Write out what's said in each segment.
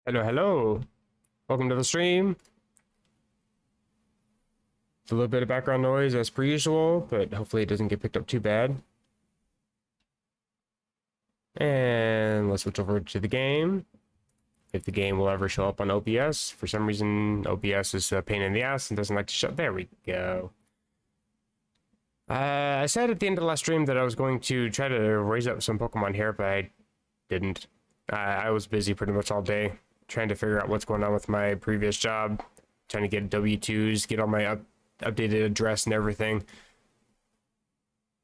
Hello, hello. Welcome to the stream. It's a little bit of background noise as per usual, but hopefully it doesn't get picked up too bad. And let's switch over to the game. If the game will ever show up on OBS. For some reason, OBS is a pain in the ass and doesn't like to show. There we go. I said at the end of the last stream that I was going to try to raise up some Pokemon here, but I didn't. I was busy pretty much all day trying to figure out what's going on with my previous job, trying to get W-2s, get all my updated address and everything.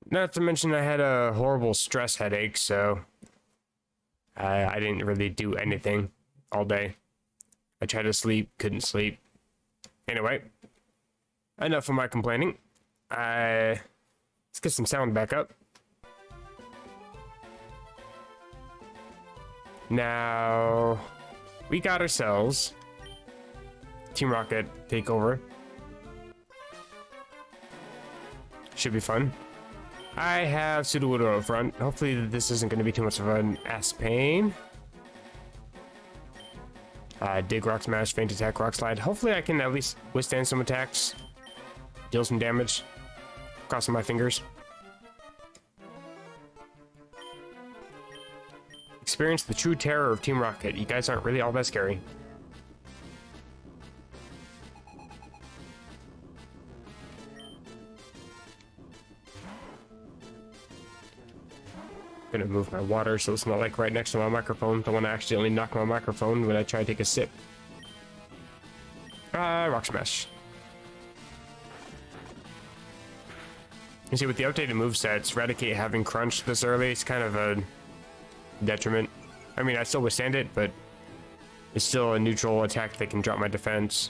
Not to mention I had a horrible stress headache, so I didn't really do anything all day. I tried to sleep, couldn't sleep. Anyway, enough of my complaining. Let's get some sound back up. Now, we got ourselves Team Rocket takeover. Should be fun. I have Sudowoodo up front. Hopefully this isn't going to be too much of an ass pain. Dig, Rock Smash, Feint Attack, Rock Slide. Hopefully I can at least withstand some attacks. Deal some damage. Crossing my fingers. Experience the true terror of Team Rocket. You guys aren't really all that scary. Gonna move my water so it's not like right next to my microphone. Don't want to accidentally knock my microphone when I try to take a sip. Rock Smash. You see, with the updated movesets, Eradicate having Crunch this early, it's kind of a detriment. I mean, I still withstand it, but it's still a neutral attack that can drop my defense.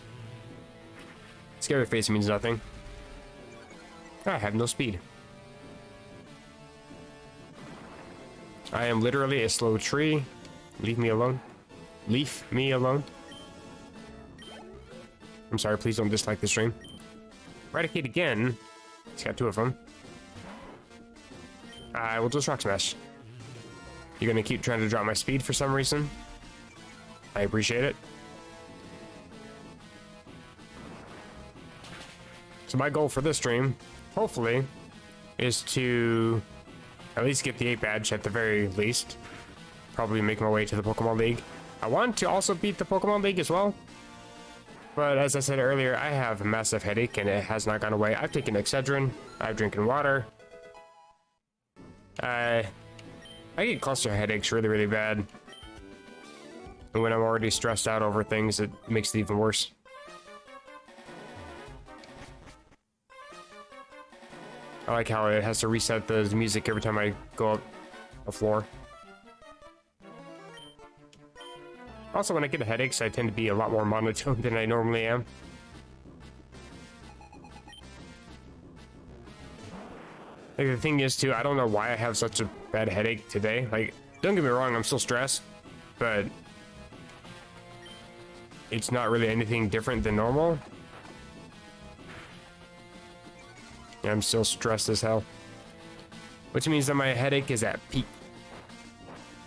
Scary Face means nothing. I have no speed. I am literally a slow tree. Leave me alone. Leave me alone. I'm sorry, please don't dislike the stream. Eradicate again. He's got two of them. I will just Rock Smash. You're gonna keep trying to drop my speed for some reason. I appreciate it. So my goal for this stream, hopefully, is to at least get the 8 badge at the very least. Probably make my way to the Pokemon League. I want to also beat the Pokemon League as well. But as I said earlier, I have a massive headache and it has not gone away. I've taken Excedrin. I'm drinking water. I get cluster headaches really, really bad. And when I'm already stressed out over things, it makes it even worse. I like how it has to reset the music every time I go up the floor. Also, when I get headaches, I tend to be a lot more monotone than I normally am. Like, the thing is, too, I don't know why I have such a bad headache today. Like, don't get me wrong, I'm still stressed, but it's not really anything different than normal. And I'm still stressed as hell. Which means that my headache is at peak.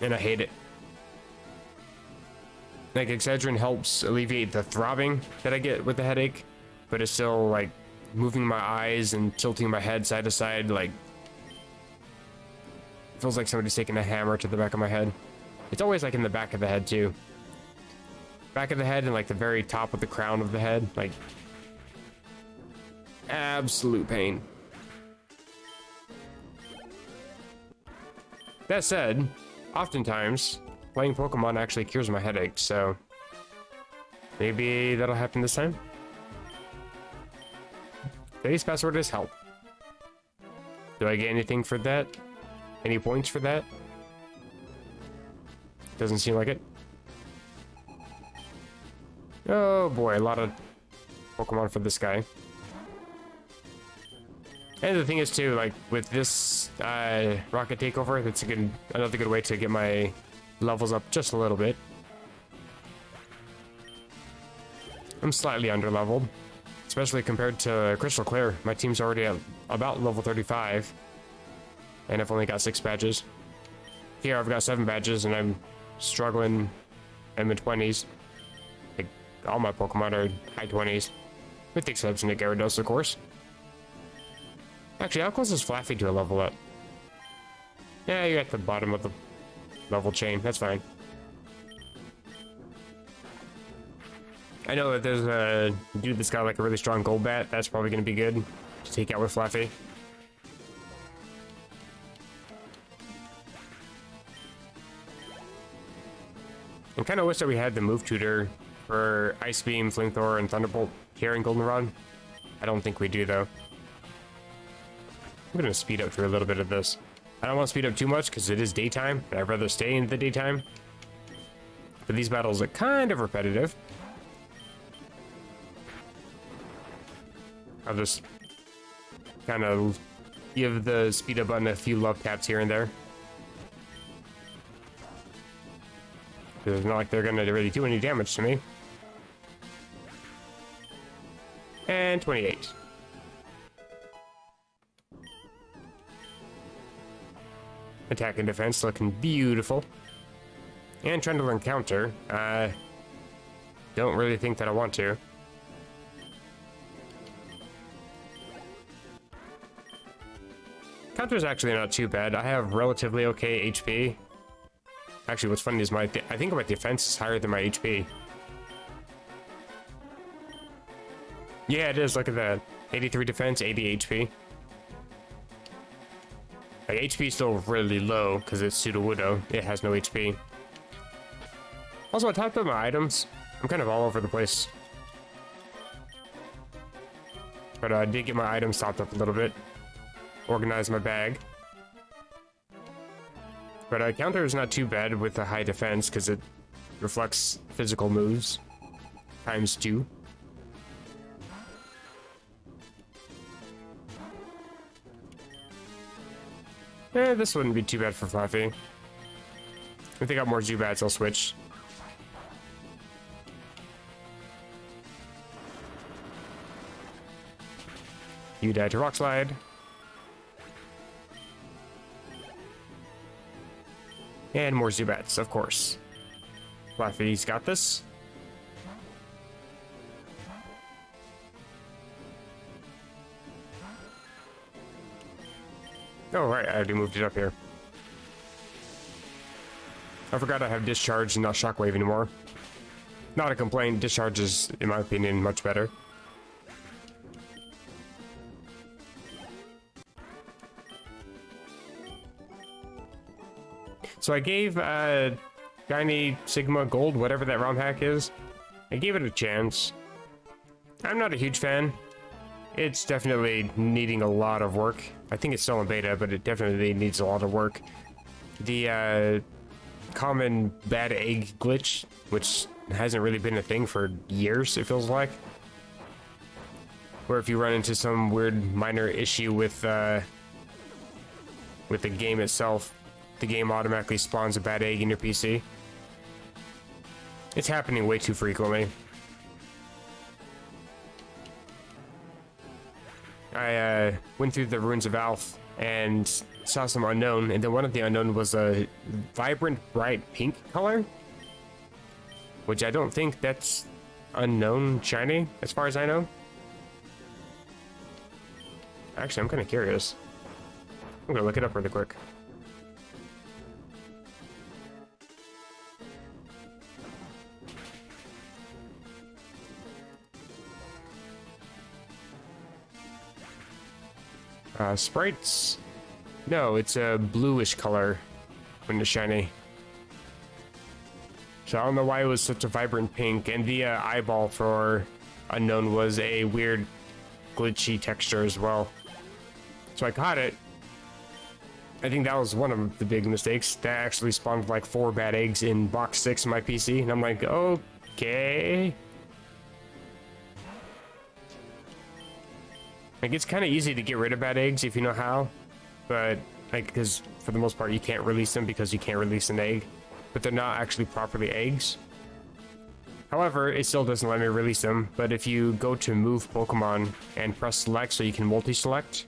And I hate it. Like, Excedrin helps alleviate the throbbing that I get with the headache, but it's still, like, moving my eyes and tilting my head side to side, like, it feels like somebody's taking a hammer to the back of my head. It's always, like, in the back of the head, too. Back of the head and, like, the very top of the crown of the head, like, absolute pain. That said, oftentimes, playing Pokemon actually cures my headache, so maybe that'll happen this time. Today's password is help. Do I get anything for that? Any points for that? Doesn't seem like it. Oh boy, a lot of Pokemon for this guy. And the thing is too, like with this Rocket takeover, that's another good way to get my levels up just a little bit. I'm slightly under-leveled, especially compared to Crystal Clear. My team's already at about level 35, and I've only got 6 badges. Here I've got 7 badges, and I'm struggling in the 20s. all my Pokemon are high 20s. With the exception of Gyarados, of course. Actually, how close is Flaffy to a level up? Yeah, you're at the bottom of the level chain. That's fine. I know that there's a dude that's got like a really strong gold bat. That's probably going to be good to take out with Flaffy. I kind of wish that we had the move tutor for Ice Beam, Flamethrower, and Thunderbolt here in Goldenrod. I don't think we do, though. I'm going to speed up through a little bit of this. I don't want to speed up too much because it is daytime, and I'd rather stay in the daytime. But these battles are kind of repetitive. I'll just kind of give the speed up button a few love taps here and there. It's not like they're going to really do any damage to me. And 28. Attack and defense looking beautiful. And trying to learn counter. Don't really think that I want to. Counter is actually not too bad. I have relatively okay HP. Actually, what's funny is I think my defense is higher than my HP. Yeah, it is. Look at that. 83 defense, 80 HP. Like, HP is still really low because it's Sudowoodo. It has no HP. Also, I topped up my items. I'm kind of all over the place. But I did get my items topped up a little bit. Organize my bag. But counter is not too bad with a high defense because it reflects physical moves times 2. This wouldn't be too bad for Fluffy. If they got more Zubats, I'll switch. You died to Rock Slide. And more Zubats, of course. Fluffy's got this. Oh, right, I already moved it up here. I forgot I have Discharge and not Shockwave anymore. Not a complaint, Discharge is, in my opinion, much better. So I gave Shiny Sigma Gold, whatever that ROM hack is, I gave it a chance. I'm not a huge fan. It's definitely needing a lot of work. I think it's still in beta, but it definitely needs a lot of work. The common bad egg glitch, which hasn't really been a thing for years, it feels like. Where if you run into some weird minor issue with the game itself, the game automatically spawns a bad egg in your PC. It's happening way too frequently. I went through the Ruins of Alph and saw some unknown, and then one of the unknown was a vibrant bright pink color, which I don't think that's unknown shiny, as far as I know. Actually, I'm kind of curious. I'm gonna look it up really quick. Sprites? No, it's a bluish color when it's shiny. So I don't know why it was such a vibrant pink, and the eyeball for unknown was a weird glitchy texture as well. So I caught it. I think that was one of the big mistakes. That actually spawned like 4 bad eggs in box 6 of my PC, and I'm like, okay. Like, it's kind of easy to get rid of bad eggs if you know how, but like, because for the most part you can't release them because you can't release an egg, but they're not actually properly eggs. However, it still doesn't let me release them, but if you go to move Pokemon and press select so you can multi-select,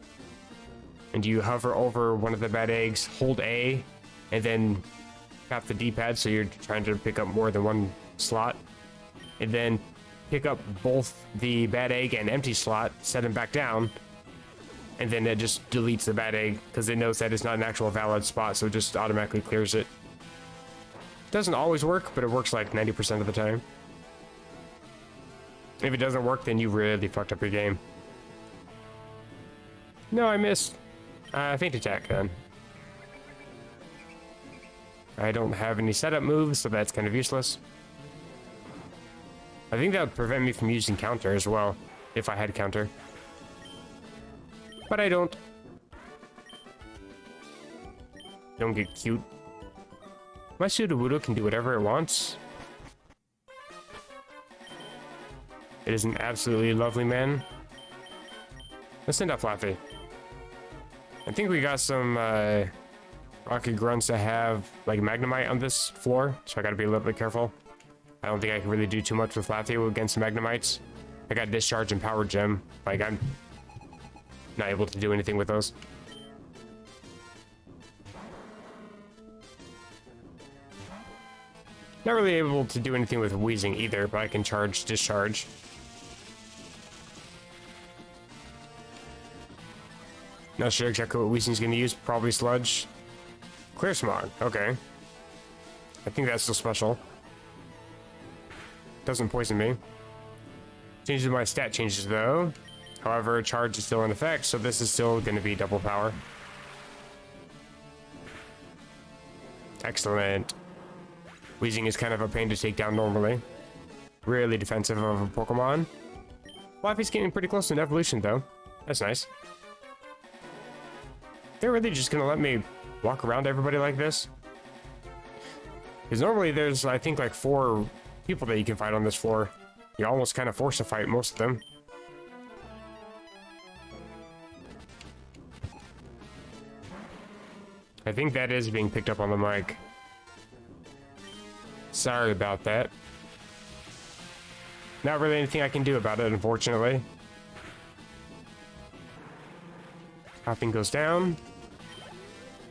and you hover over one of the bad eggs, hold A, and then tap the D-pad so you're trying to pick up more than one slot, and then pick up both the bad egg and empty slot, set them back down, and then it just deletes the bad egg because it knows that it's not an actual valid spot, so it just automatically clears it. Doesn't always work, but it works like 90% of the time. If it doesn't work, then you really fucked up your game. No, I missed. Feint attack then. I don't have any setup moves, so that's kind of useless. I think that would prevent me from using counter as well, if I had counter. But I don't. Don't get cute. My Sudowoodo can do whatever it wants. It is an absolutely lovely man. Let's send out Flaffy. I think we got some rocket grunts that have like Magnemite on this floor, so I gotta be a little bit careful. I don't think I can really do too much with Flaffy against Magnemites. I got Discharge and Power Gem. Like, I'm not able to do anything with those. Not really able to do anything with Wheezing either, but I can charge Discharge. Not sure exactly what Weezing's gonna use. Probably Sludge. Clear Smog. Okay. I think that's still special. Doesn't poison me. Changes my stat changes though. However, charge is still in effect, so this is still gonna be double power. Excellent. Weezing is kind of a pain to take down normally. Really defensive of a Pokemon. Flaffy's getting pretty close to an evolution though. That's nice. They're really just gonna let me walk around everybody like this? Because normally there's, I think, like 4 people that you can fight on this floor. You're almost kind of forced to fight most of them. I think that is being picked up on the mic. Sorry about that. Not really anything I can do about it, unfortunately. Hopping goes down.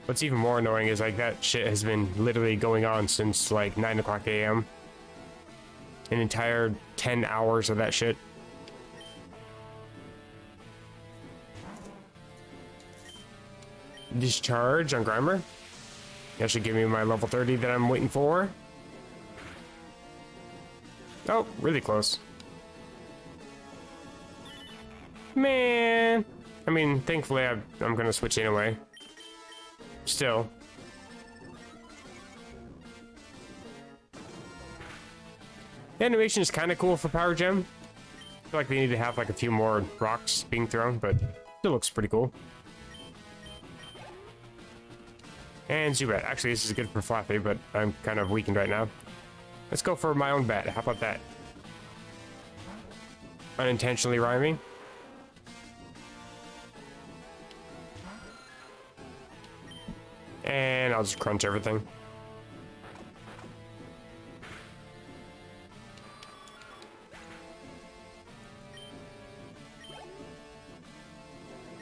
What's even more annoying is like that shit has been literally going on since like 9 o'clock a.m. An entire 10 hours of that shit. Discharge on Grimer. That should give me my level 30 that I'm waiting for. Oh, really close. Man. I mean, thankfully I'm gonna switch anyway. Still. The animation is kind of cool for Power Gem. I feel like they need to have like a few more rocks being thrown, but still looks pretty cool. And Zubat. Actually, this is good for Flaffy, but I'm kind of weakened right now. Let's go for my own bat. How about that? Unintentionally rhyming. And I'll just crunch everything.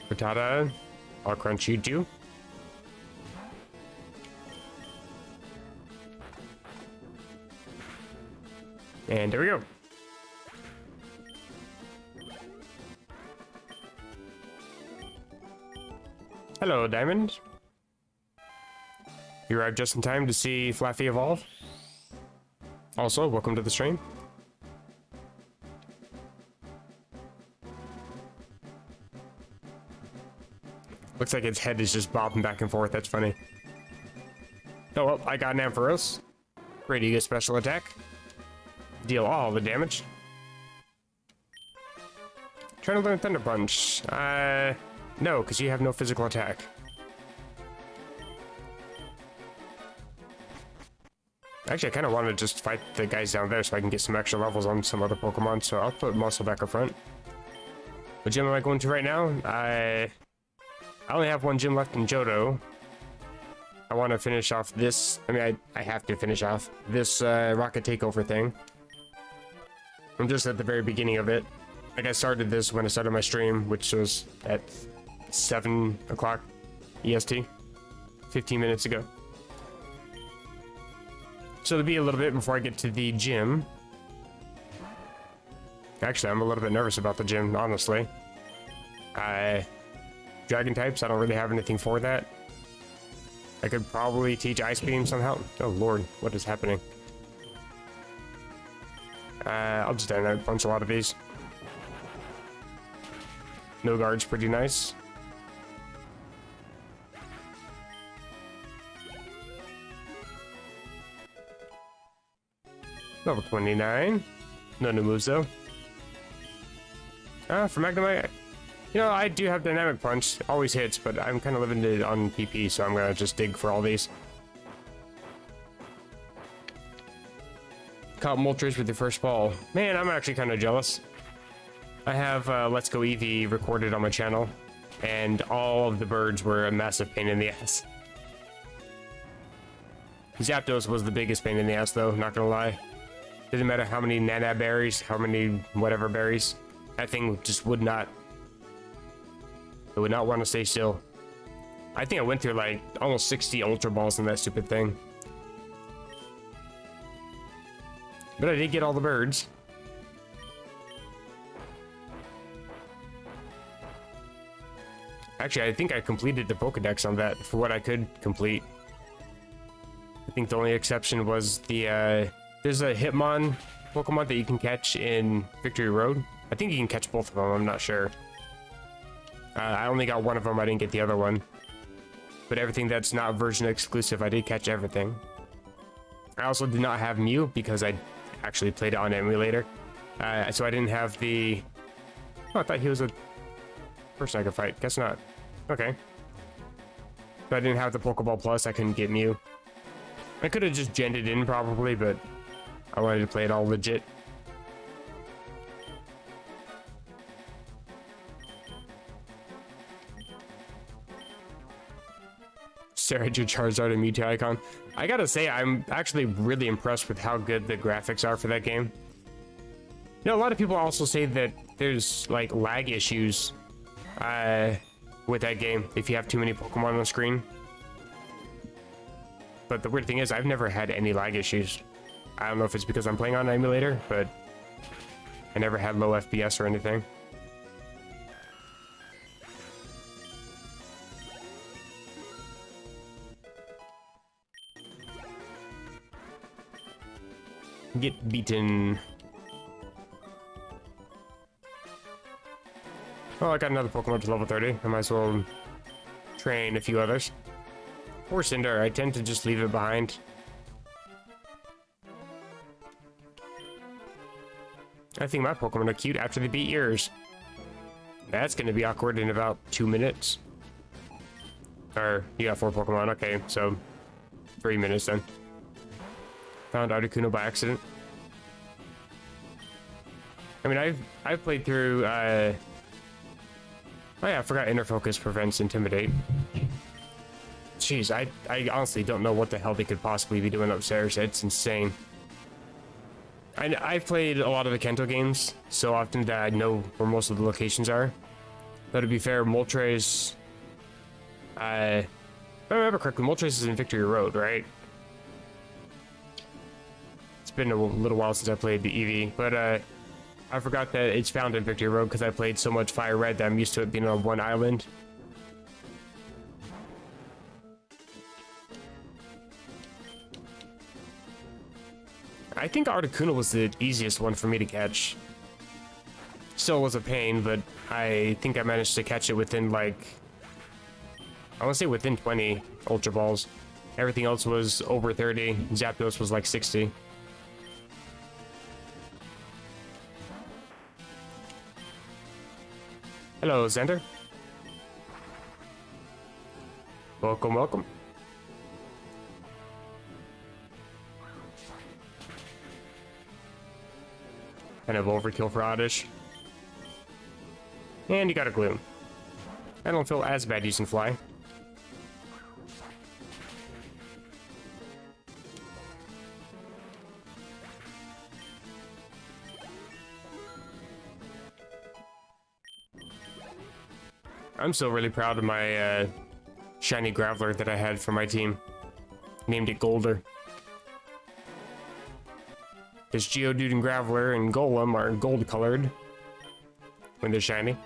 Frittata, I'll crunch you too. And there we go. Hello, Diamond. You arrived just in time to see Flaffy evolve. Also, welcome to the stream. Looks like its head is just bobbing back and forth. That's funny. Oh, well, I got an Ampharos. Ready to get special attack. Deal all the damage. Trying to learn Thunder Punch. No, because you have no physical attack. Actually, I kind of want to just fight the guys down there so I can get some extra levels on some other Pokemon, so I'll put Muscle back up front. What gym am I going to right now? I only have one gym left in Johto. I want to finish off this. I mean, I have to finish off this Rocket Takeover thing. I'm just at the very beginning of it. Like, I started this when I started my stream, which was at 7 o'clock EST, 15 minutes ago. So it'll be a little bit before I get to the gym. Actually, I'm a little bit nervous about the gym, honestly. Dragon types, I don't really have anything for that. I could probably teach Ice Beam somehow. Oh lord, what is happening? I'll just dynamic punch a lot of these. No guard's pretty nice. Level 29. No new moves though. For Magnemite, you know, I do have Dynamic Punch. Always hits, but I'm kind of limited on PP, so I'm going to just dig for all these. Caught Moltres with your first ball. Man, I'm actually kind of jealous. I have Let's Go Eevee recorded on my channel, and all of the birds were a massive pain in the ass. Zapdos was the biggest pain in the ass, though, not gonna lie. Didn't matter how many Nana berries, how many whatever berries. That thing just would not... It would not want to stay still. I think I went through like almost 60 Ultra Balls in that stupid thing. But I did get all the birds. Actually, I think I completed the Pokedex on that for what I could complete. I think the only exception was the, there's a Hitmon Pokemon that you can catch in Victory Road. I think you can catch both of them, I'm not sure. I only got one of them, I didn't get the other one. But everything that's not version exclusive, I did catch everything. I also did not have Mew because I actually played it on emulator. So I didn't have the... Oh, I thought he was a person I could fight. Guess not. Okay. But I didn't have the Pokeball Plus, I couldn't get Mew. I could have just genned it in probably, but I wanted to play it all legit. Stare at your Charizard and Mewtwo icon. I gotta say, I'm actually really impressed with how good the graphics are for that game. You know, a lot of people also say that there's like lag issues with that game if you have too many Pokemon on the screen. But the weird thing is, I've never had any lag issues. I don't know if it's because I'm playing on an emulator, but I never had low FPS or anything. Get beaten. Oh, I got another Pokemon to level 30. I might as well train a few others. Poor Cinder, I tend to just leave it behind. I think my Pokemon are cute after they beat yours. That's gonna be awkward in about 2 minutes. Or, you got 4 Pokemon, okay, so 3 minutes then. Found Articuno by accident. I mean, I've played through, oh yeah, I forgot Inner Focus prevents Intimidate. Jeez, I honestly don't know what the hell they could possibly be doing upstairs. It's insane. I've played a lot of the Kanto games so often that I know where most of the locations are. But to be fair, Moltres... if I remember correctly, Moltres is in Victory Road, right? It's been a little while since I played the Eevee, but I forgot that it's found in Victory Road because I played so much Fire Red that I'm used to it being on one island. I think Articuno was the easiest one for me to catch. Still was a pain, but I think I managed to catch it within like... I want to say within 20 Ultra Balls. Everything else was over 30. Zapdos was like 60. Hello, Xander. Welcome, welcome. Kind of overkill for Oddish. And you got a Gloom. I don't feel as bad using Fly. I'm still really proud of my shiny Graveler that I had for my team. Named it Golder. Because Geodude and Graveler and Golem are gold colored when they're shiny.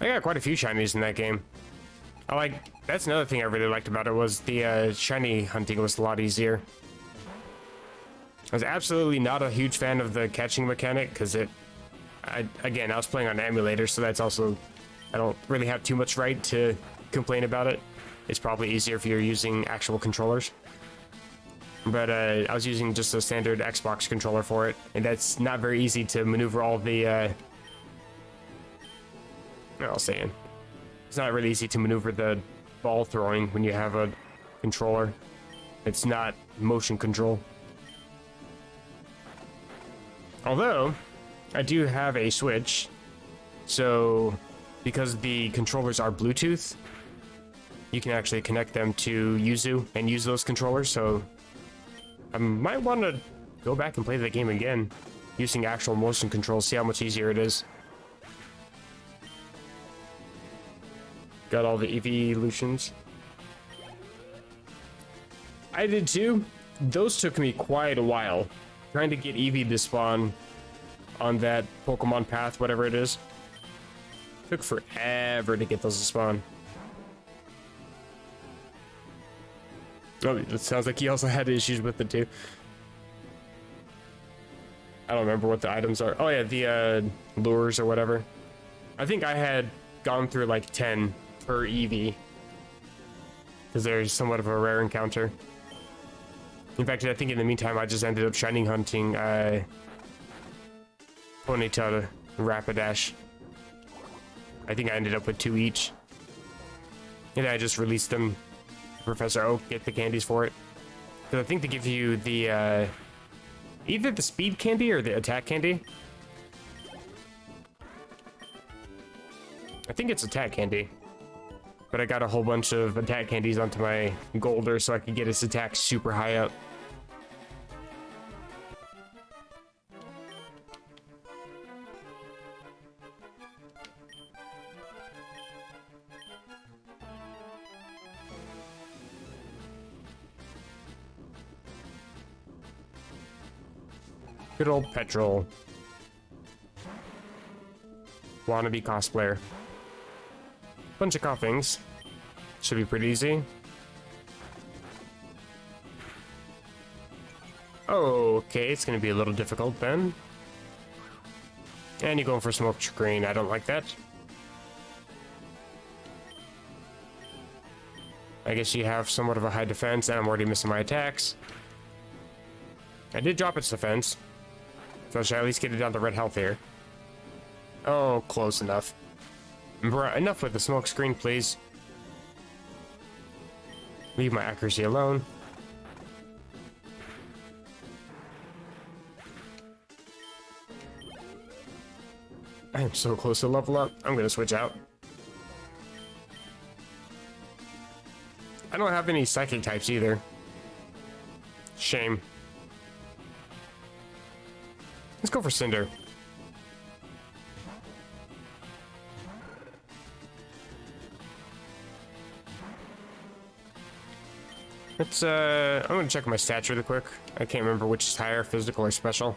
I got quite a few shinies in that game. That's another thing I really liked about it was the shiny hunting was a lot easier. I was absolutely not a huge fan of the catching mechanic because again, I was playing on an emulator, so that's also, I don't really have too much right to complain about it. It's probably easier if you're using actual controllers. But I was using just a standard Xbox controller for it, and that's not very easy to maneuver all the, I'll say it. It's not really easy to maneuver the ball throwing when you have a controller. It's not motion control. Although, I do have a Switch, so because the controllers are Bluetooth, you can actually connect them to Yuzu and use those controllers, so I might want to go back and play the game again using actual motion control, see how much easier it is. Got all the evolutions. I did too. Those took me quite a while. Trying to get Eevee to spawn on that Pokemon path, whatever it is. Took forever to get those to spawn. Oh, it sounds like he also had issues with it too. I don't remember what the items are. Oh yeah, the lures or whatever. I think I had gone through like 10 per Eevee. Because they're somewhat of a rare encounter. In fact, I think in the meantime, I just ended up shining hunting Ponyta Rapidash. I think I ended up with 2 each. And I just released them. Professor Oak, get the candies for it. Because I think they give you the, either the speed candy or the attack candy. I think it's attack candy. But I got a whole bunch of attack candies onto my Golder so I could get his attack super high up. Good old petrol. Wannabe cosplayer. Bunch of coughings. Should be pretty easy. Okay, it's gonna be a little difficult then. And you're going for smoke screen. I don't like that. I guess you have somewhat of a high defense, and I'm already missing my attacks. I did drop its defense. So I should at least get it down to red health here. Oh, close enough. Bruh, enough with the smoke screen, please. Leave my accuracy alone. I am so close to level up. I'm gonna switch out. I don't have any psychic types either. Shame. Let's go for Cinder. Let's, I'm gonna check my stats really quick. I can't remember which is higher, physical or special.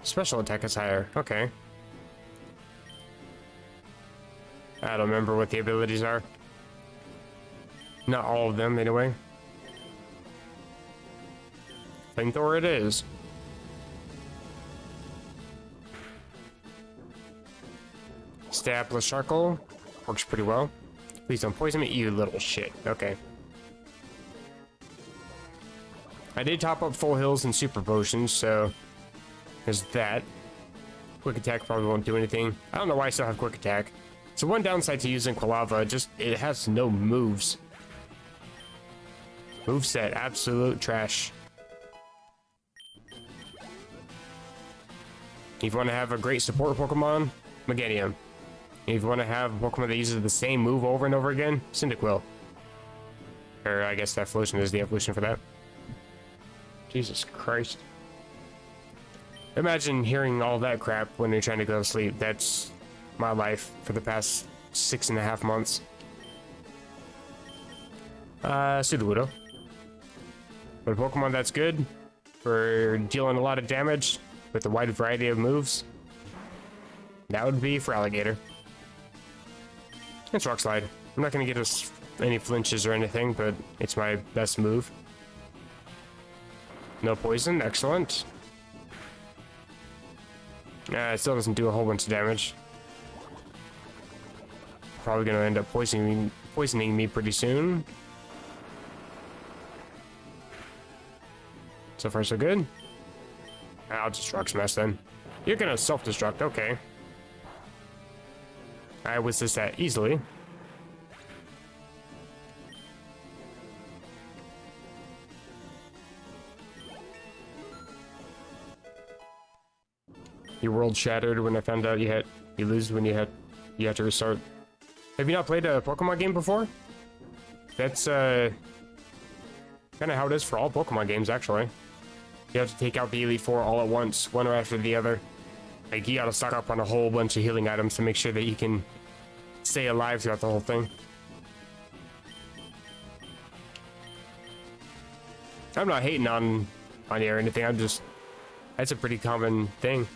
Special attack is higher, okay. I don't remember what the abilities are. Not all of them, anyway. Flamethrower it is. Stab plus charcoal. Works pretty well. Please don't poison me, you little shit. Okay. I did top up full heals and super potions, so there's that. Quick attack probably won't do anything. I don't know why I still have quick attack. So one downside to using Quilava, just it has no moves. Moveset, absolute trash. If you want to have a great support Pokemon, Meganium. If you want to have a Pokemon that uses the same move over and over again, Cyndaquil. Or I guess that evolution is the evolution for that. Jesus Christ. Imagine hearing all that crap when you're trying to go to sleep. That's my life for the past 6.5 months. Sudowoodo. But a Pokemon that's good for dealing a lot of damage with a wide variety of moves, that would be for Alligator. It's Rock Slide. I'm not going to get us any flinches or anything, but it's my best move. No poison, excellent. It still doesn't do a whole bunch of damage. Probably going to end up poisoning me pretty soon. So far, so good. I'll just Rock Smash then. You're going to self-destruct, okay. I was this that easily. Your world shattered when I found out you lose when you have to restart. Have you not played a Pokemon game before? That's kind of how it is for all Pokemon games, actually. You have to take out the Elite Four all at once, one right after the other. Like, you gotta stock up on a whole bunch of healing items to make sure that you can stay alive throughout the whole thing. I'm not hating on you or anything, I'm just... That's a pretty common thing.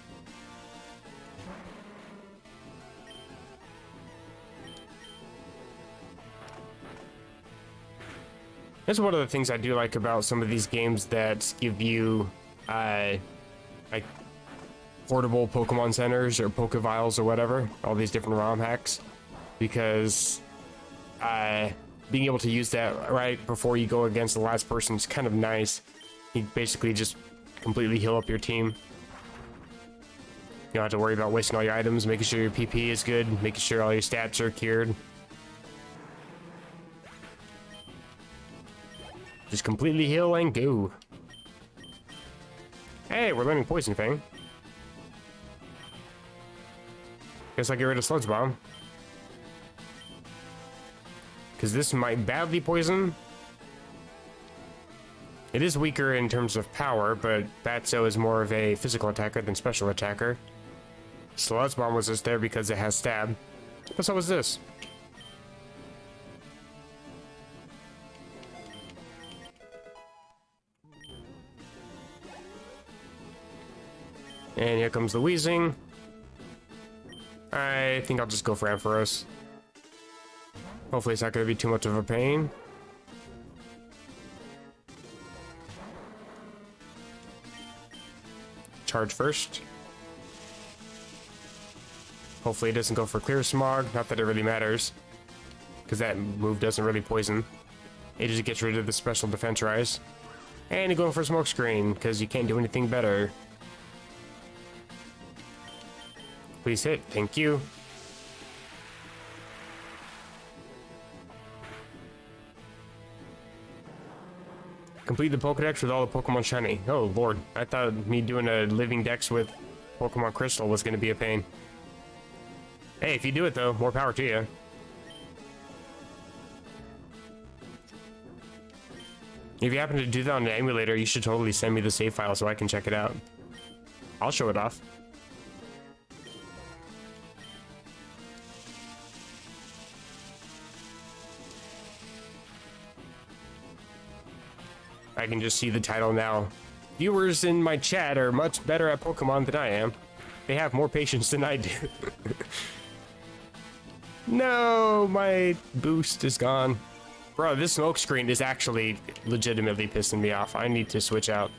That's one of the things I do like about some of these games that give you, like, portable Pokemon centers or Pokeviles or whatever, all these different ROM hacks, because being able to use that right before you go against the last person is kind of nice. You basically just completely heal up your team. You don't have to worry about wasting all your items, making sure your PP is good, making sure all your stats are cured. Just completely heal and go. Hey, we're learning Poison Fang. Guess I get rid of Sludge Bomb. Because this might badly poison. It is weaker in terms of power, but Batso is more of a physical attacker than special attacker. Sludge Bomb was just there because it has stab. But so was this. And here comes the Wheezing. I think I'll just go for Ampharos. Hopefully it's not going to be too much of a pain. Charge first. Hopefully it doesn't go for Clear Smog. Not that it really matters, because that move doesn't really poison. It just gets rid of the special defense rise. And you're going for Smoke Screen, because you can't do anything better. Please hit. Thank you. Complete the Pokedex with all the Pokemon shiny. Oh, Lord. I thought me doing a living dex with Pokemon Crystal was going to be a pain. Hey, if you do it, though, more power to you. If you happen to do that on the emulator, you should totally send me the save file so I can check it out. I'll show it off. I can just see the title now. Viewers in my chat are much better at Pokemon than I am. They have more patience than I do. No, my boost is gone. Bro, this smoke screen is actually legitimately pissing me off. I need to switch out.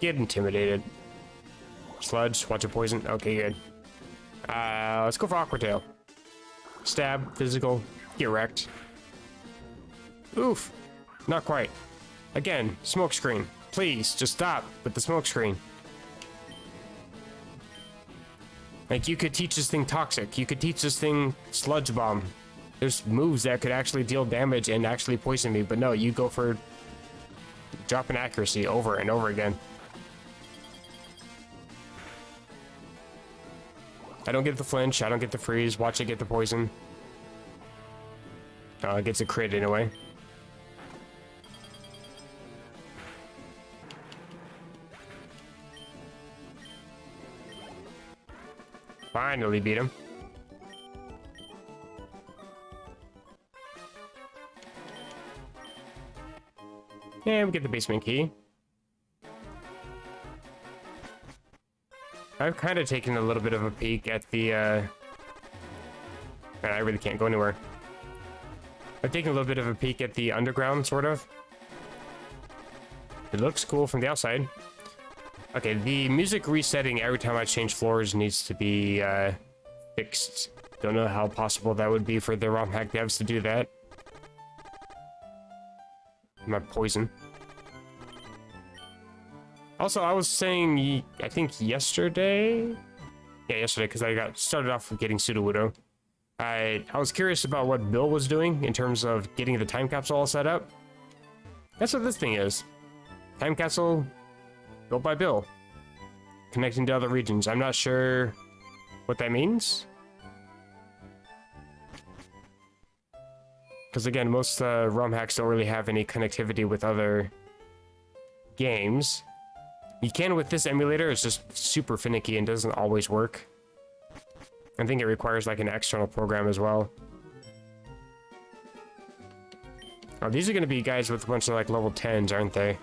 Get intimidated. Sludge, watch a poison. Okay, good. Let's go for Aqua Tail. Stab, physical, get wrecked. Oof, not quite. Again, smoke screen. Please, just stop with the smoke screen. Like, you could teach this thing Toxic. You could teach this thing Sludge Bomb. There's moves that could actually deal damage and actually poison me, but no, you go for dropping accuracy over and over again. I don't get the flinch, I don't get the freeze, watch it get the poison. It gets a crit anyway. Finally beat him. And we get the basement key. I've kind of taken a little bit of a peek at the, Man, I really can't go anywhere. I've taken a little bit of a peek at the underground, sort of. It looks cool from the outside. Okay, the music resetting every time I change floors needs to be, fixed. Don't know how possible that would be for the ROM hack devs to do that. My poison. Also, I was saying, I think yesterday? Yeah, yesterday, because I got started off with getting Sudowoodo. I was curious about what Bill was doing in terms of getting the time capsule all set up. That's what this thing is. Time capsule built by Bill. Connecting to other regions. I'm not sure what that means. Because again, most ROM hacks don't really have any connectivity with other games. You can with this emulator, it's just super finicky and doesn't always work. I think it requires like an external program as well. Oh, these are going to be guys with a bunch of like level 10s, aren't they?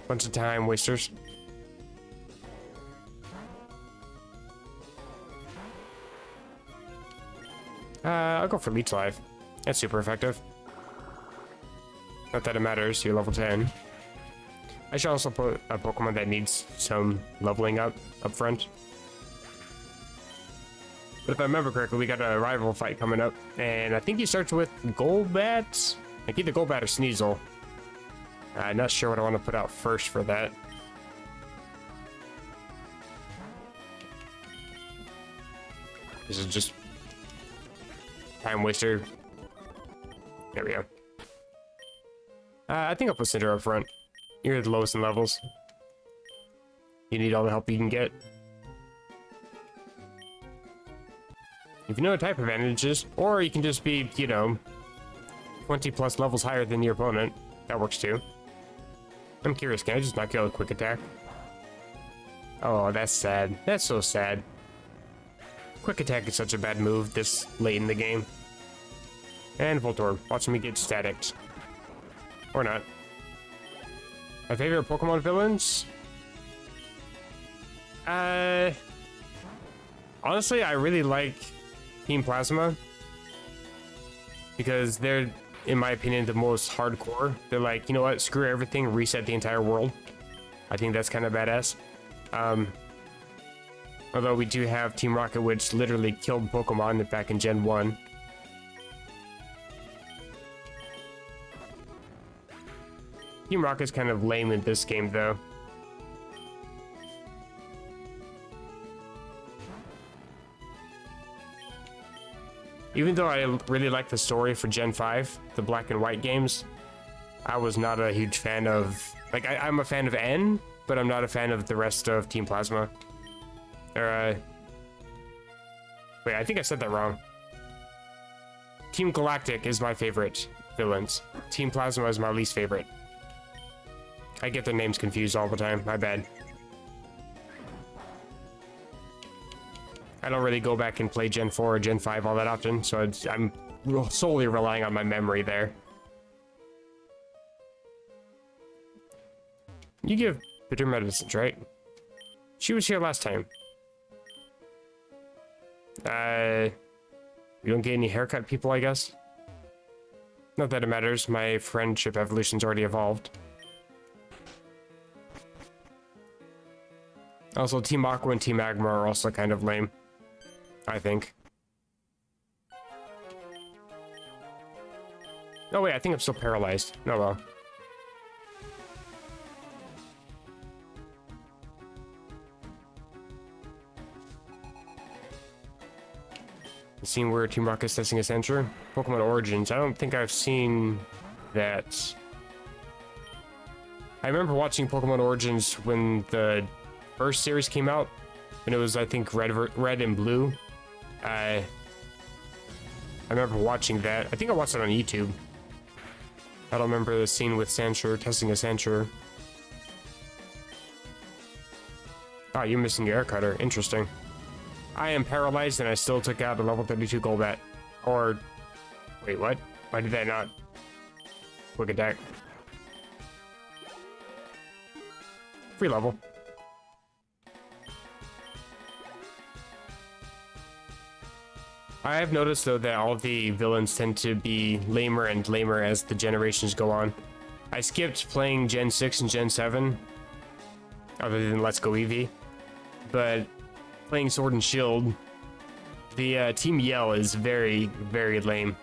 Bunch of time wasters. I'll go for Leech Life. That's super effective. Not that it matters, you're level 10. I should also put a Pokemon that needs some leveling up front. But if I remember correctly, we got a rival fight coming up, and I think he starts with Golbat. Like either Golbat or Sneasel. I'm not sure what I want to put out first for that. This is just time waster. There we go. I think I'll put Cinder up front. You're the lowest in levels. You need all the help you can get. If you know type advantages, or you can just be, you know, 20 plus levels higher than your opponent. That works too. I'm curious, can I just knock you out with Quick Attack? Oh, that's sad. That's so sad. Quick Attack is such a bad move this late in the game. And Voltorb, watching me get staticked. Or not. My favorite Pokemon villains? Honestly, I really like Team Plasma. Because they're, in my opinion, the most hardcore. They're like, you know what, screw everything, reset the entire world. I think that's kind of badass. Although we do have Team Rocket, which literally killed Pokemon back in Gen 1. Team Rocket's kind of lame in this game, though. Even though I really like the story for Gen 5, the Black and White games, I was not a huge fan of... Like, I'm a fan of N, but I'm not a fan of the rest of Team Plasma. Or, Wait, I think I said that wrong. Team Galactic is my favorite villains. Team Plasma is my least favorite. I get their names confused all the time, my bad. I don't really go back and play Gen 4 or Gen 5 all that often, so I'm solely relying on my memory there. You give bitter medicines, right? She was here last time. We don't get any haircut people, I guess? Not that it matters, my friendship evolution's already evolved. Also, Team Aqua and Team Magma are also kind of lame, I think. Oh wait, I think I'm still paralyzed. Oh well. Seen where Team Rocket's testing a sensor? Pokemon Origins. I don't think I've seen that. I remember watching Pokemon Origins when the first series came out, and it was, I think, red and blue. I remember watching that. I think I watched it on YouTube. I don't remember the scene with Sandshrew testing a Sandshrew. Oh, you're missing your air cutter. Interesting. I am paralyzed and I still took out a level 32 Golbat. Or... Wait, what? Why did that not? quick attack. Free level. I have noticed though that all the villains tend to be lamer and lamer as the generations go on. I skipped playing Gen 6 and Gen 7, other than Let's Go Eevee, but playing Sword and Shield, the Team Yell is very, very lame.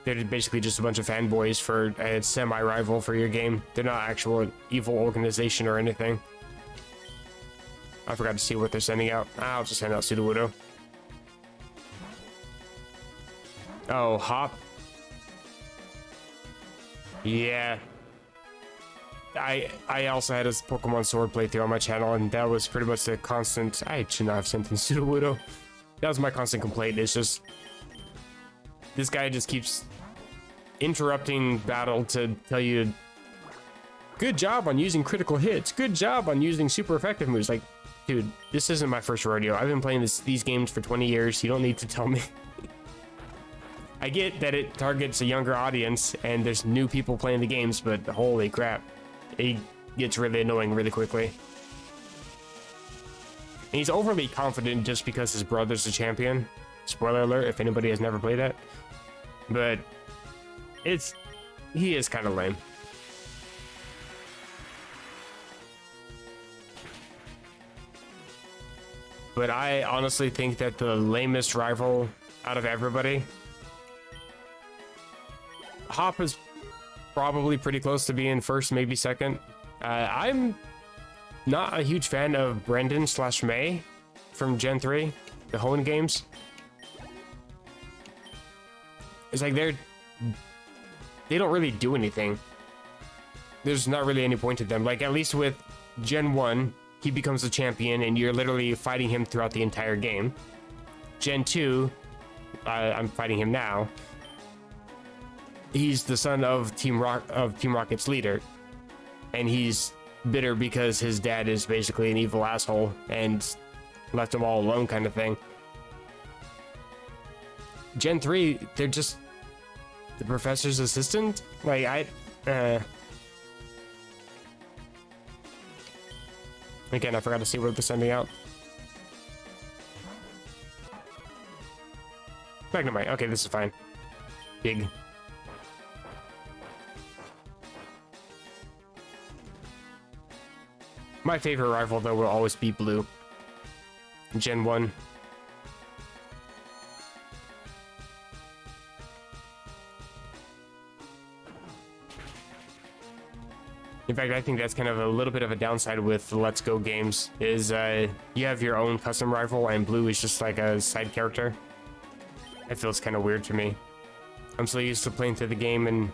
They're basically just a bunch of fanboys for a semi-rival for your game. They're not actual evil organization or anything. I forgot to see what they're sending out. I'll just send out Sudowoodo. Oh, Hop. Yeah. I also had a Pokemon Sword playthrough on my channel, and that was pretty much the constant... I should not have sent in Sudowoodo. That was my constant complaint. It's just... this guy just keeps interrupting battle to tell you, good job on using critical hits. Good job on using super effective moves. Like, dude, this isn't my first rodeo. I've been playing these games for 20 years. You don't need to tell me. I get that it targets a younger audience and there's new people playing the games, but holy crap, it gets really annoying really quickly. And he's overly confident just because his brother's a champion. Spoiler alert if anybody has never played that. But he is kind of lame. But I honestly think that the lamest rival out of everybody, Hop is probably pretty close to being first, maybe second. I'm not a huge fan of Brendan / May from Gen 3, the Hoenn games. It's like they don't really do anything. There's not really any point to them. Like, at least with Gen 1, he becomes a champion and you're literally fighting him throughout the entire game. Gen 2, I'm fighting him now. He's the son of Team Rocket's leader, and he's bitter because his dad is basically an evil asshole and left him all alone, kind of thing. Gen 3, they're just the professor's assistant. Like, again, I forgot to see what they're sending out. Magnemite. Okay, this is fine. Big. My favorite rival, though, will always be Blue. Gen 1. In fact, I think that's kind of a little bit of a downside with the Let's Go games, is you have your own custom rival, and Blue is just like a side character. It feels kind of weird to me. I'm so used to playing through the game and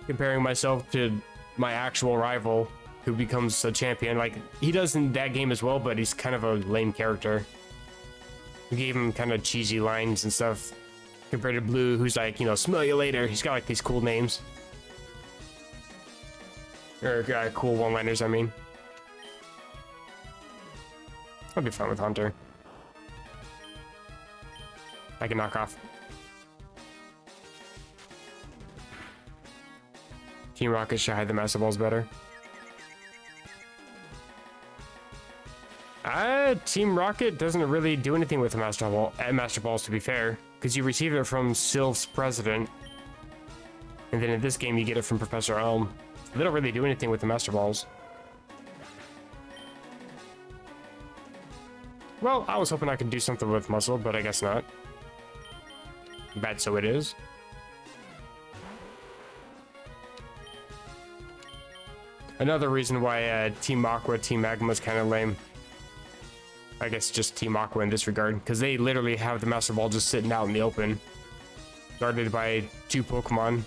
comparing myself to my actual rival, who becomes a champion. Like, he does in that game as well, but he's kind of a lame character. We gave him kind of cheesy lines and stuff, compared to Blue, who's like, you know, smell you later. He's got like these cool names. Or cool one-liners, I mean. I'll be fine with Hunter. I can knock off. Team Rocket should hide the Master Balls better. Team Rocket doesn't really do anything with the Master Balls, to be fair, because you receive it from Sylph's president, and then in this game you get it from Professor Elm. They don't really do anything with the Master Balls. Well, I was hoping I could do something with Muscle, but I guess not. Bad so it is. Another reason why Team Aqua, Team Magma is kind of lame. I guess just Team Aqua in this regard, because they literally have the Master Ball just sitting out in the open, guarded by two Pokemon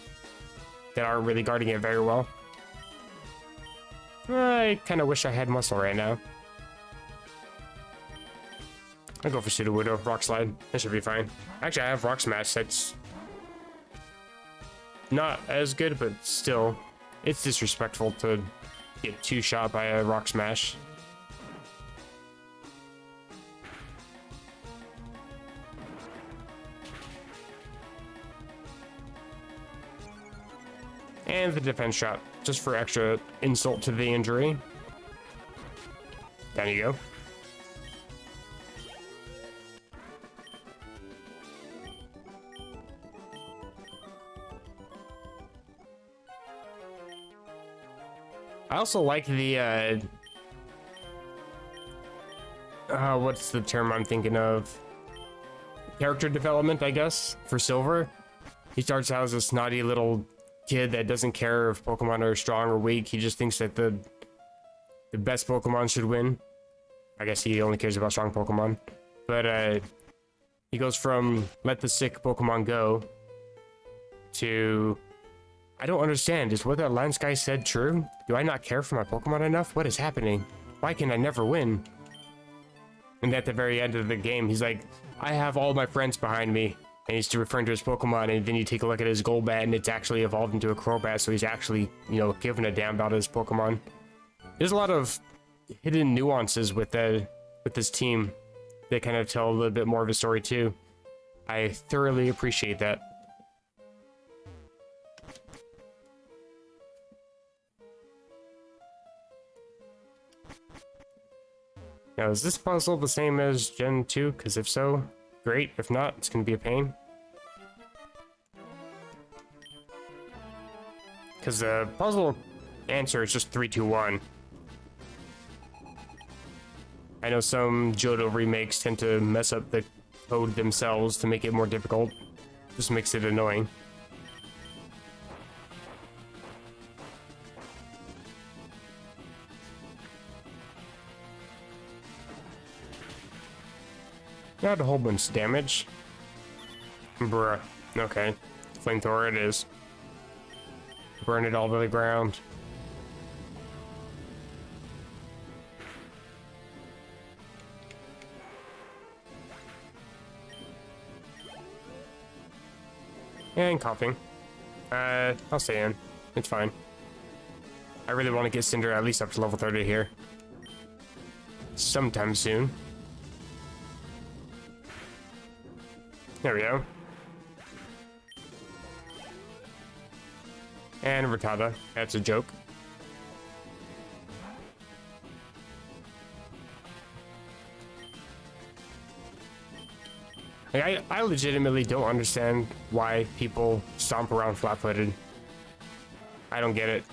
that aren't really guarding it very well. I kind of wish I had Muscle right now. I'll go for Sudowoodo, Rock Slide. That should be fine. Actually, I have Rock Smash. That's not as good, but still, it's disrespectful to get two-shot by a Rock Smash. And the defense shot, just for extra insult to the injury. Down you go. I also like the, what's the term I'm thinking of? Character development, I guess, for Silver. He starts out as a snotty little kid that doesn't care if Pokemon are strong or weak. He just thinks that the best Pokemon should win. I guess he only cares about strong Pokemon. But, he goes from let the sick Pokemon go to... I don't understand. Is what that lines guy said true? Do I not care for my Pokemon enough? What is happening? Why can I never win? And at the very end of the game, he's like, I have all my friends behind me. And he's referring to his Pokemon, and then you take a look at his Golbat, and it's actually evolved into a Crobat, so he's actually, you know, giving a damn about his Pokemon. There's a lot of hidden nuances with this team that kind of tell a little bit more of a story, too. I thoroughly appreciate that. Now, is this puzzle the same as Gen 2? Because if so, great. If not, it's going to be a pain. Because the puzzle answer is just 3, 2, 1. I know some Johto remakes tend to mess up the code themselves to make it more difficult. Just makes it annoying. Not a whole bunch of damage. Bruh. Okay. Flamethrower it is. Burn it all to the ground. And coughing. I'll stay in. It's fine. I really want to get Cinder at least up to level 30 here. Sometime soon. There we go. And Rattata. That's a joke. Like, I legitimately don't understand why people stomp around flat-footed. I don't get it.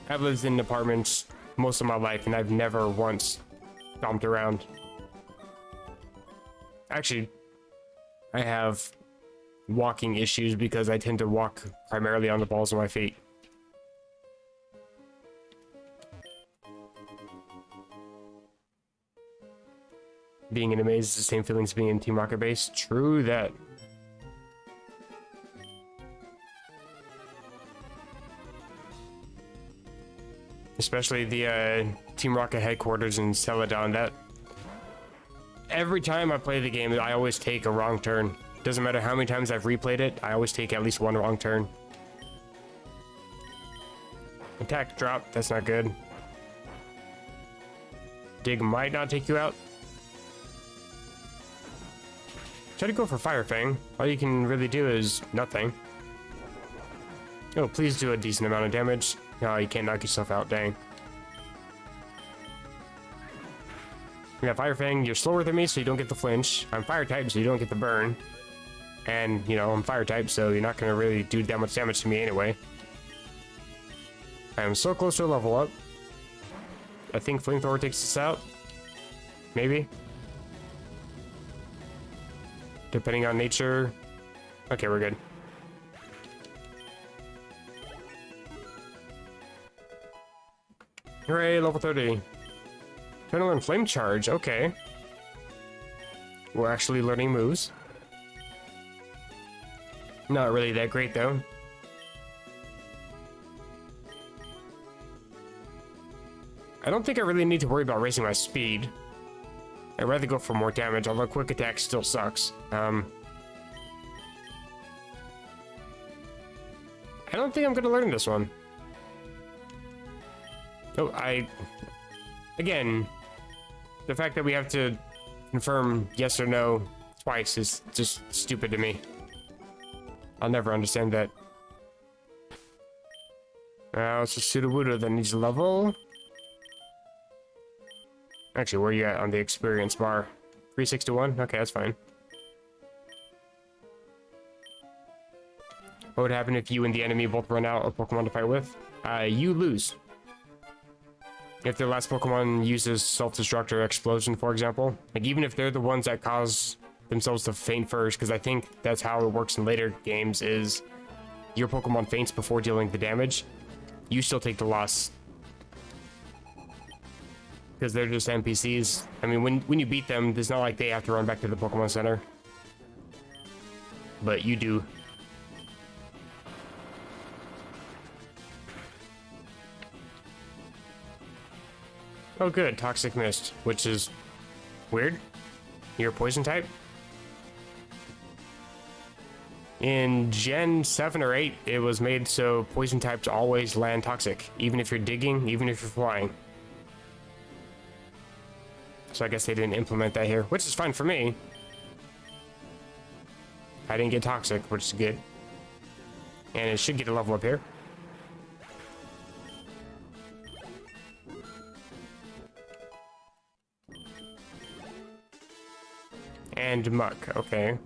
I've lived in apartments most of my life, and I've never once stomped around. Actually, I have walking issues because I tend to walk primarily on the balls of my feet. Being in a maze is the same feeling as being in Team Rocket Base. True that. Especially the Team Rocket headquarters in Celadon. That every time I play the game, I always take a wrong turn. Doesn't matter how many times I've replayed it, I always take at least one wrong turn. Attack drop, that's not good. Dig might not take you out. Try to go for Fire Fang. All you can really do is nothing. Oh, please do a decent amount of damage. No, you can't knock yourself out, dang. Yeah, Fire Fang, you're slower than me, so you don't get the flinch. I'm Fire type, so you don't get the burn. And, you know, I'm Fire type, so you're not going to really do that much damage to me anyway. I am so close to a level up. I think Flamethrower takes us out. Maybe. Depending on nature. Okay, we're good. Hooray, level 30. Trying to learn Flame Charge, okay. We're actually learning moves. Not really that great, though. I don't think I really need to worry about raising my speed. I'd rather go for more damage, although Quick Attack still sucks. I don't think I'm gonna learn this one. Oh, again, the fact that we have to confirm yes or no twice is just stupid to me. I'll never understand that. It's a Sudowoodo that needs a level. Actually, where are you at on the experience bar? 361? Okay, that's fine. What would happen if you and the enemy both run out of Pokemon to fight with? You lose. If their last Pokemon uses Self-Destruct or Explosion, for example. Like, even if they're the ones that cause themselves to faint first, because I think that's how it works in later games, is your Pokemon faints before dealing the damage. You still take the loss. Because they're just NPCs. I mean, when you beat them, it's not like they have to run back to the Pokemon Center. But you do. Oh good, Toxic Mist, which is weird. You're a poison type? In Gen 7 or 8, it was made so poison types always land toxic, even if you're digging, even if you're flying. So I guess they didn't implement that here, which is fine for me. I didn't get toxic, which is good. And it should get a level up here. And Muck, okay.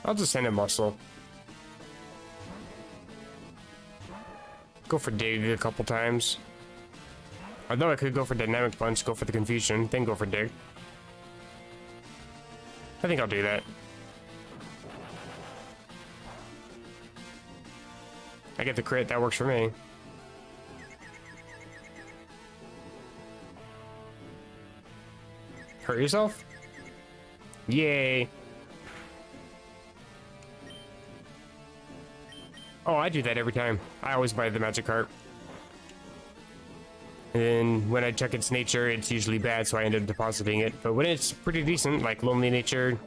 I'll just send a Muscle. Go for Dig a couple times. Although I could go for Dynamic Punch, go for the Confusion, then go for Dig. I think I'll do that. I get the crit, that works for me. Hurt yourself? Yay! Oh, I do that every time. I always buy the magic card. And then when I check its nature, it's usually bad, so I end up depositing it. But when it's pretty decent, like Lonely Nature,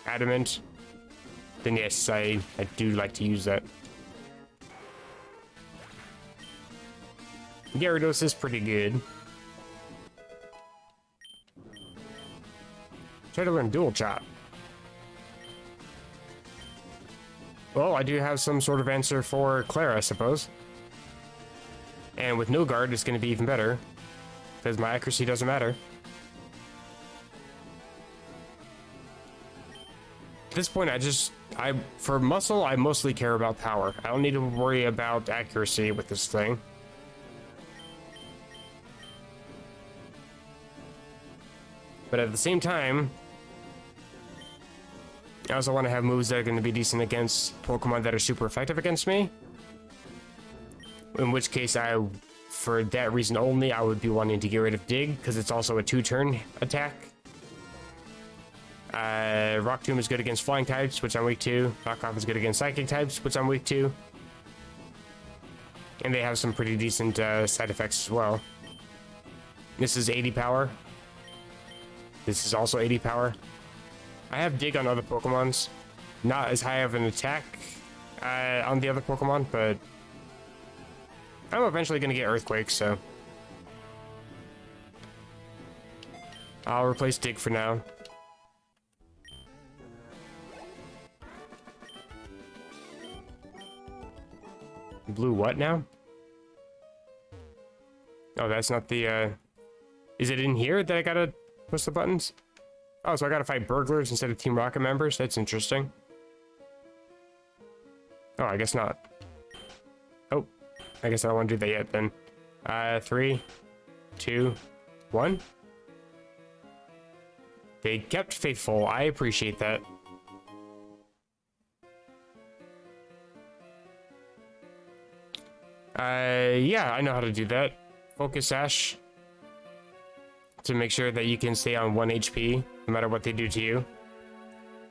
Adamant, then yes, I do like to use that. Gyarados is pretty good. Try to learn Dual Chop. Well, I do have some sort of answer for Clara, I suppose. And with no guard, it's going to be even better. Because my accuracy doesn't matter. At this point, for muscle, I mostly care about power. I don't need to worry about accuracy with this thing. But at the same time, I also want to have moves that are going to be decent against Pokemon that are super effective against me. In which case, for that reason only, I would be wanting to get rid of Dig, because it's also a 2-turn attack. Rock Tomb is good against flying types, which I'm weak to. Knockoff is good against psychic types, which I'm weak to. And they have some pretty decent side effects as well. This is 80 power. This is also 80 power. I have Dig on other Pokemons. Not as high of an attack on the other Pokemon, but I'm eventually going to get Earthquake, so I'll replace Dig for now. Blue what now? Oh, that's not the, is it in here that I gotta push the buttons? Oh, so I gotta fight burglars instead of Team Rocket members? That's interesting. Oh, I guess not. Oh, I guess I don't want to do that yet then. 3, 2, 1. They kept faithful. I appreciate that. Yeah, I know how to do that. Focus Sash. To make sure that you can stay on 1 HP, no matter what they do to you.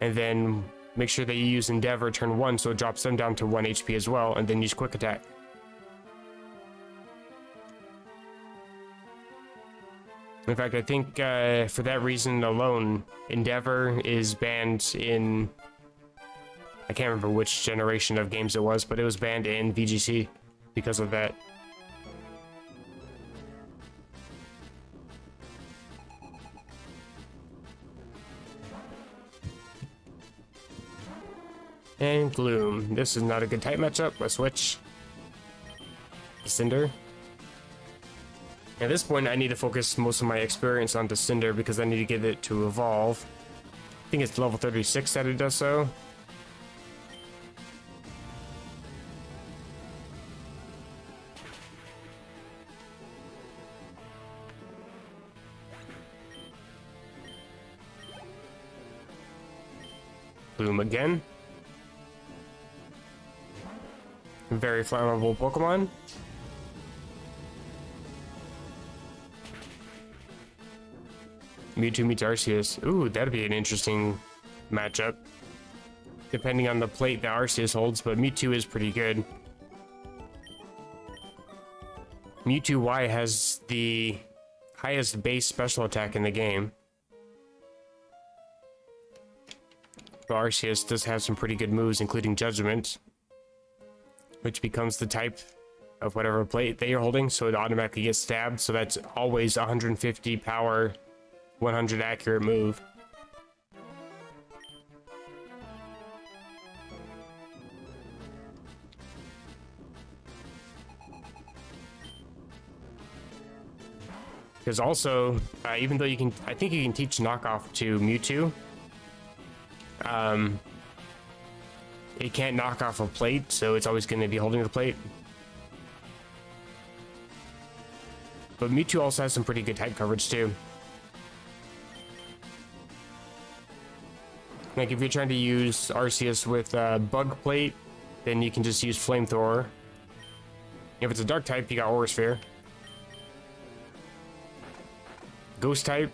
And then make sure that you use Endeavor turn 1, so it drops them down to 1 HP as well, and then use Quick Attack. In fact, I think for that reason alone, Endeavor is banned in... I can't remember which generation of games it was, but it was banned in VGC because of that. And Gloom. This is not a good type matchup. Let's switch. Cinder. At this point, I need to focus most of my experience onto Cinder because I need to get it to evolve. I think it's level 36 that it does so. Bloom again. Very flammable Pokemon. Mewtwo meets Arceus. Ooh, that'd be an interesting matchup. Depending on the plate that Arceus holds, but Mewtwo is pretty good. Mewtwo Y has the highest base special attack in the game. But Arceus does have some pretty good moves, including Judgment, which becomes the type of whatever plate they are holding, so it automatically gets stabbed, so that's always 150 power, 100 accurate move. Because also, even though you can, I think you can teach knockoff to Mewtwo, it can't knock off a plate, so it's always going to be holding the plate. But Mewtwo also has some pretty good type coverage too. Like if you're trying to use Arceus with Bug Plate, then you can just use Flamethrower. If it's a Dark type, you got Aura Sphere. Ghost type,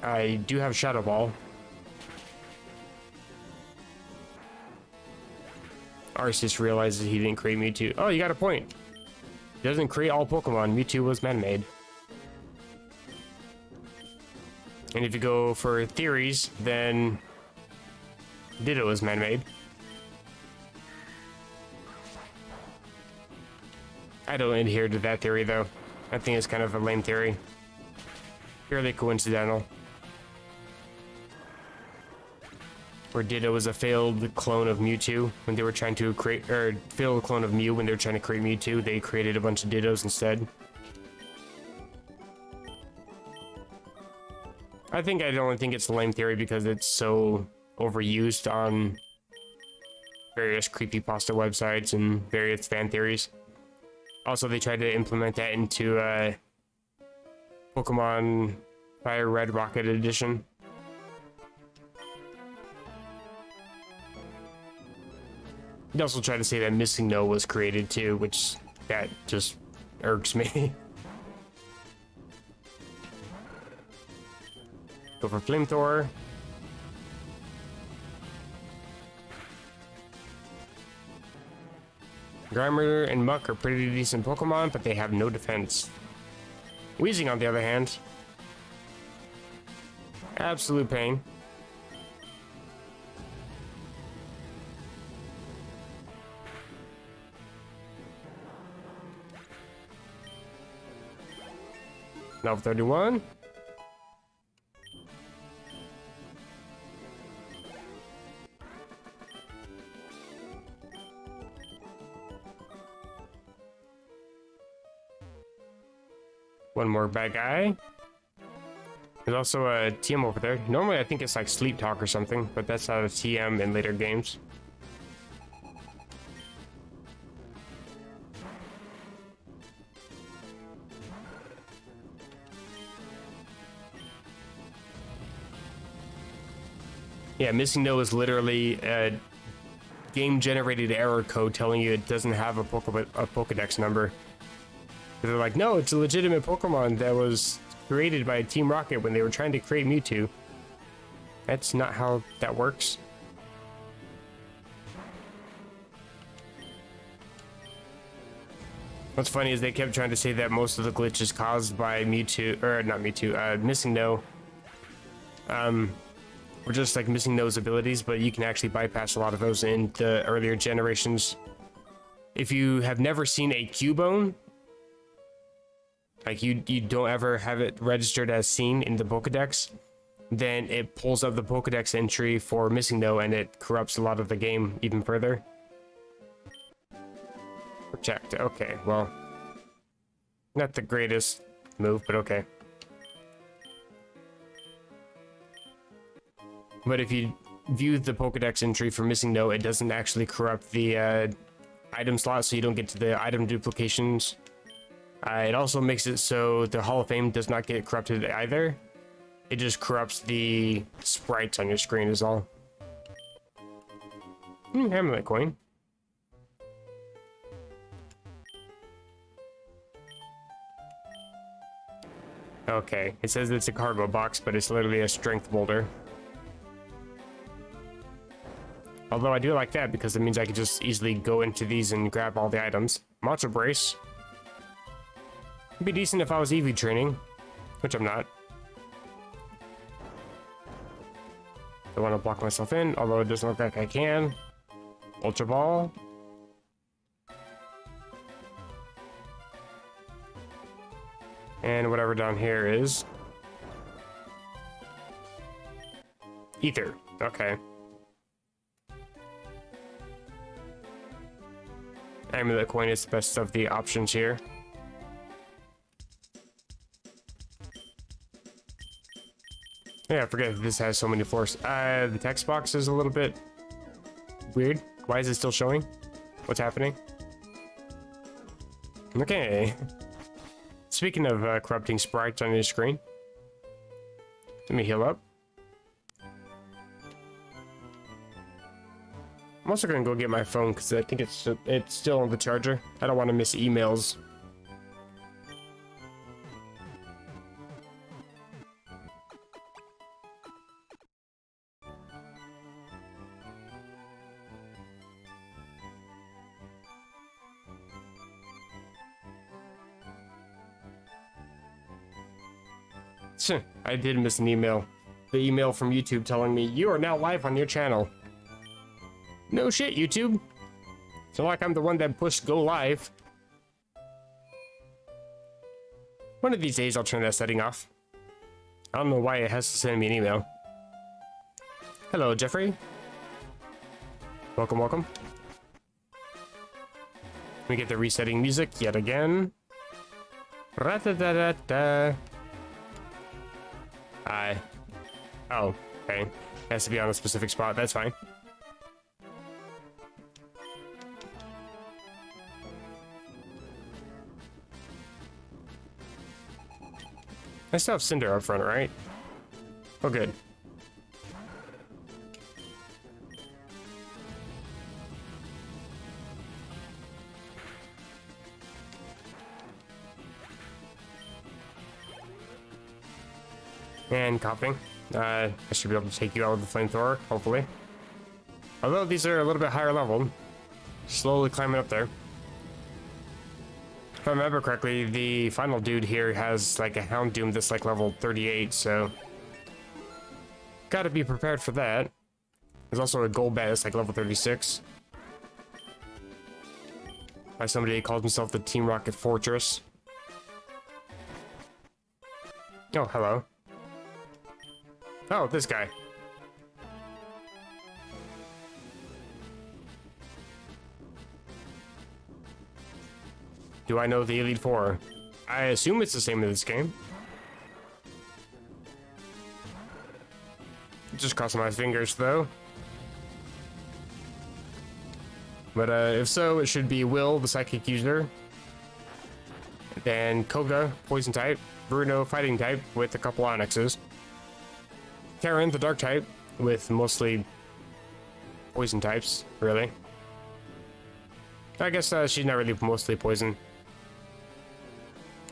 I do have Shadow Ball. Arceus realizes he didn't create Mewtwo. Oh, you got a point. He doesn't create all Pokemon. Mewtwo was man-made. And if you go for theories, then Ditto is man-made. I don't adhere to that theory, though. I think it's kind of a lame theory. Purely coincidental. Where Ditto was a failed clone of Mewtwo when they were trying to create, or failed clone of Mew when they were trying to create Mewtwo. They created a bunch of Dittos instead. I only think it's a lame theory because it's so overused on various creepypasta websites and various fan theories. Also, they tried to implement that into Pokemon Fire Red Rocket Edition. They also tried to say that Missing No was created too, which that just irks me. Go for Flamethrower. Grimer and Muck are pretty decent Pokemon, but they have no defense. Weezing, on the other hand, absolute pain. Level 31. One more bad guy. There's also a TM over there. Normally I think it's like Sleep Talk or something, but that's not a TM in later games. Yeah, Missing No is literally a game-generated error code telling you it doesn't have a Pokedex number. They're like, no, it's a legitimate Pokemon that was created by Team Rocket when they were trying to create Mewtwo. That's not how that works. What's funny is they kept trying to say that most of the glitch is caused by Mewtwo, or not Mewtwo, Missing No. Or just like Missing No's abilities, but you can actually bypass a lot of those in the earlier generations. If you have never seen a Cubone, like you don't ever have it registered as seen in the Pokedex, then it pulls up the Pokedex entry for Missing No, and it corrupts a lot of the game even further. Protect. Okay, well, not the greatest move, but okay. But if you view the Pokedex entry for Missing No, it doesn't actually corrupt the item slot, so you don't get to the item duplications. It also makes it so the Hall of Fame does not get corrupted either. It just corrupts the sprites on your screen is all. Hamlet coin. Okay, it says it's a cargo box, but it's literally a strength boulder. Although I do like that because it means I can just easily go into these and grab all the items. Matcha brace. It'd be decent if I was EV training, which I'm not. Don't want to block myself in, although it doesn't look like I can. Ultra ball. And whatever down here is ether. Okay. Amulet coin is the best of the options here. Yeah, I forget this has so many floors. The text box is a little bit weird. Why is it still showing? What's happening? Okay. Speaking of corrupting sprites on your screen, let me heal up. I'm also gonna go get my phone because I think it's still on the charger. I don't want to miss emails. I did miss an email. The email from YouTube telling me, you are now live on your channel. No shit, YouTube. It's not like I'm the one that pushed go live. One of these days I'll turn that setting off. I don't know why it has to send me an email. Hello, Jeffrey. Welcome, welcome. We get the resetting music yet again. Ra-da-da-da-da. Oh, okay. It has to be on a specific spot. That's fine. I still have Cinder up front, right? Oh, good. And coughing. I should be able to take you out with the flamethrower, hopefully. Although these are a little bit higher level. Slowly climbing up there. If I remember correctly, the final dude here has like a Houndoom that's like level 38, so gotta be prepared for that. There's also a Golbat that's like level 36. By somebody who calls himself the Team Rocket Fortress. Oh, hello. Oh, this guy. Do I know the Elite Four? I assume it's the same in this game. Just crossing my fingers, though. But if so, it should be Will, the Psychic User. Then Koga, Poison type. Bruno, Fighting type, with a couple Onyxes. Karen, the Dark type, with mostly Poison types, really. I guess she's not really mostly Poison.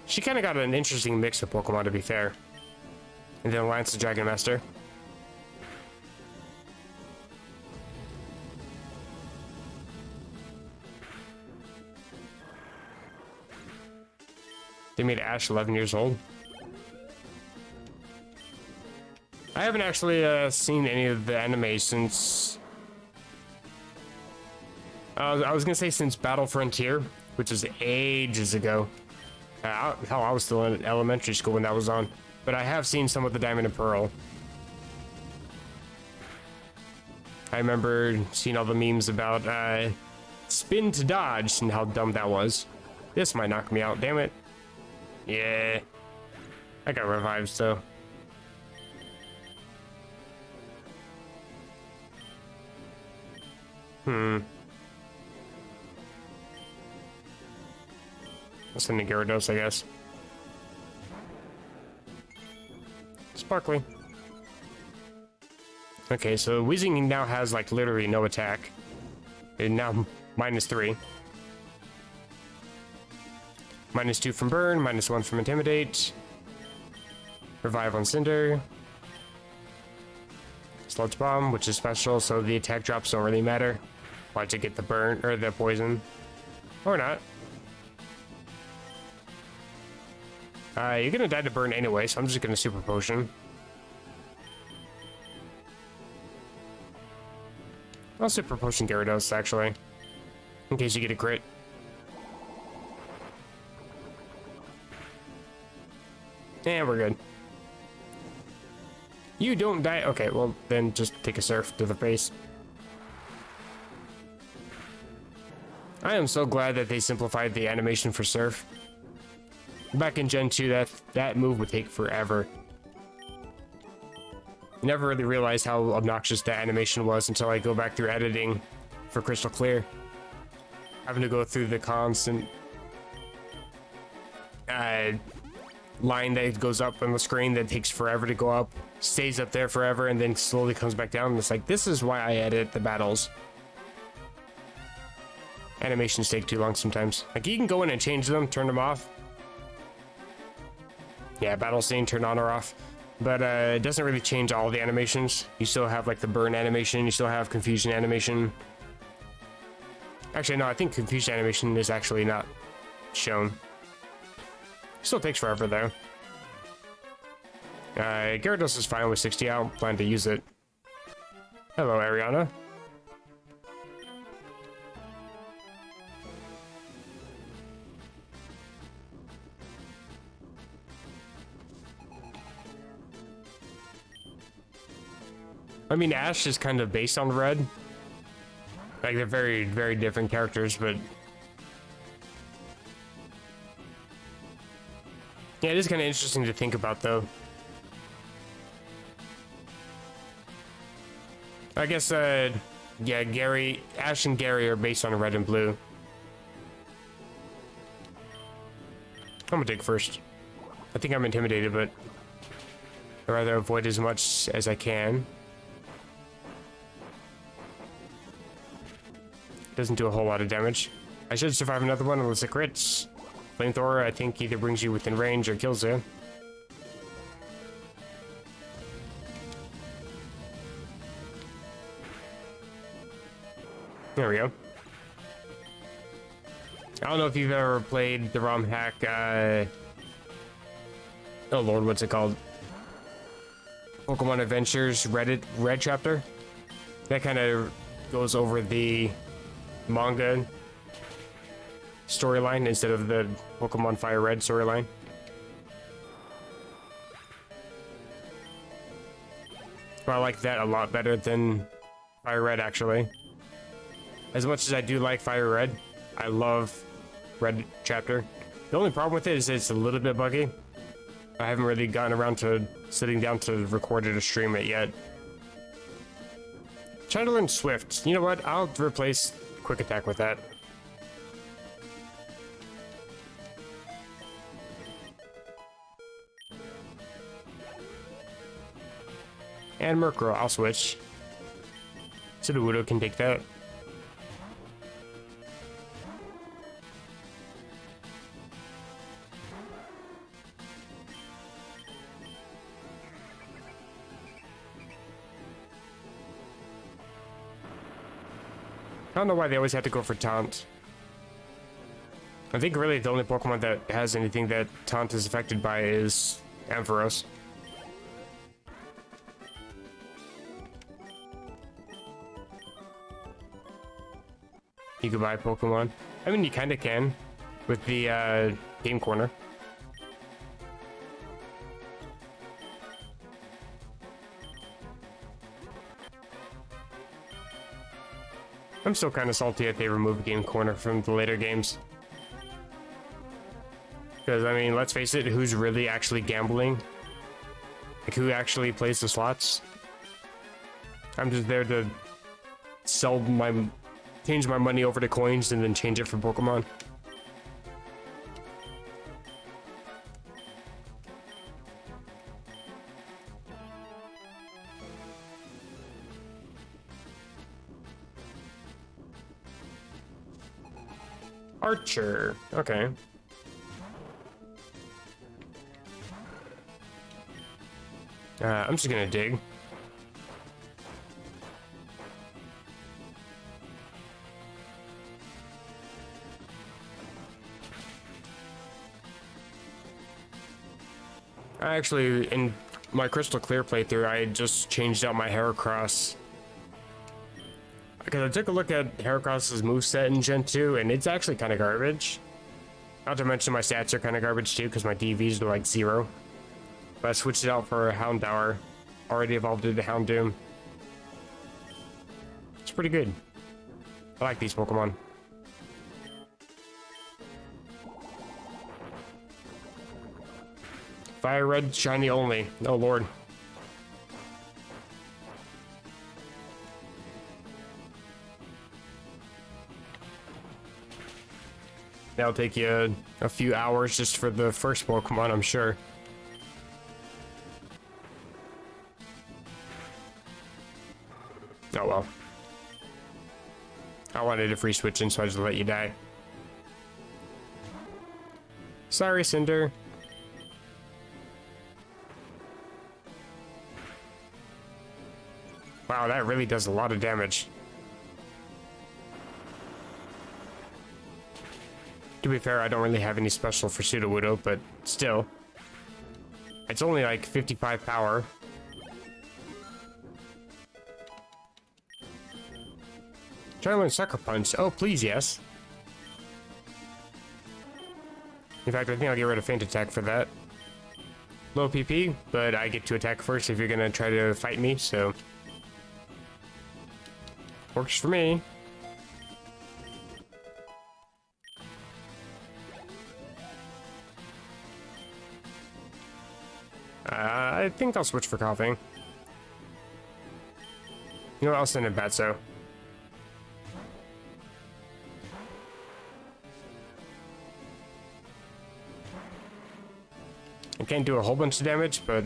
She kind of got an interesting mix of Pokemon, to be fair. And then Lance the Dragon Master. They made Ash 11 years old. I haven't actually seen any of the anime since... I was gonna say since Battle Frontier, which is ages ago. Hell, I was still in elementary school when that was on. But I have seen some of the Diamond and Pearl. I remember seeing all the memes about spin to dodge and how dumb that was. This might knock me out, damn it. Yeah. I got revives, so. Let's send a Gyarados, I guess. Sparkly. Okay, so Weezing now has like literally no attack. And now -3. -2 from Burn, -1 from Intimidate. Revive on Cinder. Sludge Bomb, which is special, so the attack drops don't really matter. Watch it get the burn or the poison. Or not. You're gonna die to burn anyway, so I'm just gonna Super Potion. I'll Super Potion Gyarados, actually. In case you get a crit. And we're good. You don't die. Okay, well, then just take a Surf to the face. I am so glad that they simplified the animation for Surf. Back in Gen 2, that move would take forever. I never really realized how obnoxious that animation was until I go back through editing for Crystal Clear. Having to go through the constant line that goes up on the screen that takes forever to go up, stays up there forever, and then slowly comes back down. And it's like, this is why I edit the battles. Animations take too long sometimes. Like, you can go in and change them, turn them off. Yeah, battle scene, turn on or off. But it doesn't really change all the animations. You still have like the burn animation, you still have confusion animation. Actually, no, I think confusion animation is actually not shown. Still takes forever though. Gyarados is fine with 60. I don't plan to use it. Hello, Ariana. I mean, Ash is kind of based on Red. Like, they're very, very different characters, but... yeah, it is kind of interesting to think about, though. I guess, yeah, Ash and Gary are based on Red and Blue. I'm gonna dig first. I think I'm intimidated, but I'd rather avoid as much as I can. Doesn't do a whole lot of damage. I should survive another one unless it crits. Flamethrower, I think, either brings you within range or kills you. There we go. I don't know if you've ever played the ROM hack, oh lord, what's it called? Pokemon Adventures Red chapter? That kind of goes over the manga storyline instead of the Pokemon Fire Red storyline. Well, I like that a lot better than Fire Red, actually. As much as I do like Fire Red, I love Red chapter. The only problem with it is it's a little bit buggy. I haven't really gotten around to sitting down to record it or stream it yet. Trying to learn Swift. You know what? I'll replace Quick Attack with that. And Murkrow, I'll switch. Sudowoodo can take that. I don't know why they always have to go for Taunt. I think really the only Pokemon that has anything that Taunt is affected by is Ampharos. You can buy Pokemon. I mean, you kind of can with the Game Corner. I'm still kind of salty that they removed Game Corner from the later games. Because, I mean, let's face it, who's really actually gambling? Like, who actually plays the slots? I'm just there to change my money over to coins and then change it for Pokemon. Archer. Okay. I'm just gonna dig. I actually, in my Crystal Clear playthrough, I just changed out my Heracross. Because I took a look at Heracross's moveset in Gen 2, and it's actually kind of garbage. Not to mention my stats are kind of garbage too, because my DVs are like 0. But I switched it out for Houndour. Already evolved into Houndoom. It's pretty good. I like these Pokemon. Fire Red, shiny only. Oh lord. That'll take you a few hours just for the first Pokemon, I'm sure. Oh well. I wanted a free switch in, so I just let you die. Sorry, Cinder. Wow, that really does a lot of damage. To be fair, I don't really have any special for Sudowoodo, but still. It's only like 55 power. Try to learn Sucker Punch. Oh, please, yes. In fact, I think I'll get rid of Feint Attack for that. Low PP, but I get to attack first if you're gonna try to fight me, so... Works for me. I think I'll switch for Coughing. You know what, I'll send in Batso. I can't do a whole bunch of damage, but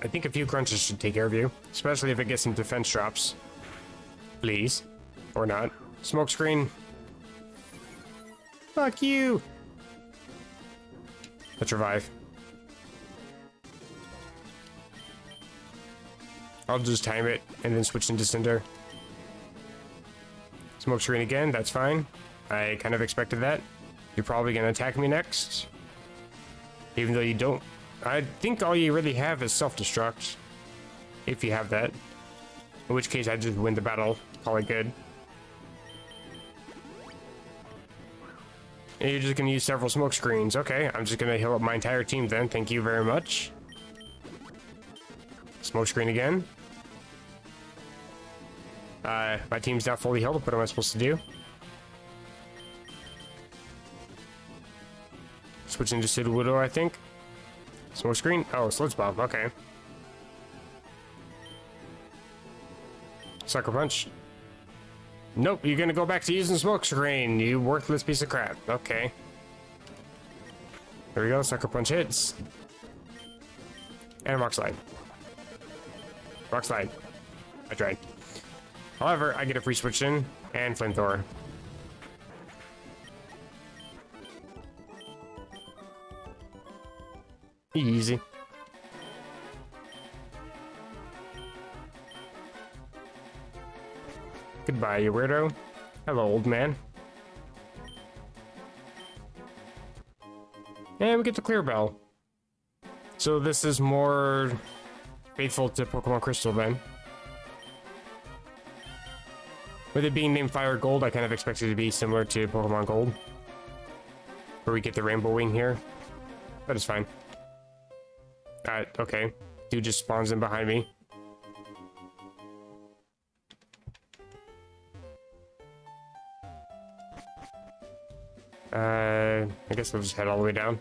I think a few crunches should take care of you. Especially if it gets some defense drops. Please. Or not. Smokescreen. Fuck you! Let's revive. I'll just time it and then switch into Cinder. Smokescreen again, that's fine. I kind of expected that. You're probably gonna attack me next. Even though you don't. I think all you really have is self-destruct. If you have that. In which case I just win the battle. Call it good. And you're just gonna use several smoke screens. Okay, I'm just gonna heal up my entire team then. Thank you very much. Smoke screen again. My team's not fully healed. What am I supposed to do? Switch into Sudowoodo, I think. Smoke screen? Oh, Sludge Bomb. Okay. Sucker Punch. Nope, you're gonna go back to using Smoke Screen, you worthless piece of crap. Okay. There we go, Sucker Punch hits. And Rock Slide. Rock Slide. I tried. However, I get a free switch in, and Flamethrower. Easy. Goodbye, you weirdo. Hello, old man. And we get the Clear Bell. So this is more faithful to Pokemon Crystal then. With it being named Fire Gold, I kind of expect it to be similar to Pokemon Gold. Where we get the Rainbow Wing here. That is fine. Okay. Dude just spawns in behind me. I guess I'll just head all the way down.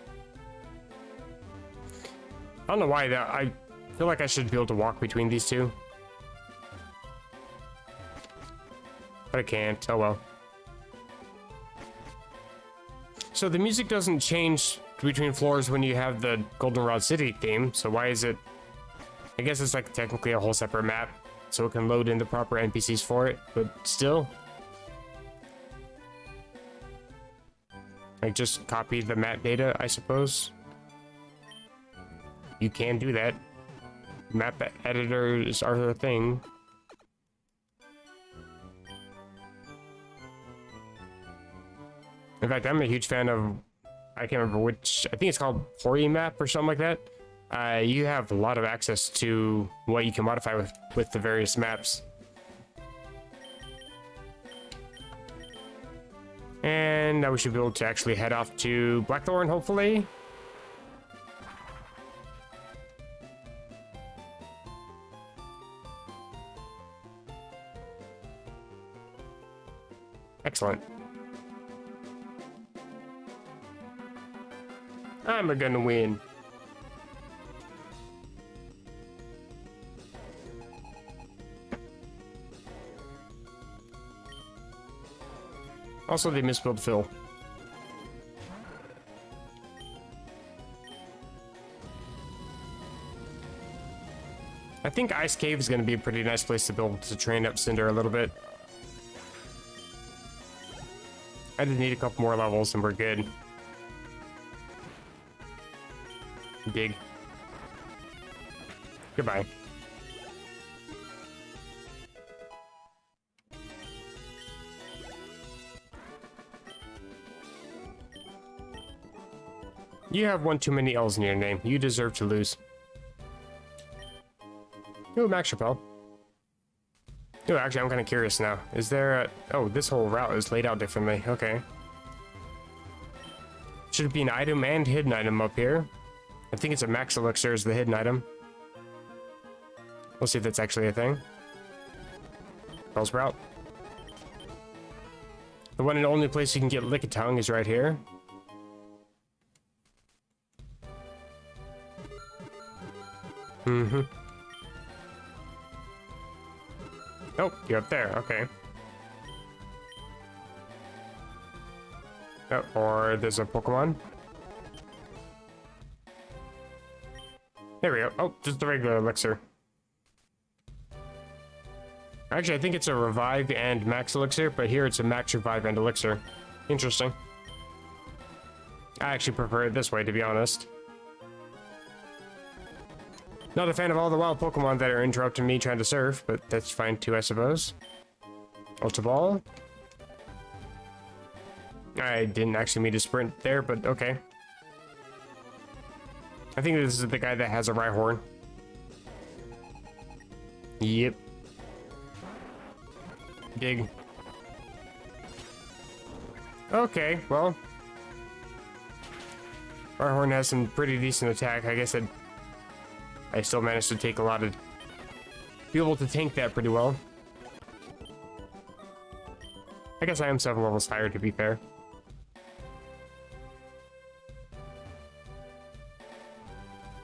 I don't know why that. I feel like I should be able to walk between these two. But I can't. Oh well. So the music doesn't change between floors when you have the Goldenrod City theme. So why is it? I guess it's like technically a whole separate map. So it can load in the proper NPCs for it. But still. Like just copy the map data, I suppose. You can do that. Map editors are a thing. In fact, I'm a huge fan of, I can't remember which, I think it's called Hori Map or something like that. You have a lot of access to what you can modify with the various maps. And now we should be able to actually head off to Blackthorn, hopefully. Excellent. I'm gonna win. Also, they misspelled Phil. I think Ice Cave is going to be a pretty nice place to build to train up Cinder a little bit. I just need a couple more levels and we're good. Dig. Goodbye. You have one too many L's in your name. You deserve to lose. Ooh, Max Repel. Ooh, actually, I'm kind of curious now. Is there a... Oh, this whole route is laid out differently. Okay. Should be an item and hidden item up here. I think it's a Max Elixir is the hidden item. We'll see if that's actually a thing. Bellsprout. The one and only place you can get Lickitung is right here. Mm-hmm. Oh, you're up there. Okay. Oh, or there's a Pokemon. There we go. Oh, just the regular elixir. Actually, I think it's a Revive and Max Elixir, but here it's a Max Revive and Elixir. Interesting. I actually prefer it this way, to be honest. Not a fan of all the wild Pokemon that are interrupting me trying to surf, but that's fine too, I suppose. Ultra Ball. I didn't actually mean to sprint there, but okay. I think this is the guy that has a Rhyhorn. Yep. Dig. Okay, well. Rhyhorn has some pretty decent attack. I guess I still managed to take a lot of... be able to tank that pretty well. I guess I am 7 levels higher, to be fair.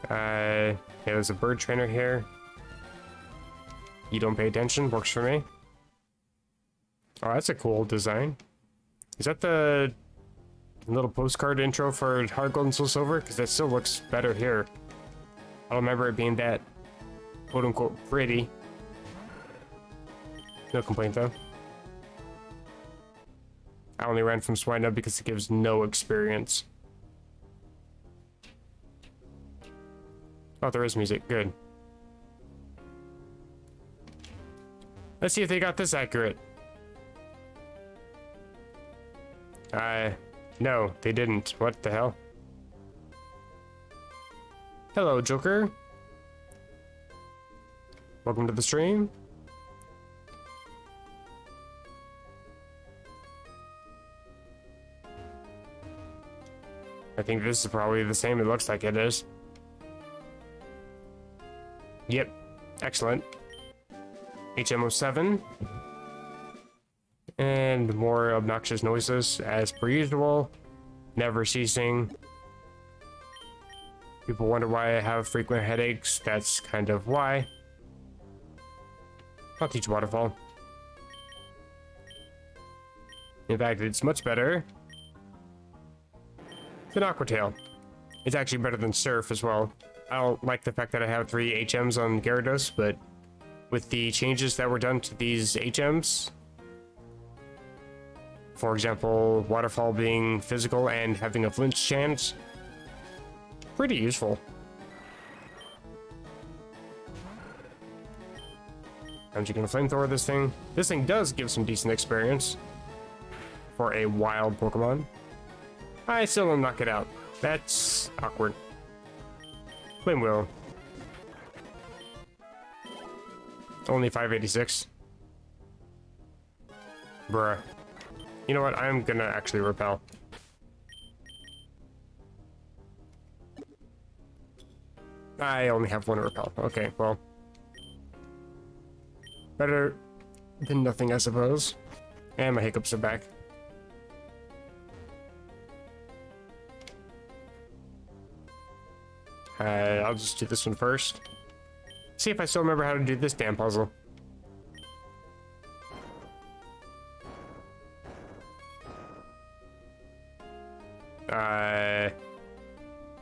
Yeah, there's a bird trainer here. You don't pay attention, works for me. Oh, that's a cool design. Is that the little postcard intro for Heart Gold and Soul Silver? Because that still looks better here. I don't remember it being that quote-unquote pretty. No complaint, though. I only ran from Swinub because it gives no experience. Oh, there is music. Good. Let's see if they got this accurate. No, they didn't. What the hell? Hello, Joker. Welcome to the stream. I think this is probably the same. It looks like it is. Yep. Excellent. HMO7. And more obnoxious noises as per usual. never ceasing. People wonder why I have frequent headaches. That's kind of why. I'll teach Waterfall. In fact, it's much better than Aquatail. It's actually better than Surf as well. I don't like the fact that I have 3 HMs on Gyarados, but with the changes that were done to these HMs, for example, Waterfall being physical and having a flinch chance, pretty useful. I'm just gonna flamethrower this thing. This thing does give some decent experience for a wild Pokemon. I still don't knock it out. That's awkward. Flame Wheel. Only 586. Bruh. You know what? I'm gonna actually repel. I only have 1 repel. Okay, well. Better than nothing, I suppose. And my hiccups are back. I'll just do this one first. See if I still remember how to do this damn puzzle.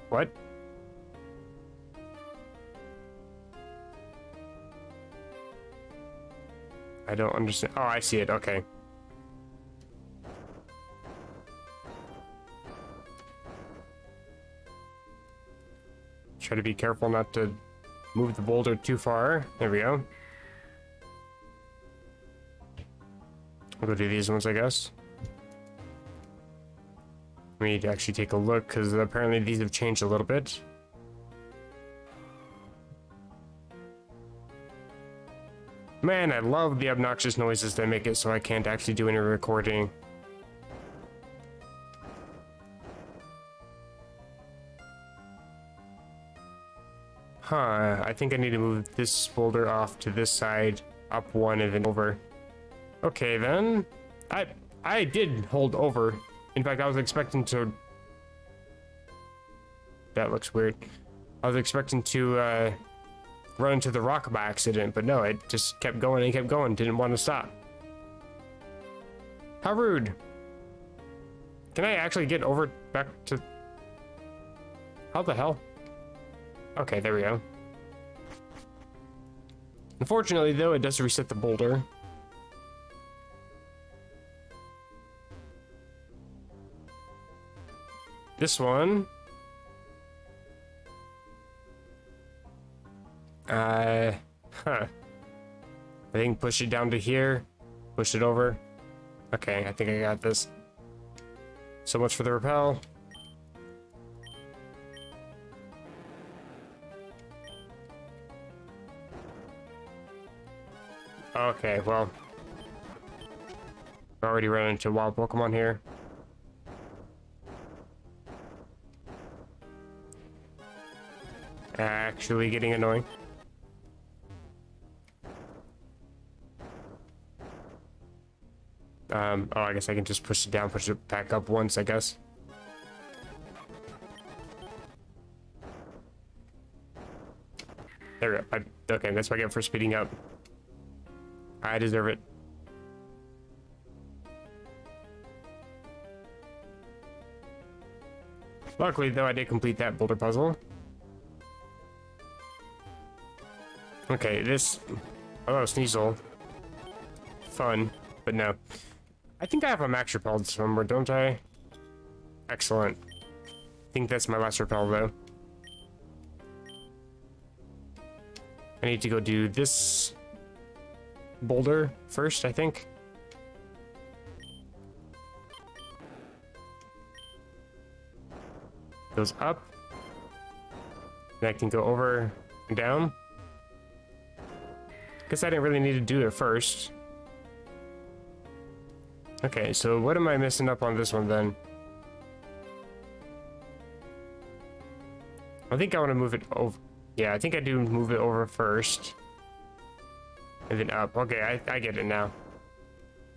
What? I don't understand. Oh, I see it. Okay. Try to be careful not to move the boulder too far. There we go. I'll go do these ones, I guess. We need to actually take a look, because apparently these have changed a little bit. Man, I love the obnoxious noises that make it so I can't actually do any recording. Huh, I think I need to move this boulder off to this side, up 1 and then over. Okay then. I did hold over. In fact, I was expecting to... That looks weird. I was expecting to run into the rock by accident, but no, it just kept going and kept going. Didn't want to stop. How rude. Can I actually get over back to... How the hell? Okay, there we go. Unfortunately, though, it does reset the boulder. This one... I think push it down to here. Push it over. Okay, I think I got this. So much for the repel. Okay, well. Already ran into wild Pokemon here. Actually getting annoying. Oh, I guess I can just push it down, push it back up once, I guess. There we go. Okay, that's what I get for speeding up. I deserve it. Luckily, though, I did complete that boulder puzzle. Okay, this... Oh, Sneasel. Fun, but no. I think I have a max repel somewhere, don't I? Excellent. I think that's my last repel, though. I need to go do this boulder first, I think. Goes up. And I can go over and down. Guess I didn't really need to do it first. Okay, so what am I messing up on this one then? I think I want to move it over. Yeah, I think I do move it over first. And then up. Okay, I get it now.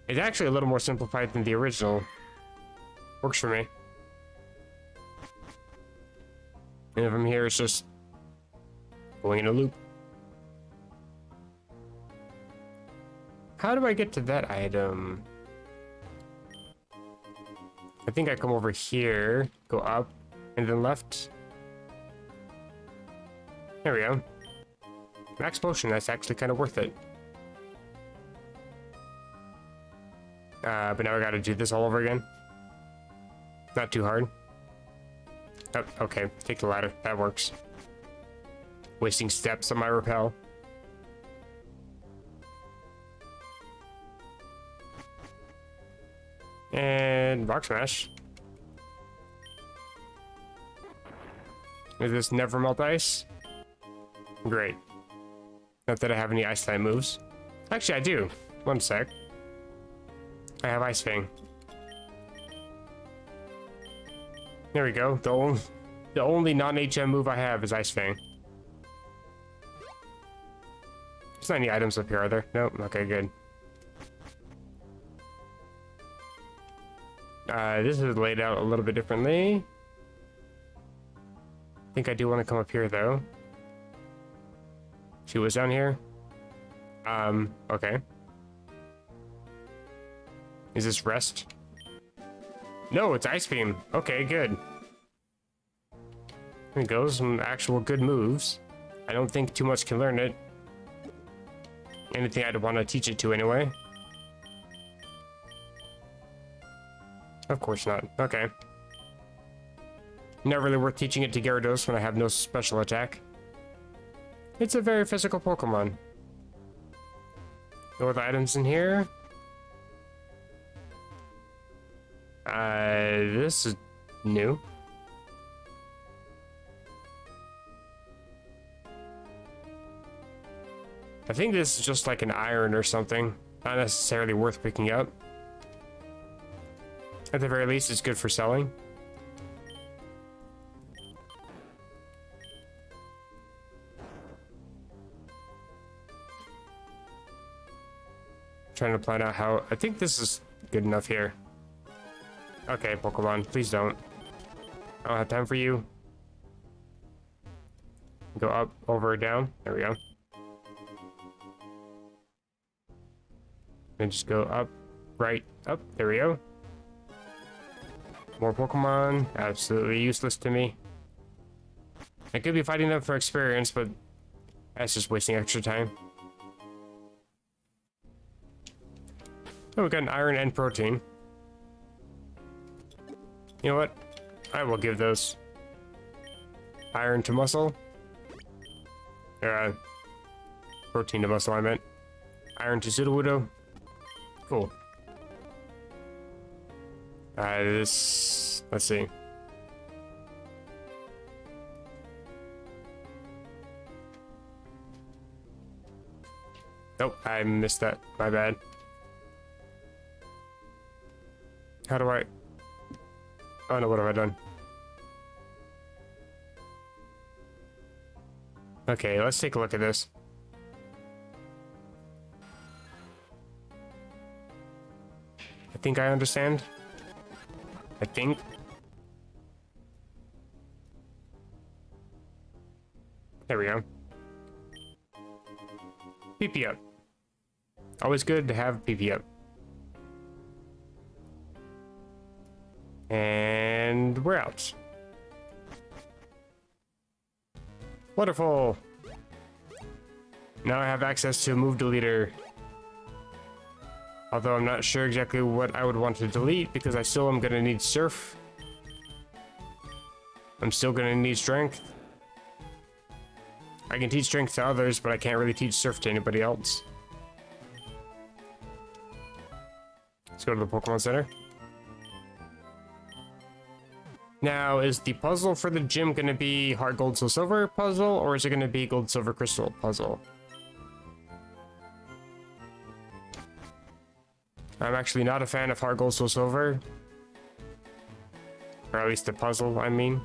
It's actually a little more simplified than the original. Works for me. And from here, it's just going in a loop. How do I get to that item? I think I come over here, go up, and then left. There we go. Max potion, that's actually kind of worth it. But now I gotta do this all over again. Not too hard. Oh, okay, take the ladder, that works. Wasting steps on my rappel. And rock smash. Is this never melt ice? Great. Not that I have any ice type moves. Actually, I do. One sec. I have Ice Fang. There we go. The only non-HM move I have is Ice Fang. There's not any items up here, are there? Nope. Okay, good. This is laid out a little bit differently. I think I do want to come up here, though. She was down here. Okay. Is this rest? No, it's Ice Beam. Okay, good. There we go, some actual good moves. I don't think too much can learn it. Anything I'd want to teach it to anyway. Of course not. Okay. Not really worth teaching it to Gyarados when I have no special attack. It's a very physical Pokemon. No other items in here? This is new. I think this is just like an iron or something. Not necessarily worth picking up. At the very least, it's good for selling. Trying to plan out how... I think this is good enough here. Okay, Pokemon, please don't. I don't have time for you. Go up, over, down. There we go. And just go up, right, up. There we go. More Pokemon. Absolutely useless to me. I could be fighting them for experience, but that's just wasting extra time. Oh, we got an iron and protein. You know what? I will give those. Iron to muscle. Protein to muscle, I meant. Iron to Sudowoodo. Cool. Let's see. Nope, I missed that. My bad. How do I... Oh no, what have I done? Okay, let's take a look at this. I think I understand. I think. There we go. PP up. Always good to have PP up. And we're out. Wonderful. Now I have access to a move deleter. Although I'm not sure exactly what I would want to delete because I still am going to need Surf. I'm still going to need Strength. I can teach Strength to others, but I can't really teach Surf to anybody else. Let's go to the Pokemon Center. Now, is the puzzle for the gym going to be Heart Gold Soul Silver puzzle, or is it going to be Gold Silver Crystal puzzle? I'm actually not a fan of Heart Gold Soul Silver. Or at least the puzzle, I mean.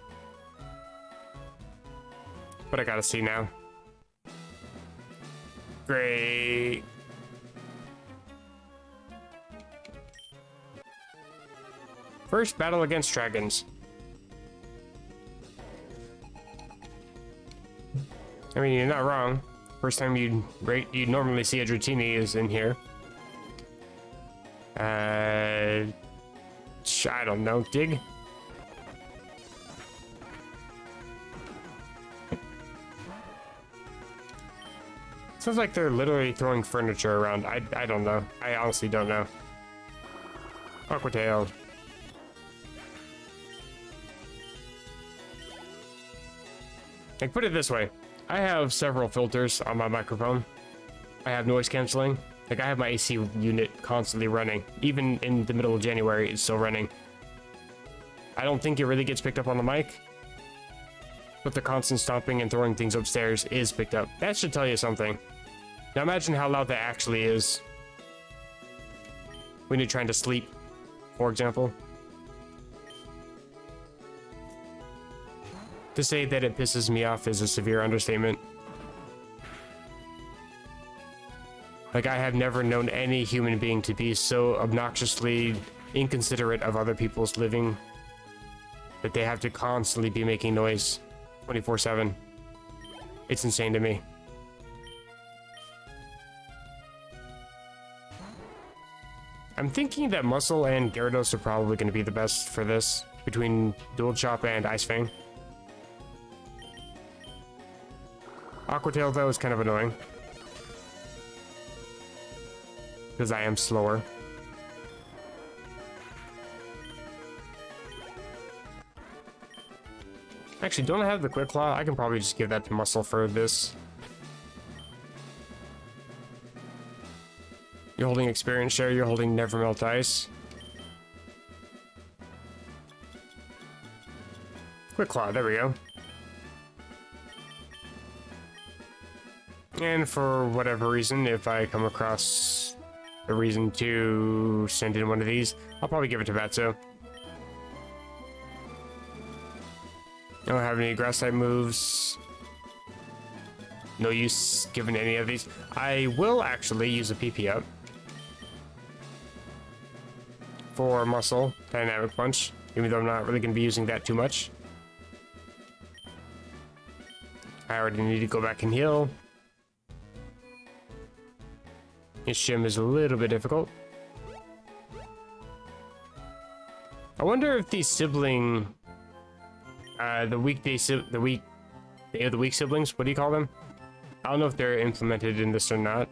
But I gotta see now. Great. First battle against dragons. I mean, you're not wrong. First time you'd normally see a Dratini is in here. I don't know. Dig. Sounds like they're literally throwing furniture around. I don't know. I honestly don't know. Aquatail. Like, put it this way. I have several filters on my microphone. I have noise canceling. Like, I have my AC unit constantly running. Even in the middle of January, it's still running. I don't think it really gets picked up on the mic. But the constant stomping and throwing things upstairs is picked up. That should tell you something. Now imagine how loud that actually is when you're trying to sleep, for example. To say that it pisses me off is a severe understatement. Like, I have never known any human being to be so obnoxiously inconsiderate of other people's living that they have to constantly be making noise 24/7. It's insane to me. I'm thinking that Muscle and Gyarados are probably going to be the best for this, between Dual Chop and Ice Fang. Aquatail, though, is kind of annoying. Because I am slower. Actually, don't I have the Quick Claw? I can probably just give that to Muscle for this. You're holding Experience Share, you're holding Never Melt Ice. Quick Claw, there we go. And for whatever reason, if I come across a reason to send in one of these, I'll probably give it to Batso. I don't have any grass type moves. No use giving any of these. I will actually use a PP up for Muscle Dynamic Punch, even though I'm not really going to be using that too much. I already need to go back and heal. His shim is a little bit difficult. I wonder if these sibling, the week day of the week siblings, what do you call them? I don't know if they're implemented in this or not.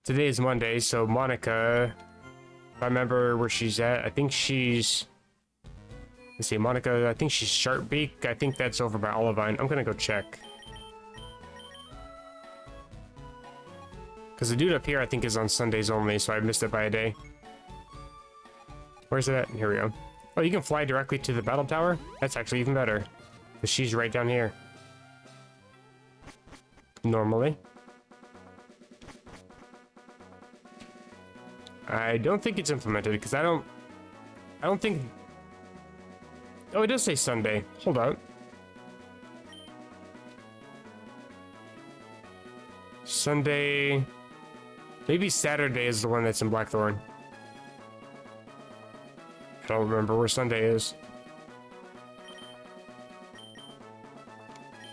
Today is Monday, so Monica, if I remember where she's at, I think she's, let's see, Monica, I think she's Sharpbeak. I think that's over by Olivine. I'm gonna go check. Because the dude up here, I think, is on Sundays only, so I missed it by a day. Where's it at? Here we go. Oh, you can fly directly to the battle tower? That's actually even better. Because she's right down here. Normally. I don't think it's implemented, because I don't think... Oh, it does say Sunday. Hold on. Sunday... Maybe Saturday is the one that's in Blackthorn. I don't remember where Sunday is.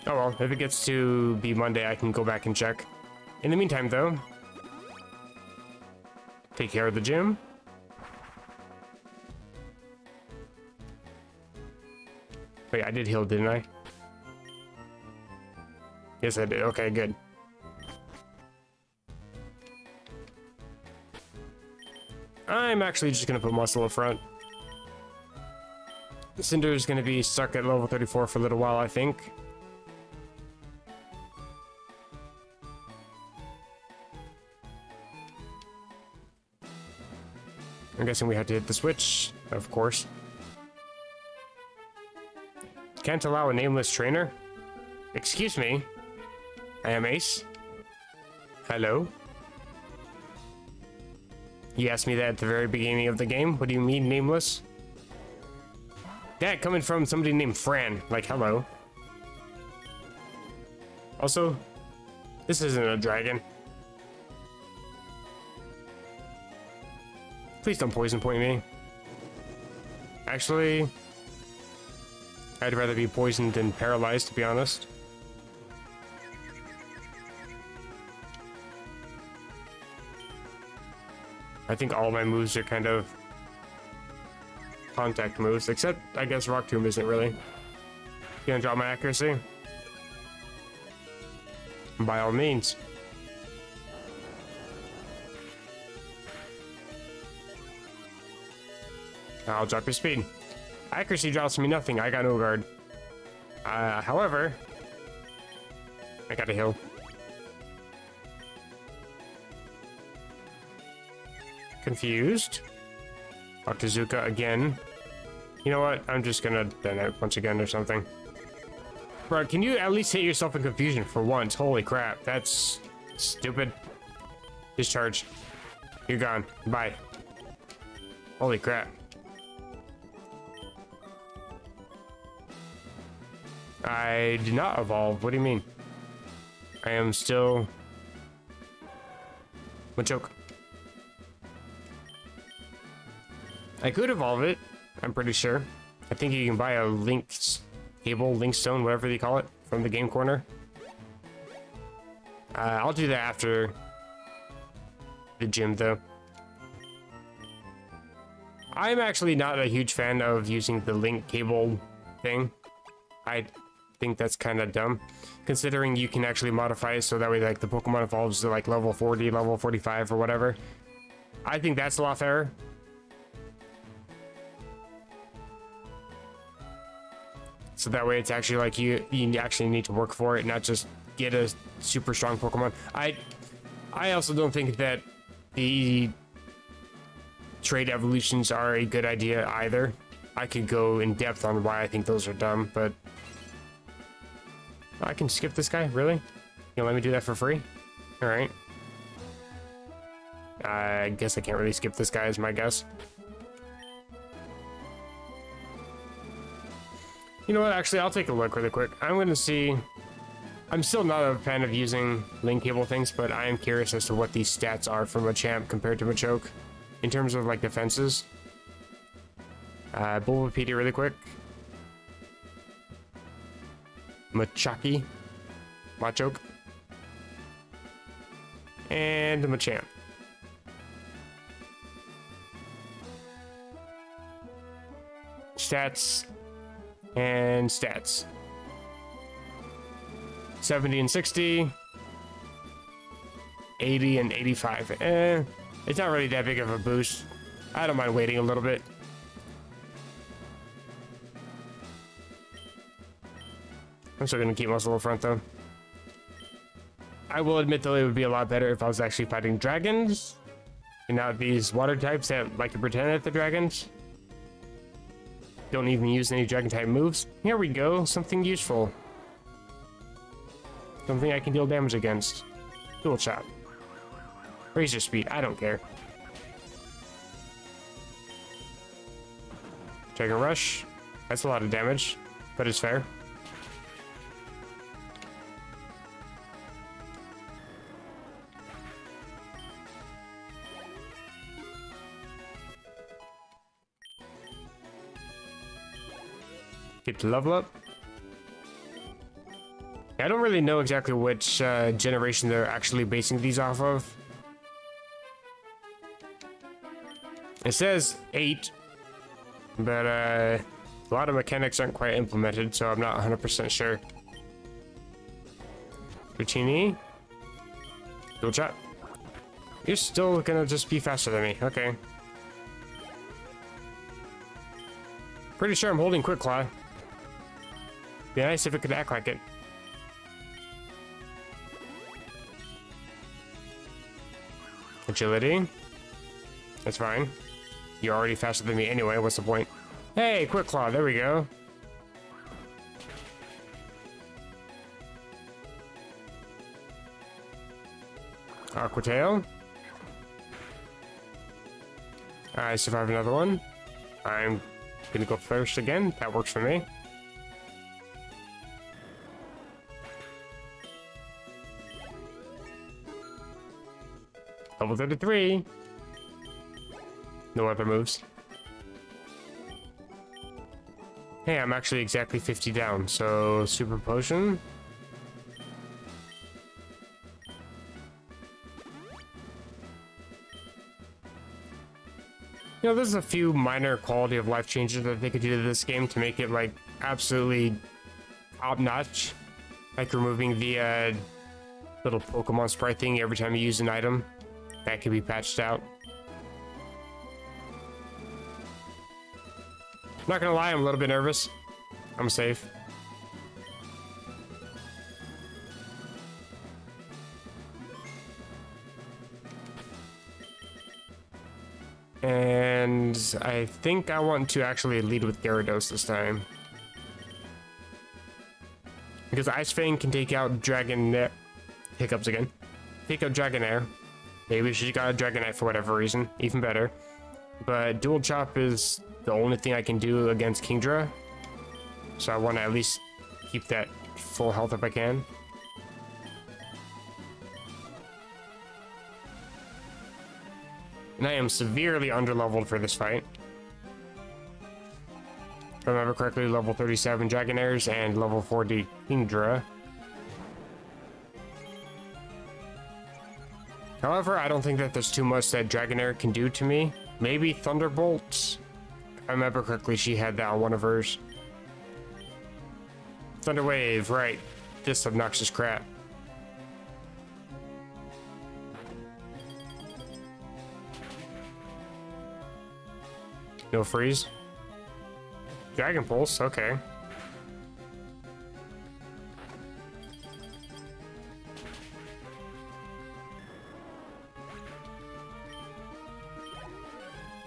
Oh well, if it gets to be Monday, I can go back and check. In the meantime, though, take care of the gym. Wait, I did heal, didn't I? Yes, I did. Okay, good. I'm actually just gonna put Muscle up front. Cinder's gonna be stuck at level 34 for a little while, I think. I'm guessing we have to hit the switch, of course. Can't allow a nameless trainer? Excuse me. I am Ace. Hello? You asked me that at the very beginning of the game. What do you mean, nameless? That coming from somebody named Fran. Like, hello. Also, this isn't a dragon. Please don't poison point me. Actually, I'd rather be poisoned than paralyzed, to be honest. I think all my moves are kind of contact moves, except I guess Rock Tomb isn't really. Gonna drop my accuracy? By all means. I'll drop your speed. Accuracy drops me nothing. I got no guard. However, I got a heal. Confused. Octozuka again. You know what? I'm just gonna den it once again or something. Bro, can you at least hit yourself in confusion for once? Holy crap, that's stupid. Discharge. You're gone. Bye. Holy crap. I did not evolve. What do you mean? I am still... Machoke. I could evolve it, I'm pretty sure. I think you can buy a link cable, link stone, whatever they call it, from the game corner. I'll do that after the gym, though. I'm actually not a huge fan of using the link cable thing. I think that's kind of dumb, considering you can actually modify it so that way, like, the Pokemon evolves to, like, level 40, level 45, or whatever. I think that's a lot fairer. So that way it's actually like you actually need to work for it, not just get a super strong Pokemon. I also don't think that the trade evolutions are a good idea either. I could go in depth on why I think those are dumb, but I can skip this guy, really? You let me do that for free? All right. I guess I can't really skip this guy, is my guess. You know what, actually, I'll take a look really quick. I'm going to see... I'm still not a fan of using link cable things, but I am curious as to what these stats are for Machamp compared to Machoke. In terms of, like, defenses. Bulbapedia really quick. Machoke. And Machamp. Stats... and stats. 70 and 60. 80 and 85. It's not really that big of a boost. I don't mind waiting a little bit. I'm still gonna keep Muscle Front though. I will admit though it would be a lot better if I was actually fighting dragons and not these water types that like to pretend that they're dragons. Don't even use any dragon type moves. Here we go, something useful. Something I can deal damage against. Dual shot. Razor speed, I don't care. Dragon rush. That's a lot of damage, but it's fair. Get to level up. I don't really know exactly which generation they're actually basing these off of. It says 8, but a lot of mechanics aren't quite implemented, so I'm not 100% sure. Routini. Dual shot. You're still gonna just be faster than me. Okay. Pretty sure I'm holding Quick Claw. Be nice if it could act like it. Agility. That's fine. You're already faster than me anyway, what's the point? Hey, Quick Claw, there we go. Aqua Tail. I survived another one. I'm gonna go first again. That works for me. Level 33. No other moves. Hey, I'm actually exactly 50 down, so Super Potion. You know, there's a few minor quality of life changes that they could do to this game to make it like absolutely top notch, like removing the little Pokemon sprite thing every time you use an item. That could be patched out. Not gonna lie, I'm a little bit nervous. I'm safe. And I think I want to actually lead with Gyarados this time. Because Ice Fang can take out Dragon... Hiccups again. Take out Dragonair. Maybe she got a Dragonite for whatever reason. Even better. But Dual Chop is the only thing I can do against Kingdra. So I want to at least keep that full health if I can. And I am severely underleveled for this fight. If I remember correctly, level 37 Dragonairs and level 40 Kingdra. However, I don't think that there's too much that Dragonair can do to me. Maybe Thunderbolt. If I remember correctly, she had that on one of hers. Thunder Wave, right. This obnoxious crap. No freeze. Dragon Pulse, okay.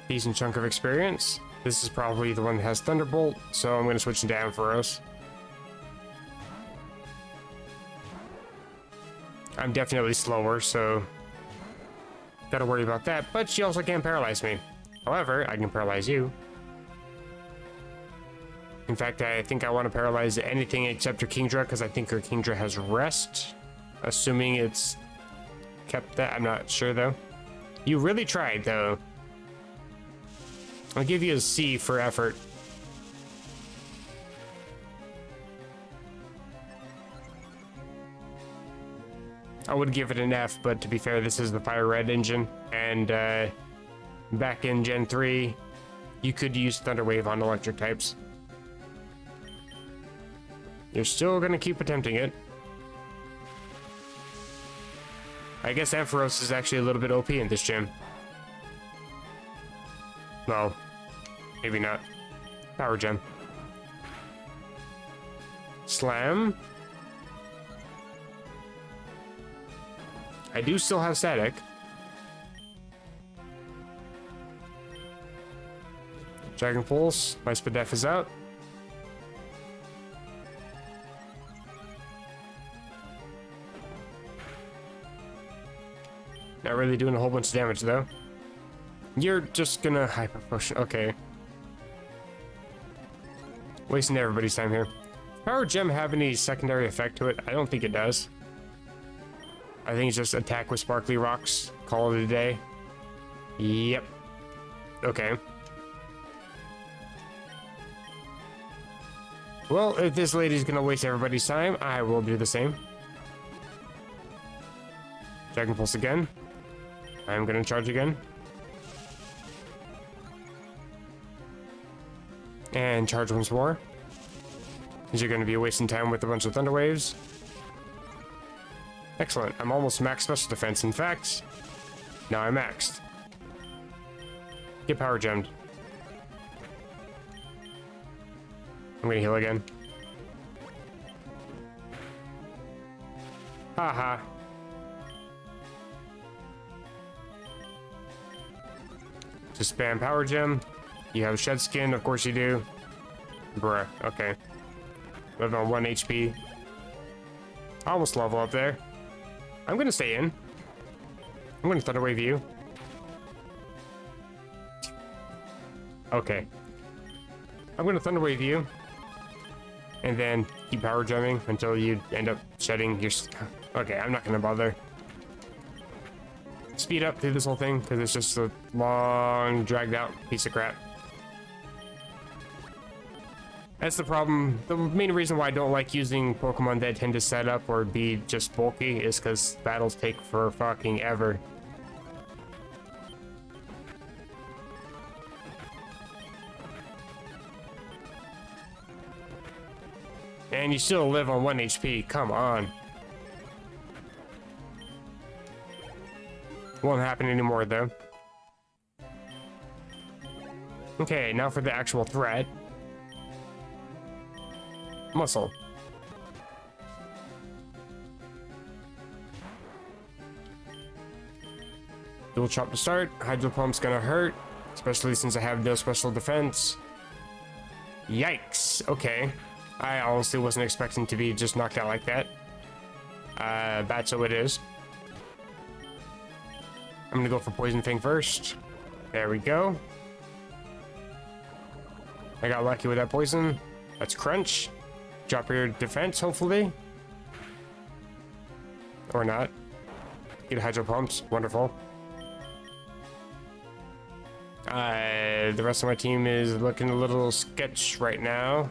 Decent chunk of experience. This is probably the one that has Thunderbolt, so I'm going to switch to Ampharos. I'm definitely slower, so gotta worry about that, but she also can't paralyze me. However, I can paralyze you. In fact, I think I want to paralyze anything except her Kingdra, because I think her Kingdra has rest. Assuming it's kept that. I'm not sure, though. You really tried, though. I'll give you a C for effort. I would give it an F, but to be fair, this is the Fire Red engine, and back in Gen 3, you could use Thunder Wave on electric types. You're still gonna keep attempting it. I guess Ampharos is actually a little bit OP in this gym. Well, maybe not. Power Gem. Slam. I do still have Static. Dragon Pulse. My Spadef is out. Not really doing a whole bunch of damage, though. You're just gonna Hyper Potion. Okay. Wasting everybody's time here. Does Power Gem have any secondary effect to it? I don't think it does. I think it's just attack with Sparkly Rocks. Call it a day. Yep. Okay. Well, if this lady's gonna waste everybody's time, I will do the same. Dragon Pulse again. I'm gonna charge again. And charge once more. Because you're gonna be wasting time with a bunch of Thunder Waves. Excellent. I'm almost max special defense. In fact, now I'm maxed. Get Power Gemmed. I'm gonna heal again. Haha. Just spam Power Gem. You have Shed Skin, of course you do. Bruh, okay. Live on 1 HP. Almost level up there. I'm gonna stay in. I'm gonna Thunder Wave you. Okay. I'm gonna Thunder Wave you. And then keep Power Gemming until you end up shedding your... Okay, I'm not gonna bother. Speed up through this whole thing, because it's just a long, dragged out piece of crap. That's the problem. The main reason why I don't like using Pokemon that tend to set up or be just bulky is because battles take for fucking ever. And you still live on 1 HP. Come on. Won't happen anymore, though. Okay, now for the actual threat. Muscle. Dual chop to start. Hydro pump's gonna hurt, especially since I have no special defense. Yikes. Okay. I honestly wasn't expecting to be just knocked out like that. Bad so it is. I'm gonna go for Poison Fang first. There we go. I got lucky with that poison. Let's crunch. Drop your defense, hopefully. Or not. Get hydro pumps. Wonderful. The rest of my team is looking a little sketch right now.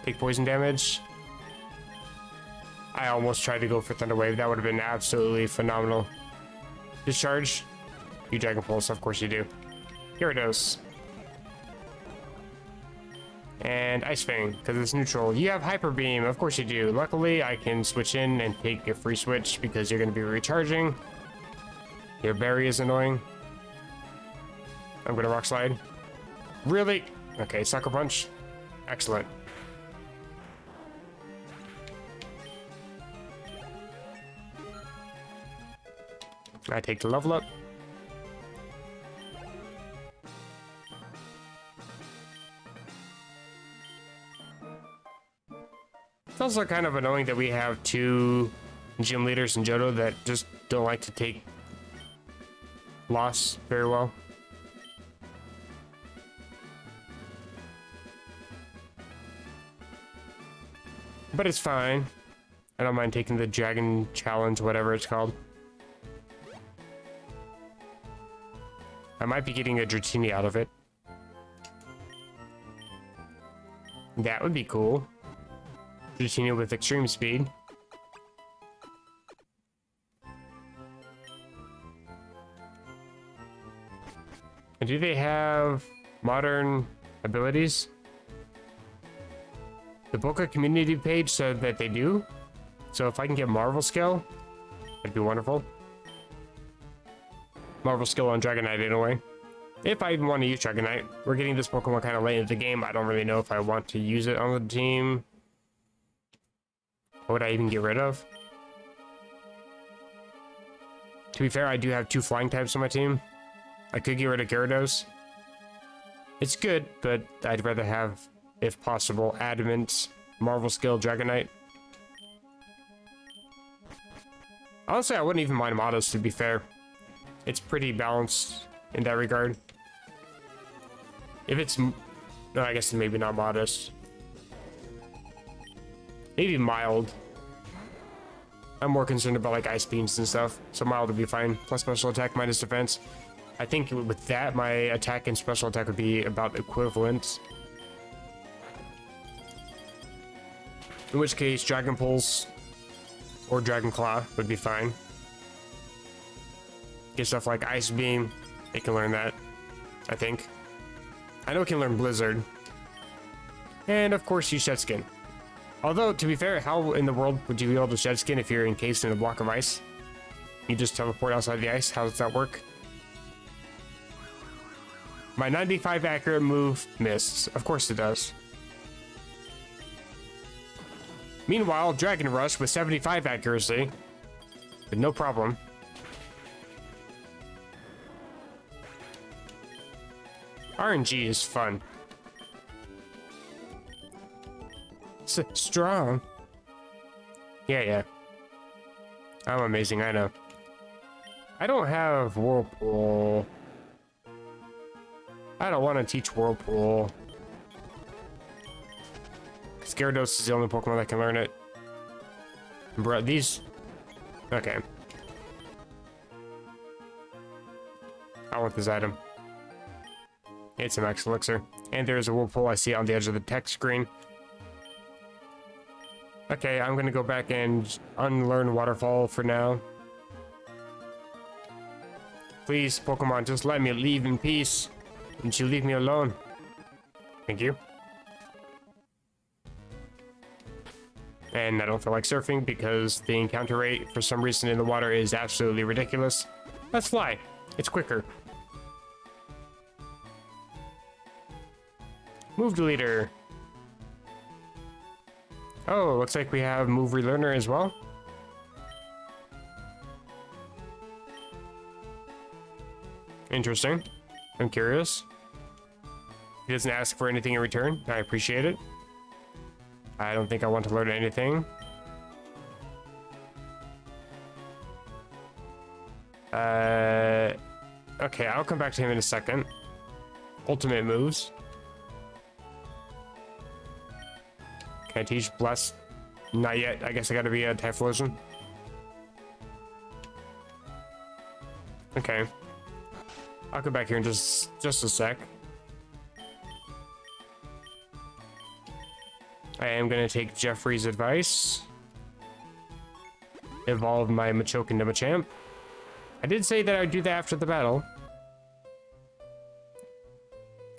Take poison damage. I almost tried to go for Thunder Wave. That would have been absolutely phenomenal. Discharge. You Dragon Pulse, of course you do. Gyarados. And Ice Fang, because it's neutral. You have Hyper Beam, of course you do. Luckily, I can switch in and take a free switch because you're going to be recharging. Your Berry is annoying. I'm going to Rock Slide. Really? Okay, Sucker Punch. Excellent. I take the level up. It's also kind of annoying that we have two gym leaders in Johto that just don't like to take loss very well. But it's fine. I don't mind taking the Dragon Challenge, whatever it's called. I might be getting a Dratini out of it. That would be cool. Dratini with extreme speed. And do they have modern abilities? The Boca community page said that they do. So if I can get Marvel Skill, that'd be wonderful. Marvel Skill on Dragonite anyway. If I even want to use Dragonite. We're getting this Pokemon kind of late in the game. I don't really know if I want to use it on the team. What would I even get rid of? To be fair, I do have 2 flying types on my team. I could get rid of Gyarados. It's good, but I'd rather have, if possible, Adamant, Marvel Skill, Dragonite. Honestly, I wouldn't even mind Modest, to be fair. It's pretty balanced in that regard. If it's... No, I guess maybe not Modest. Maybe Mild. I'm more concerned about, like, Ice Beams and stuff. So Mild would be fine. Plus special attack, minus defense. I think with that, my attack and special attack would be about equivalent. In which case, Dragon Pulse or Dragon Claw would be fine. Get stuff like Ice Beam. It can learn that, I think. I know it can learn Blizzard. And of course, use Shed Skin. Although, to be fair, how in the world would you be able to Shed Skin if you're encased in a block of ice? You just teleport outside the ice? How does that work? My 95 accurate move missed. Of course it does. Meanwhile, Dragon Rush with 75 accuracy. But no problem. RNG is fun. Strong. Yeah. I'm amazing, I know. I don't have Whirlpool. I don't want to teach Whirlpool. Because Gyarados is the only Pokemon that can learn it. Bro, these... Okay. I want this item. It's a Max Elixir. And there's a Whirlpool I see on the edge of the text screen. Okay, I'm gonna go back and unlearn Waterfall for now. Please, Pokemon, just let me leave in peace. And you leave me alone. Thank you. And I don't feel like surfing because the encounter rate for some reason in the water is absolutely ridiculous. Let's fly. It's quicker. Move deleter. Oh, looks like we have move relearner as well. Interesting. I'm curious. He doesn't ask for anything in return. I appreciate it. I don't think I want to learn anything. Okay, I'll come back to him in a second. Ultimate moves. Can I teach Bless? Not yet. I guess I gotta be a Typhlosion. Okay. I'll come back here in just a sec. I am gonna take Jeffrey's advice. Evolve my Machoke into Machamp. I did say that I would do that after the battle.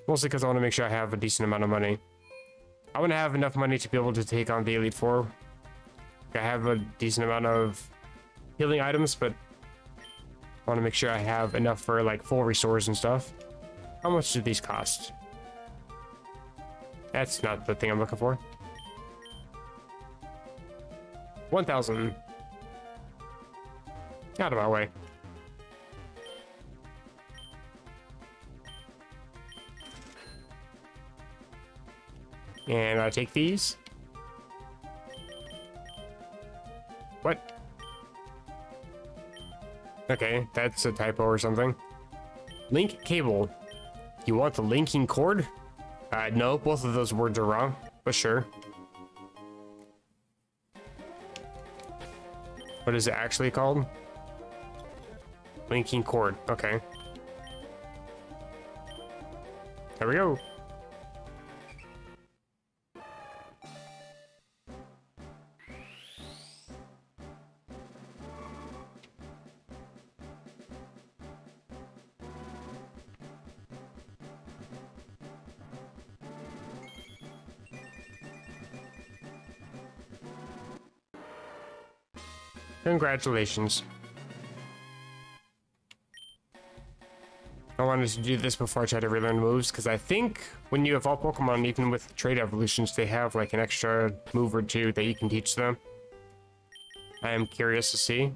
Mostly because I want to make sure I have a decent amount of money. I want to have enough money to be able to take on the Elite Four. I have a decent amount of healing items, but I want to make sure I have enough for like full restores and stuff. How much do these cost? That's not the thing I'm looking for. 1,000. Out of my way. And I take these. What? Okay, that's a typo or something. Link cable. You want the linking cord? No, both of those words are wrong, but sure. What is it actually called? Linking cord. Okay. There we go. Congratulations. I wanted to do this before I try to relearn moves, because I think when you evolve Pokemon, even with trade evolutions, they have like an extra move or two that you can teach them. I am curious to see.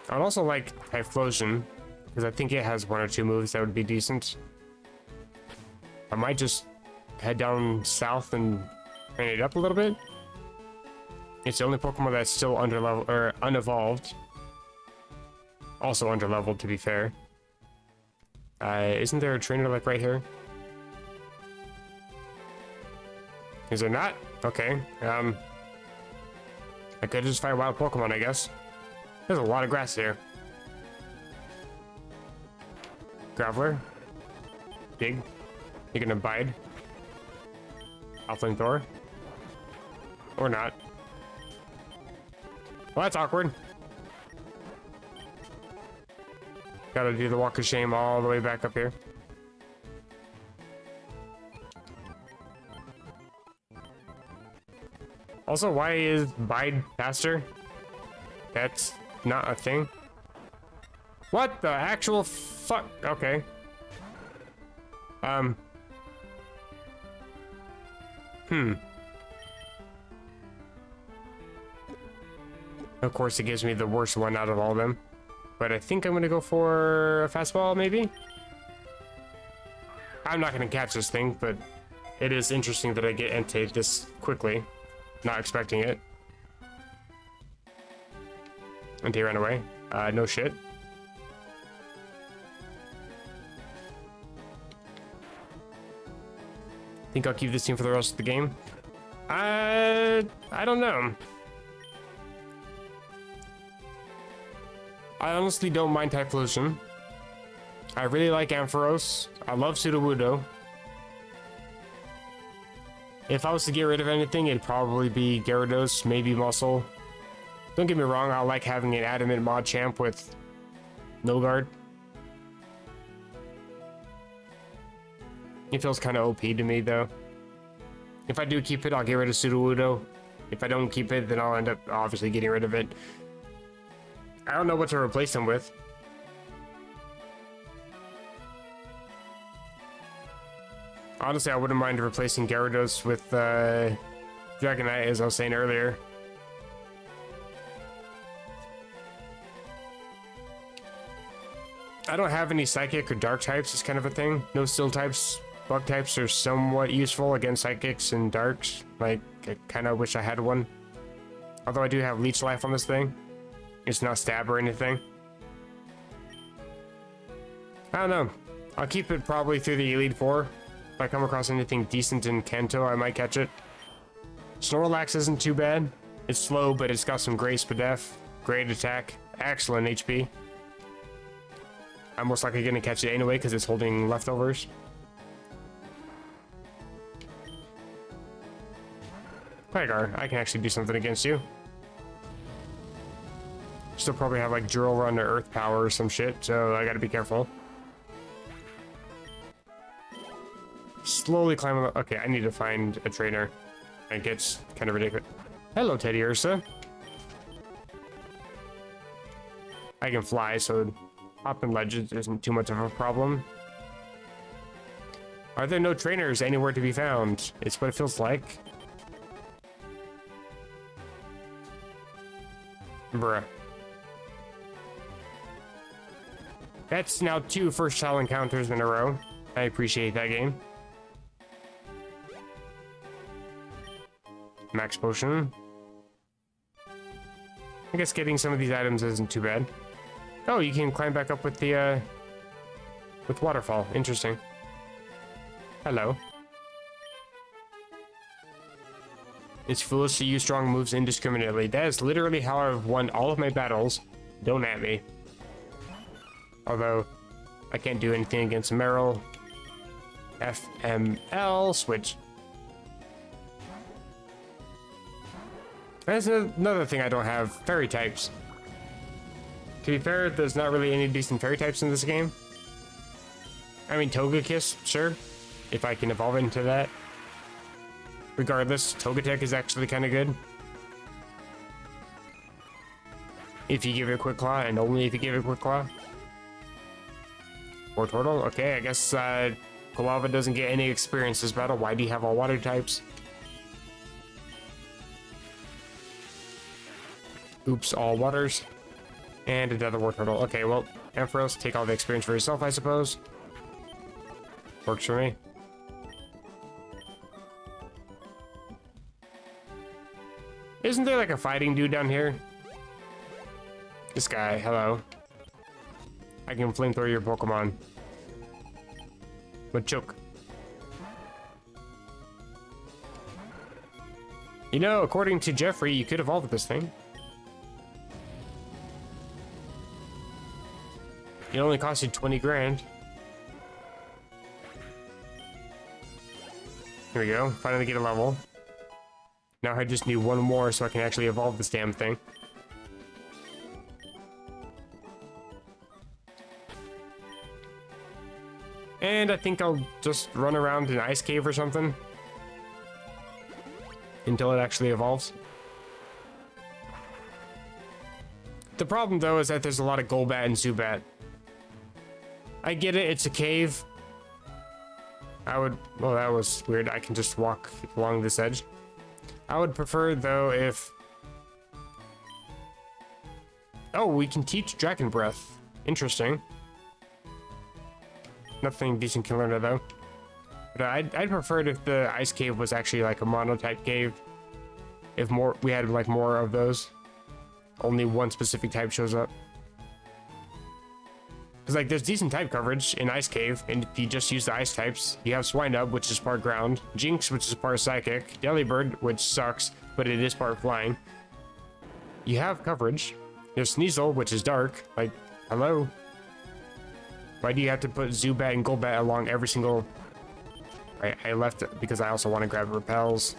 I'd also like Typhlosion, because I think it has one or two moves that would be decent. I might just head down south and train it up a little bit. It's the only Pokemon that's still underleveled or unevolved. Also underleveled, to be fair. Isn't there a trainer like right here? Is there not? Okay. I could just fight wild Pokemon, I guess. There's a lot of grass here. Graveler. Dig. You're gonna bide. Alpha Thor. Or not. Well, that's awkward. Gotta do the walk of shame all the way back up here. Also, why is bide faster? That's not a thing. What the actual fuck? Okay. Of course, it gives me the worst one out of all of them. But I think I'm gonna go for a fastball, maybe? I'm not gonna catch this thing, but it is interesting that I get Entei this quickly. Not expecting it. Entei ran away. No shit. Think I'll keep this team for the rest of the game? I don't know. I honestly don't mind Typhlosion. I really like Ampharos. I love Sudowoodo. If I was to get rid of anything, it'd probably be Gyarados, maybe Muscle. Don't get me wrong, I like having an Adamant Mod Champ with no guard. It feels kind of OP to me, though. If I do keep it, I'll get rid of Sudowoodo. If I don't keep it, then I'll end up obviously getting rid of it. I don't know what to replace them with. Honestly, I wouldn't mind replacing Gyarados with Dragonite, as I was saying earlier. I don't have any Psychic or Dark types, is kind of a thing. No Steel types. Bug types are somewhat useful against Psychics and Darks. Like, I kind of wish I had one. Although I do have Leech Life on this thing. It's not Stab or anything. I don't know. I'll keep it probably through the Elite Four. If I come across anything decent in Kanto, I might catch it. Snorlax isn't too bad. It's slow, but it's got some great Spadef, great attack, excellent HP. I'm most likely going to catch it anyway because it's holding leftovers. Pygar, I can actually do something against you. Still probably have like Drill Run or Earth Power or some shit, so I gotta be careful. Slowly climbing up. Okay, I need to find a trainer. It gets kind of ridiculous. Hello, Teddy Ursa. I can fly, so hopping ledges isn't too much of a problem. Are there no trainers anywhere to be found? It's what it feels like. Bruh. That's now 2 first style encounters in a row. I appreciate that game. Max potion. I guess getting some of these items isn't too bad. Oh, you can climb back up with the with waterfall. Interesting. Hello. It's foolish to use strong moves indiscriminately. That is literally how I've won all of my battles. Don't at me. Although, I can't do anything against Meryl. FML, switch. That's another thing I don't have. Fairy types. To be fair, there's not really any decent fairy types in this game. I mean, Togekiss, sure. If I can evolve into that. Regardless, Togetic is actually kind of good. If you give it a Quick Claw, and only if you give it a Quick Claw. Or Turtle. Okay, I guess Kolava doesn't get any experience this battle. Why do you have all water types? Oops, all waters. And another War Turtle. Okay, well, Ampharos, take all the experience for yourself, I suppose. Works for me. Isn't there like a fighting dude down here? This guy, hello. I can flamethrow your Pokemon. But choke. You know, according to Jeffrey, you could evolve this thing. It only cost you 20 grand. Here we go, finally get a level. Now I just need one more so I can actually evolve this damn thing. And I think I'll just run around an ice cave or something. Until it actually evolves. The problem though is that there's a lot of Golbat and Zubat. I get it, it's a cave. Well, that was weird. I can just walk along this edge. I would prefer though if... Oh, we can teach Dragon Breath. Interesting. Nothing decent can learn it though. But I'd prefer it if the ice cave was actually like a mono-type cave. If we had like more of those. Only one specific type shows up. Because like there's decent type coverage in Ice Cave, and if you just use the ice types, you have Swinub, which is part ground, Jinx, which is part psychic, Delibird, which sucks, but it is part flying. You have coverage. There's Sneasel, which is dark. Like, hello? Why do you have to put Zubat and Golbat along every single... I left it because I also want to grab Repels.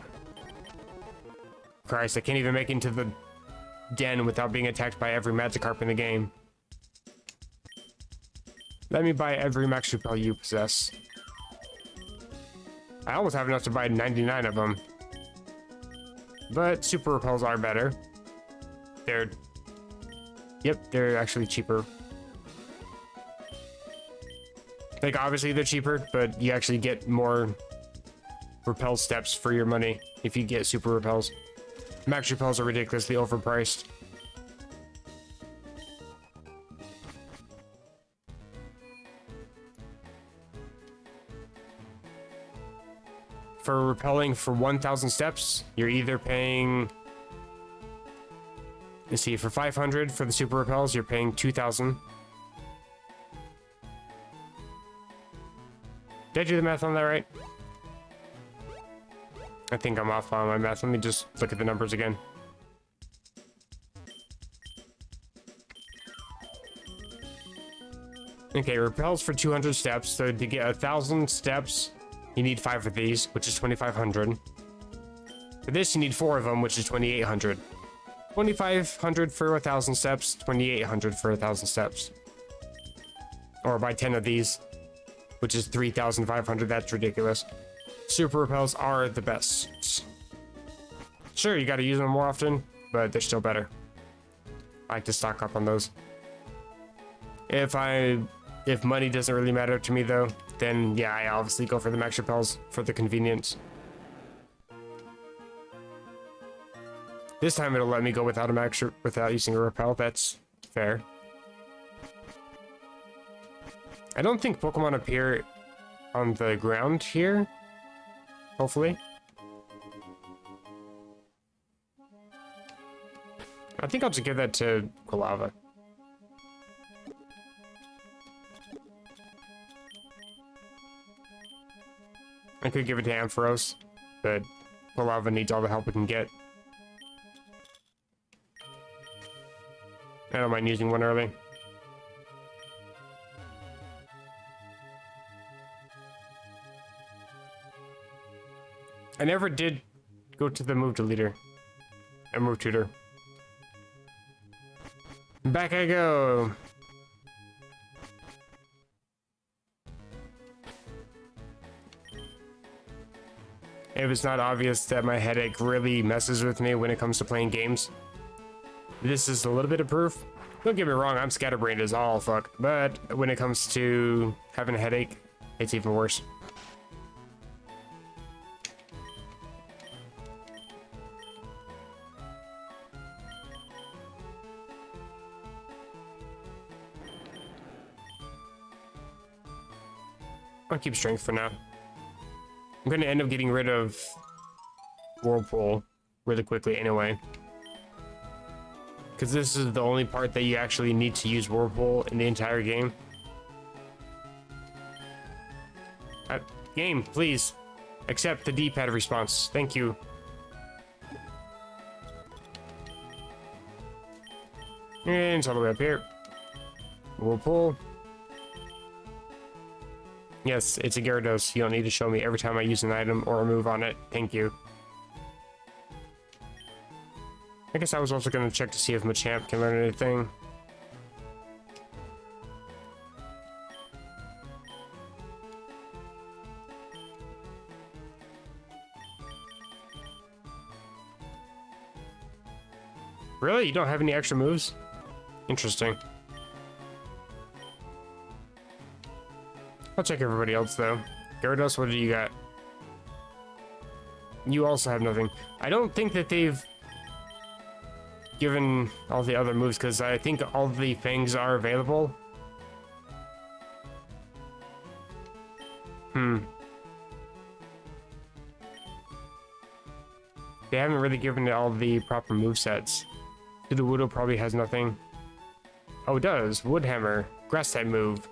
Christ, I can't even make it into the den without being attacked by every Magikarp in the game. Let me buy every Max Repel you possess. I almost have enough to buy 99 of them. But super repels are better. They're... Yep, they're actually cheaper. Like, obviously they're cheaper, but you actually get more repel steps for your money if you get super repels. Max repels are ridiculously overpriced. For repelling for 1,000 steps, you're either paying... Let's see, for 500 for the super repels, you're paying 2,000. Did I do the math on that right? I think I'm off on my math. Let me just look at the numbers again. Okay, repels for 200 steps. So to get 1,000 steps, you need 5 of these, which is 2,500. For this, you need 4 of them, which is 2,800. 2,500 for 1,000 steps, 2,800 for 1,000 steps. Or buy 10 of these, which is 3,500. That's ridiculous. Super repels are the best. Sure, you gotta use them more often, but they're still better. I like to stock up on those. If money doesn't really matter to me though, then yeah, I obviously go for the max repels for the convenience. This time it'll let me go without without using a repel. That's fair. I don't think Pokemon appear on the ground here. Hopefully. I think I'll just give that to Quilava. I could give it to Ampharos, but Quilava needs all the help it can get. I don't mind using one early. I never did go to the move deleter and move tutor. Back I go. If it's not obvious that my headache really messes with me when it comes to playing games, this is a little bit of proof. Don't get me wrong, I'm scatterbrained as all fuck, but when it comes to having a headache, it's even worse. I'll keep strength for now. I'm gonna end up getting rid of Whirlpool really quickly anyway. Because this is the only part that you actually need to use Whirlpool in the entire game. Game, please. Accept the D-pad response. Thank you. And it's all the way up here. Whirlpool. Yes, it's a Gyarados. You don't need to show me every time I use an item or a move on it. Thank you. I guess I was also going to check to see if Machamp can learn anything. Really? You don't have any extra moves? Interesting. I'll check everybody else though. Gyarados, what do you got? You also have nothing. I don't think that they've given all the other moves because I think all the things are available. They haven't really given it all the proper movesets. Sudowoodo probably has nothing. Oh, it does. Woodhammer. Grass type move.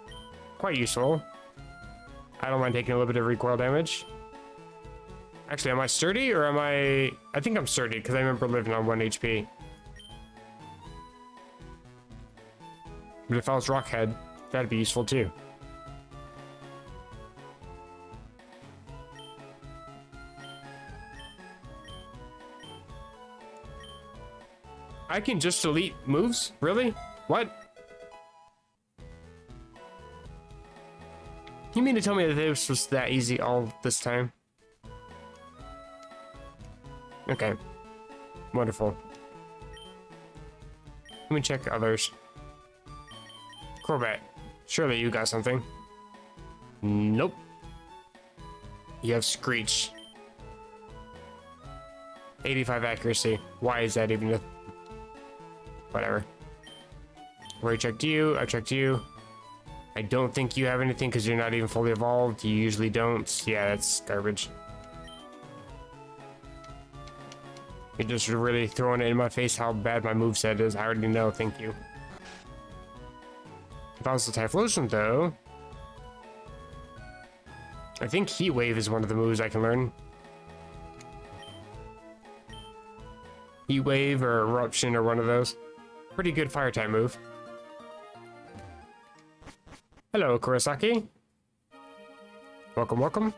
Quite useful. I don't mind taking a little bit of recoil damage. Actually, am I sturdy or am I... I think I'm sturdy because I remember living on 1 HP. But if I was Rockhead, that'd be useful too. I can just delete moves? Really? What? You mean to tell me that this was that easy all this time? Okay. Wonderful. Let me check others. Crobat. Surely you got something. Nope. You have Screech. 85 accuracy. Why is that even a... Whatever. Already checked you. I checked you. I don't think you have anything because you're not even fully evolved. You usually don't. Yeah, that's garbage. You're just really throwing it in my face how bad my moveset is. I already know. Thank you. If I was the Typhlosion, though... I think Heat Wave is one of the moves I can learn. Heat Wave or Eruption or one of those. Pretty good fire type move. Hello, Kurosaki. Welcome, welcome.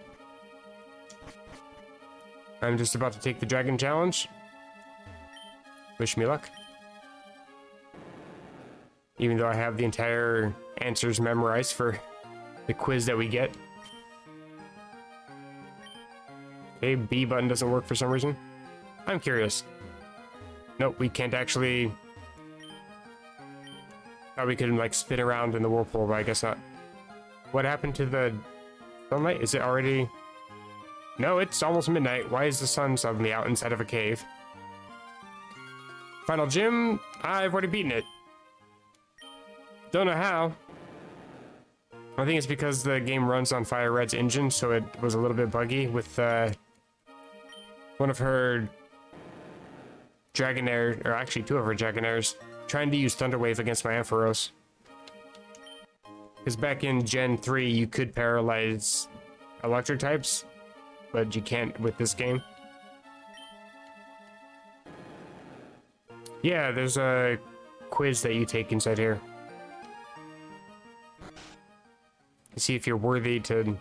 I'm just about to take the Dragon Challenge. Wish me luck. Even though I have the entire answers memorized for the quiz that we get. Okay, B button doesn't work for some reason. I'm curious. Nope, we can't actually... Thought we could, like, spin around in the whirlpool, but I guess not. What happened to the sunlight? Is it already... No, it's almost midnight. Why is the sun suddenly out inside of a cave? Final gym? I've already beaten it. Don't know how. I think it's because the game runs on Fire Red's engine, so it was a little bit buggy with one of her Dragonair, or actually two of her Dragonairs, trying to use Thunder Wave against my Ampharos. Because back in Gen 3, you could paralyze electric types, but you can't with this game. Yeah, there's a quiz that you take inside here. To see if you're worthy to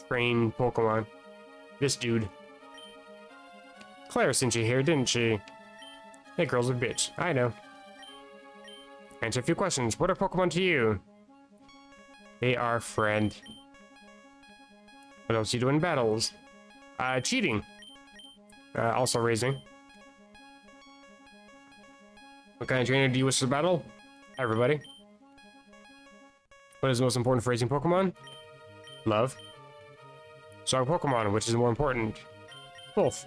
train Pokemon. This dude. Claire sent you here, didn't she? That girl's a bitch. I know. Answer a few questions. What are Pokemon to you? They are friend. What else do you do in battles? Cheating. Also raising. What kind of trainer do you wish to battle? Hi, everybody. What is most important for raising Pokemon? Love. Strong Pokemon, which is more important? Both.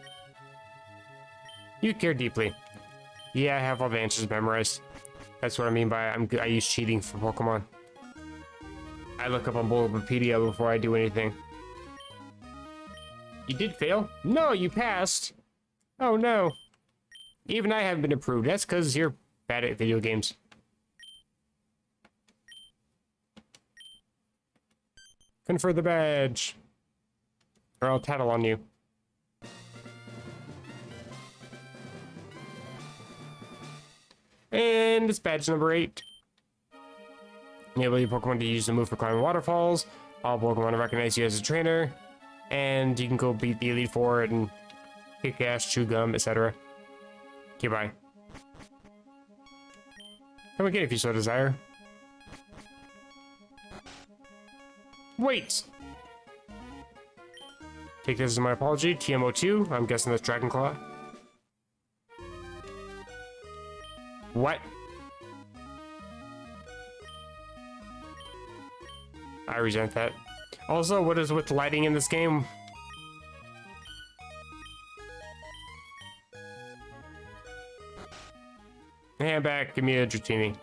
You care deeply. Yeah, I have all the answers memorized. That's what I mean by I use cheating for Pokemon. I look up on Bulbapedia before I do anything. You did fail? No, you passed. Oh no. Even I haven't been approved. That's because you're bad at video games. Confer the badge. Or I'll tattle on you. And it's badge number 8. Enable your Pokemon to use the move for climbing waterfalls. All Pokemon recognize you as a trainer. And you can go beat the Elite Four and kick ass, chew gum, etc. Okay, bye. Come again if you so desire. Wait! Take this as my apology. TMO2. I'm guessing that's Dragonclaw. What? I resent that. Also, what is with lighting in this game? Hand back, give me a Dratini.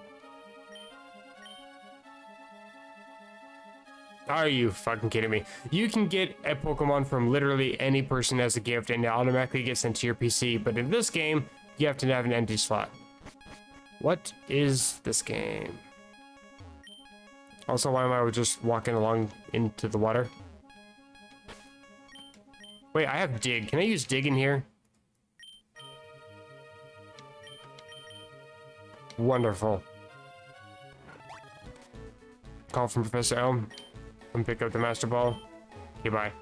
Are you fucking kidding me? You can get a Pokemon from literally any person as a gift and it automatically gets sent to your PC, but in this game, you have to have an empty slot. What is this game? Also, why am I just walking along into the water? Wait, I have Dig. Can I use Dig in here? Wonderful. Call from Professor Elm. Come pick up the Master Ball. Okay, bye.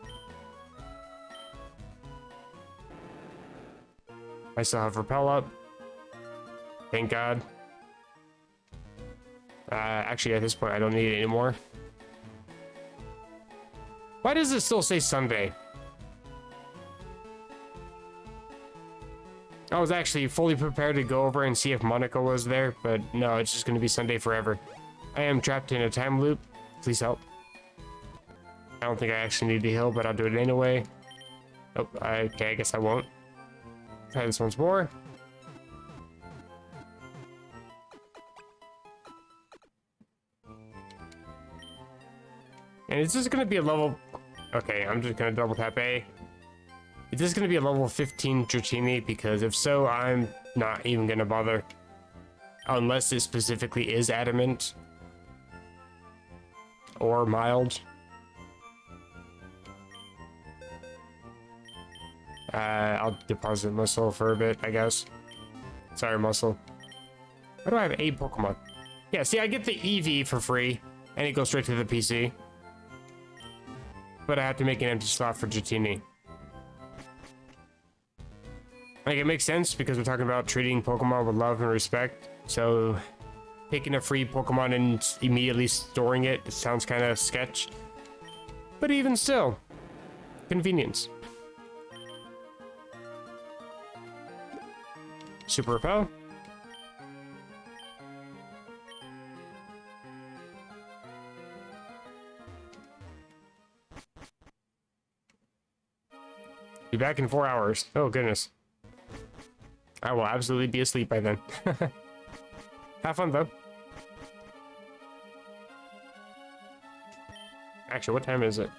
I still have Repel up. Thank God. Actually, at this point, I don't need it anymore. Why does it still say Sunday? I was actually fully prepared to go over and see if Monica was there, but no, it's just going to be Sunday forever. I am trapped in a time loop. Please help. I don't think I actually need to heal, but I'll do it anyway. Oh, okay, I guess I won't. Try this once more. And is this going to be a level... Okay, I'm just going to double tap A. Is this going to be a level 15 Dratini? Because if so, I'm not even going to bother. Unless it specifically is adamant. Or mild. I'll deposit muscle for a bit, I guess. Sorry, muscle. Why do I have a Pokemon? Yeah, see, I get the EV for free. And it goes straight to the PC. But I have to make an empty slot for Dratini. Like, it makes sense because we're talking about treating Pokemon with love and respect. So, picking a free Pokemon and immediately storing it, it sounds kind of sketch. But even still, convenience. Super Repel. Be back in 4 hours. Oh, goodness. I will absolutely be asleep by then. Have fun, though. Actually, what time is it?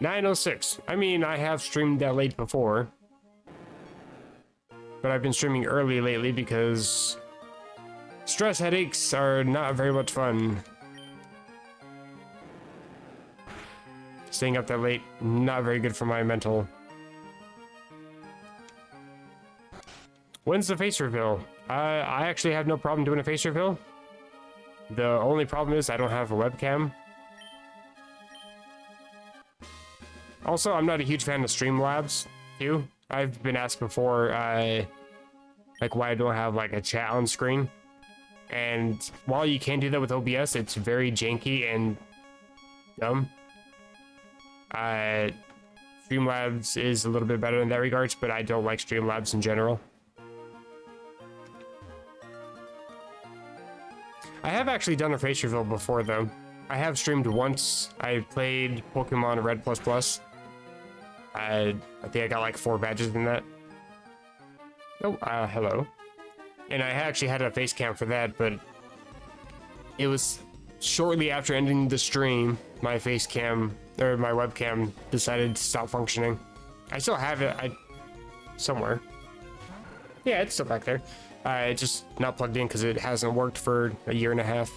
9:06. I mean, I have streamed that late before. But I've been streaming early lately because stress headaches are not very much fun. Staying up that late, not very good for my mental. When's the face reveal? I actually have no problem doing a face reveal. The only problem is I don't have a webcam. Also, I'm not a huge fan of Streamlabs, too. I've been asked before, like, why I don't have, like, a chat on screen. And while you can do that with OBS, it's very janky and dumb. Streamlabs is a little bit better in that regards, but I don't like Streamlabs in general. I have actually done a face reveal before, though. I have streamed once. I played Pokemon Red++. I think I got like 4 badges in that. Oh, hello. And I actually had a face cam for that, but it was shortly after ending the stream, my face cam, or my webcam, decided to stop functioning. I still have it, somewhere. Yeah, it's still back there. It's just not plugged in because it hasn't worked for a year and a half.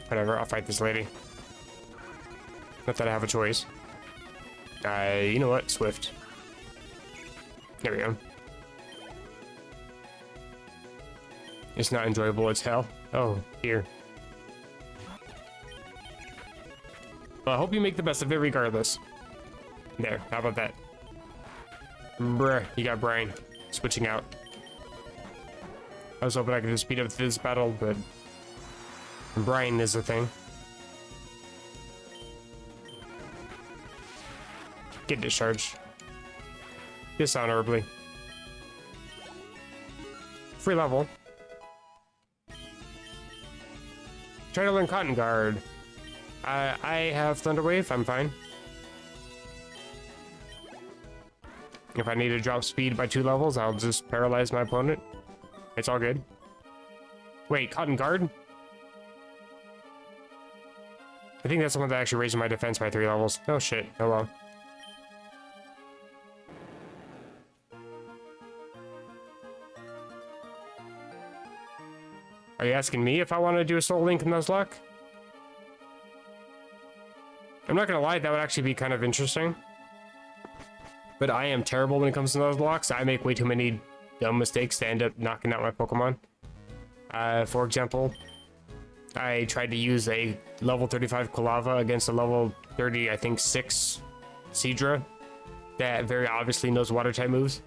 Whatever, I'll fight this lady. Not that I have a choice. You know what? Swift. There we go. It's not enjoyable as hell. Oh, dear. Well, I hope you make the best of it regardless. There, how about that? Bruh, you got Brian. Switching out. I was hoping I could just speed up this battle, but Brian is the thing. Get discharged. Dishonorably. Free level. Try to learn Cotton Guard. I have Thunder Wave, I'm fine. If I need to drop speed by 2 levels, I'll just paralyze my opponent. It's all good. Wait, Cotton Guard? I think that's the one that actually raises my defense by 3 levels. Oh shit, oh well. Are you asking me if I want to do a Soul Link in Nuzlocke? I'm not gonna lie, that would actually be kind of interesting. But I am terrible when it comes to Nuzlocke. I make way too many dumb mistakes to end up knocking out my Pokemon. For example, I tried to use a level 35 Quilava against a level 30, I think, 6 Seadra that very obviously knows water type moves.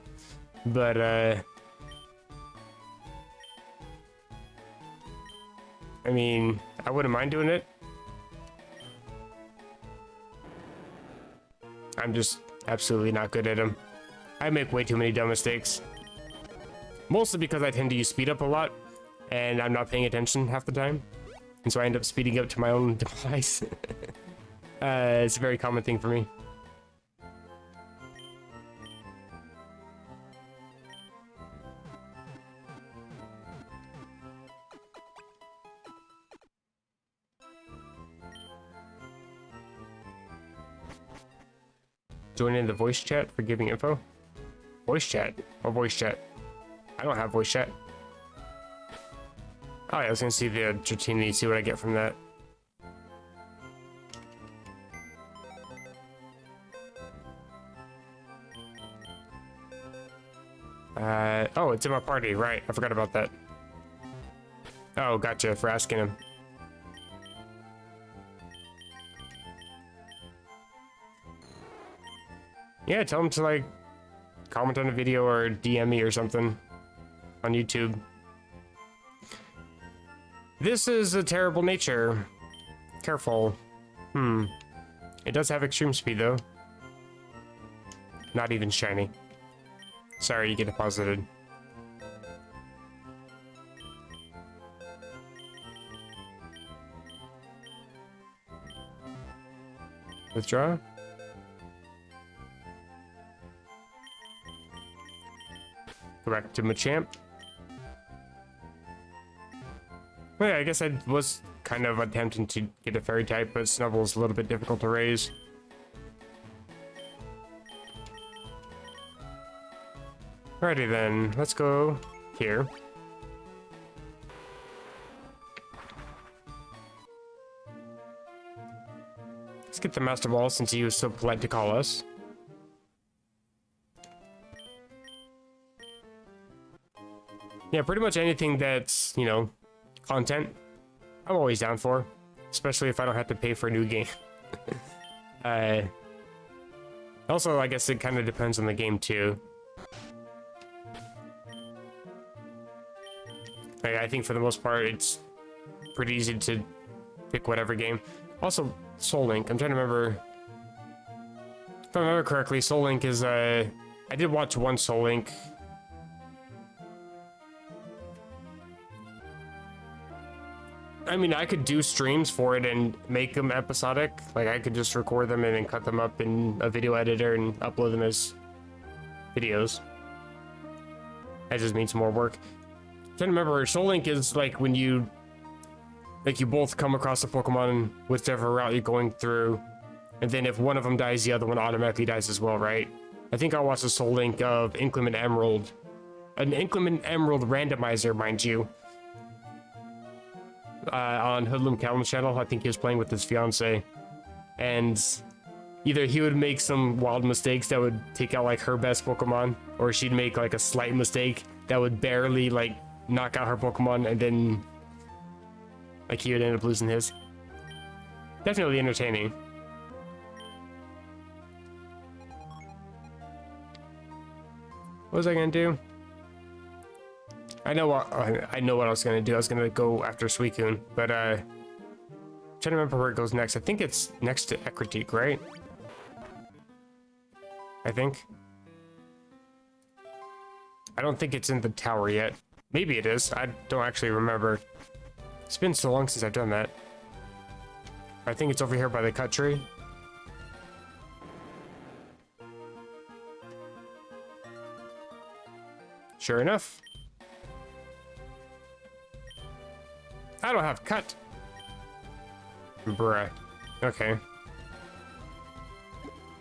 But, I mean, I wouldn't mind doing it. I'm just absolutely not good at them. I make way too many dumb mistakes. Mostly because I tend to use speed up a lot, and I'm not paying attention half the time. And so I end up speeding up to my own demise. It's a very common thing for me. Join in the voice chat for giving info. Voice chat? Or voice chat? I don't have voice chat. Oh yeah, I was gonna see the Dratini, see what I get from that. Oh, it's in my party, right. I forgot about that. Oh, gotcha, for asking him. Yeah, tell him to, like, comment on a video or DM me or something on YouTube. This is a terrible nature. Careful. It does have extreme speed, though. Not even shiny. Sorry, you get deposited. Withdraw? Go back to Machamp. Well, yeah, I guess I was kind of attempting to get a fairy type, but Snubble's a little bit difficult to raise. Alrighty then, let's go here. Let's get the Master Ball since he was so polite to call us. Yeah, pretty much anything that's, you know, content, I'm always down for. Especially if I don't have to pay for a new game. Also, I guess it kind of depends on the game, too. Like, I think for the most part, it's pretty easy to pick whatever game. Also, Soul Link, I'm trying to remember. If I remember correctly, Soul Link is, I did watch one Soul Link. I mean, I could do streams for it and make them episodic. Like, I could just record them and then cut them up in a video editor and upload them as videos. That just means more work. I'm trying to remember, Soul Link is like when you... Like, you both come across a Pokemon whichever route you're going through. And then if one of them dies, the other one automatically dies as well, right? I think I watched a Soul Link of Inclement Emerald. An Inclement Emerald randomizer, mind you. On Hoodlum Calvin's channel. I think he was playing with his fiance, and either he would make some wild mistakes that would take out like her best Pokemon, or she'd make like a slight mistake that would barely like knock out her Pokemon, and then like he would end up losing his. Definitely entertaining. What was I gonna do? I know what I was gonna do. I was gonna go after Suicune, but trying to remember where it goes next. I think it's next to Ecruteak, right? I think. I don't think it's in the tower yet. Maybe it is. I don't actually remember. It's been so long since I've done that. I think it's over here by the cut tree. Sure enough. I don't have cut. Bruh. Okay.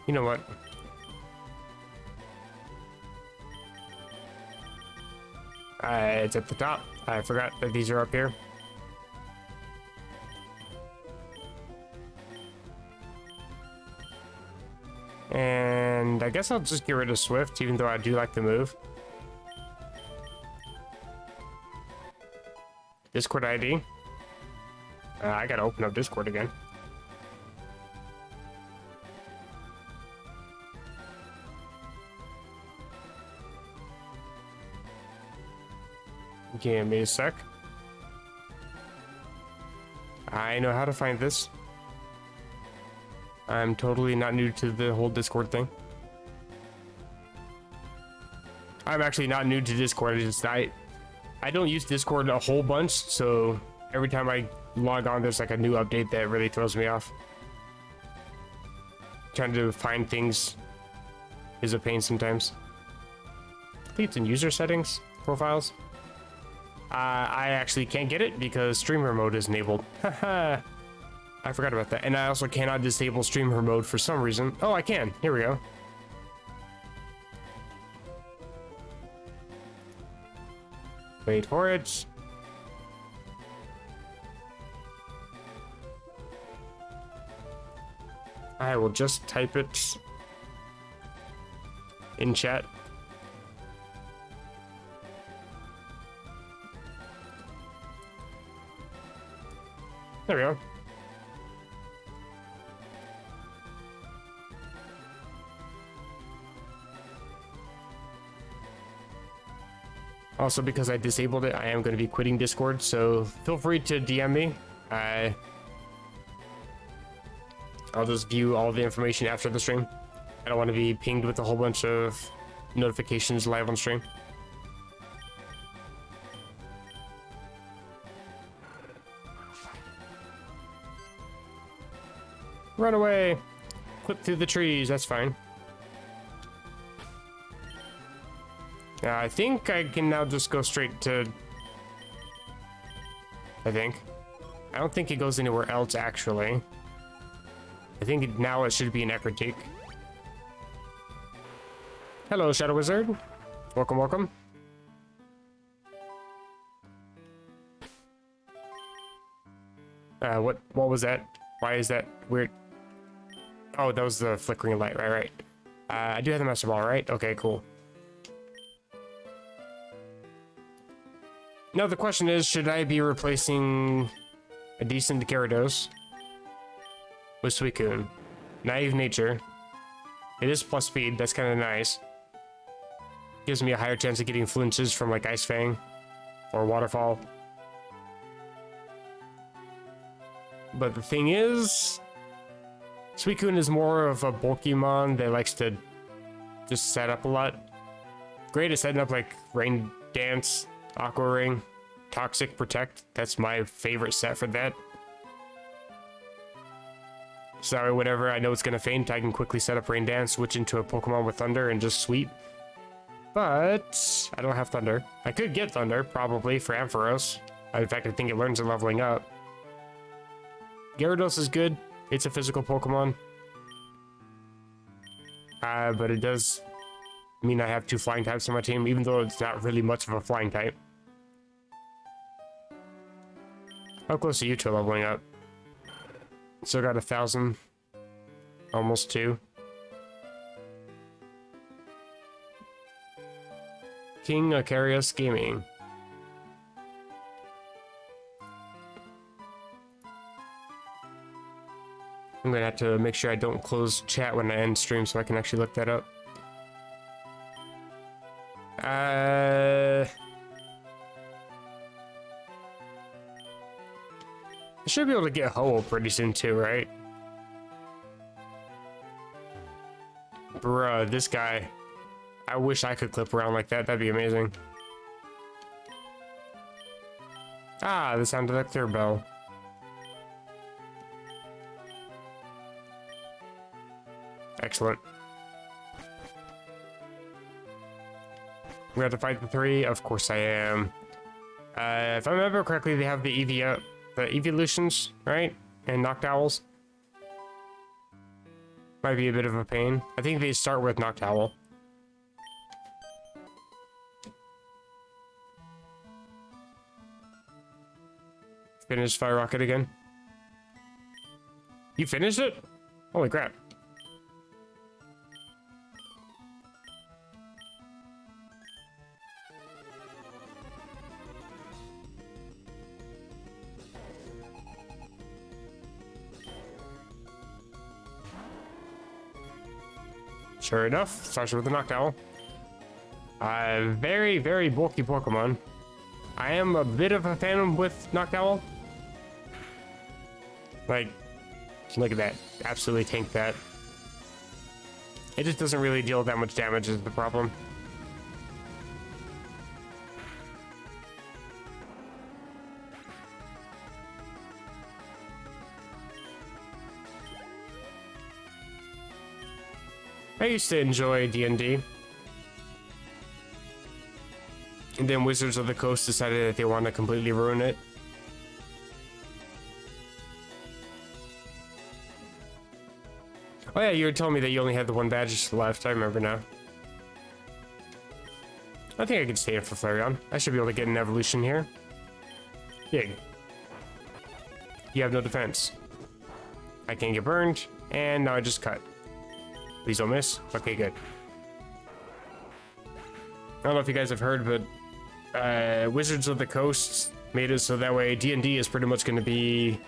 You know what? It's at the top. I forgot that these are up here. And I guess I'll just get rid of Swift, even though I do like the move. Discord ID. I gotta open up Discord again. Give me a sec. I know how to find this. I'm totally not new to the whole Discord thing. I'm actually not new to Discord. It's just I don't use Discord a whole bunch, so every time I log on, there's like a new update that really throws me off. Trying to find things is a pain sometimes. I think it's in user settings, profiles. I actually can't get it because streamer mode is enabled. Haha. I forgot about that. And I also cannot disable streamer mode for some reason. Oh, I can. Here we go. Wait for it. I will just type it in chat. There we go. Also, because I disabled it, I am going to be quitting Discord, so feel free to DM me. I'll just view all the information after the stream. I don't want to be pinged with a whole bunch of notifications live on stream. Run away! Clip through the trees, that's fine. I think I can now just go straight to... I don't think it goes anywhere else, actually. I think now it should be an Ecritique. Hello, Shadow Wizard. Welcome, welcome. What was that? Why is that weird? Oh, that was the flickering light, right. I do have the Master Ball, right? Okay, cool. Now the question is, should I be replacing a decent Gyarados with Suicune? Naive Nature. It is plus speed, that's kind of nice. Gives me a higher chance of getting flinches from like Ice Fang or Waterfall. But the thing is, Suicune is more of a Pokemon that likes to just set up a lot. Great at setting up like Rain Dance, Aqua Ring, Toxic, Protect. That's my favorite set for that. So whenever I know it's gonna faint, I can quickly set up Rain Dance, switch into a Pokemon with Thunder, and just sweep. But I don't have Thunder. I could get Thunder, probably, for Ampharos. In fact, I think it learns it leveling up. Gyarados is good. It's a physical Pokemon. But it does mean I have two flying types on my team, even though it's not really much of a flying type. How close are you to leveling up? Still got 1,000. Almost 2. King Acarius Gaming. I'm gonna have to make sure I don't close chat when I end stream so I can actually look that up. I should be able to get Ho pretty soon too, right? Bruh, this guy. I wish I could clip around like that. That'd be amazing. Ah, the sound of that clear bell. Excellent. We have to fight the 3? Of course I am. If I remember correctly, they have the the evolutions, right? And Noctowls. Might be a bit of a pain. I think they start with Noctowl. Finish Fire Rocket again. You finished it? Holy crap. Sure enough, starts with a Noctowl. Very, very bulky Pokemon. I am a bit of a fan with Noctowl. Like, Look at that. Absolutely tank that. It just doesn't really deal that much damage is the problem. I used to enjoy D&D. And then Wizards of the Coast decided that they want to completely ruin it. Oh yeah, you were telling me that you only had the one badge left. I remember now. I think I can stay in for Flareon. I should be able to get an evolution here. Dig. You have no defense. I can't get burned, and now I just cut. Please don't miss. Okay, good. I don't know if you guys have heard, but Wizards of the Coast made it so that way D&D is pretty much going to be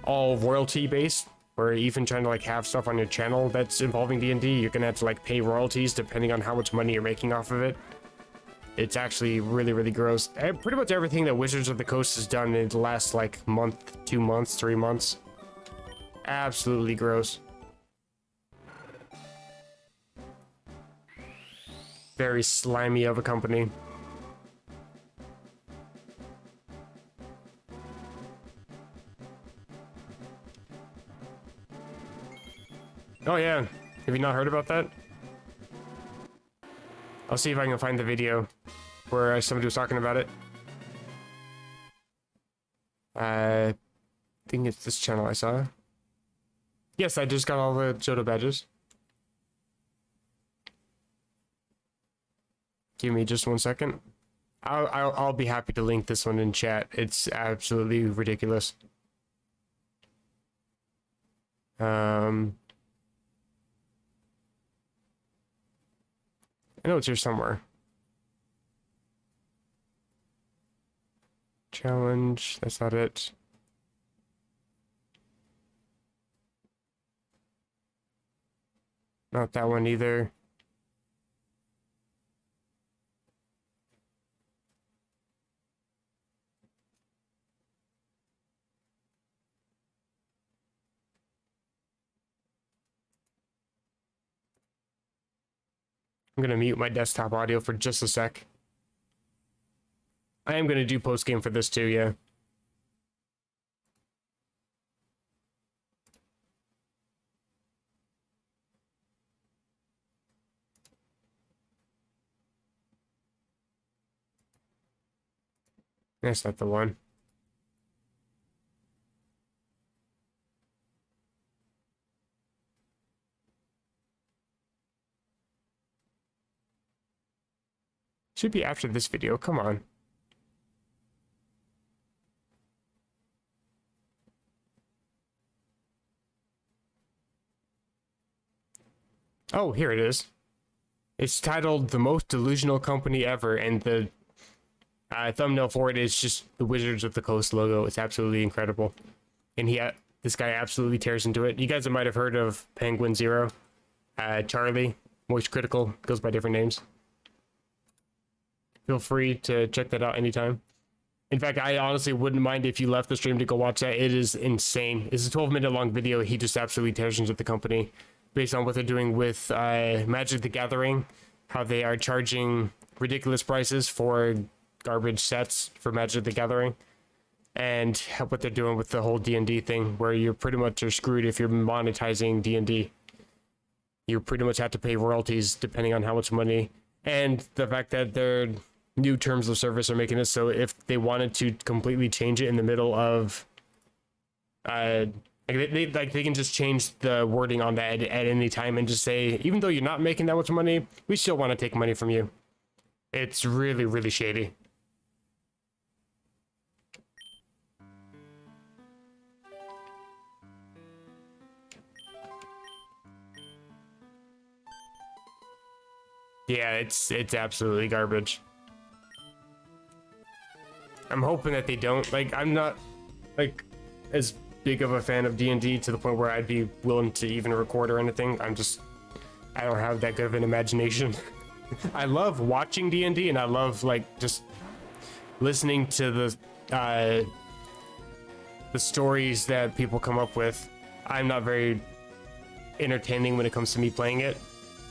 all royalty based. Or even trying to like have stuff on your channel that's involving D&D, you're gonna have to like pay royalties depending on how much money you're making off of it. It's actually really, really gross. Pretty much everything that Wizards of the Coast has done in the last like month, 2 months, 3 months. Absolutely gross. Very slimy of a company. Oh yeah, have you not heard about that? I'll see if I can find the video where somebody was talking about it. I think it's this channel I saw. Yes, I just got all the Johto badges. Give me just 1 second. I'll be happy to link this one in chat. It's absolutely ridiculous. I know it's here somewhere. Challenge, that's not it. Not that one either. I'm gonna mute my desktop audio for just a sec. I am gonna do post game for this too, yeah. That's not the one. Should be after this video, come on. Oh, here it is. It's titled The Most Delusional Company Ever, and the thumbnail for it is just the Wizards of the Coast logo. It's absolutely incredible. And this guy absolutely tears into it. You guys might have heard of Penguin Zero. Charlie, Moist Critical, goes by different names. Feel free to check that out anytime. In fact, I honestly wouldn't mind if you left the stream to go watch that. It is insane. It's a 12-minute long video. He just absolutely tears into the company based on what they're doing with Magic the Gathering, how they are charging ridiculous prices for garbage sets for Magic the Gathering, and what they're doing with the whole D&D thing, where you're pretty much are screwed if you're monetizing D&D. You pretty much have to pay royalties depending on how much money, and the fact that their new terms of service are making it so if they wanted to completely change it in the middle of they can just change the wording on that at any time and just say, even though you're not making that much money, we still want to take money from you. It's really, really shady. Yeah, it's absolutely garbage. I'm hoping that they don't. Like, I'm not like as big of a fan of D&D to the point where I'd be willing to even record or anything. I don't have that good of an imagination. I love watching D&D, and I love like just listening to the stories that people come up with. I'm not very entertaining when it comes to me playing it,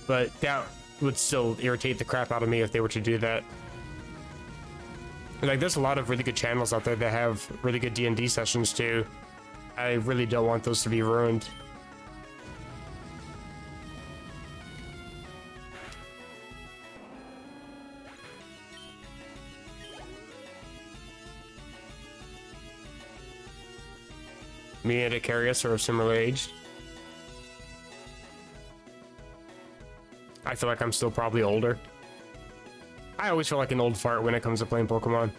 but that would still irritate the crap out of me if they were to do that. Like, there's a lot of really good channels out there that have really good D&D sessions too. I really don't want those to be ruined. Me and Icarius are of similar age. I feel like I'm still probably older. I always feel like an old fart when it comes to playing Pokemon.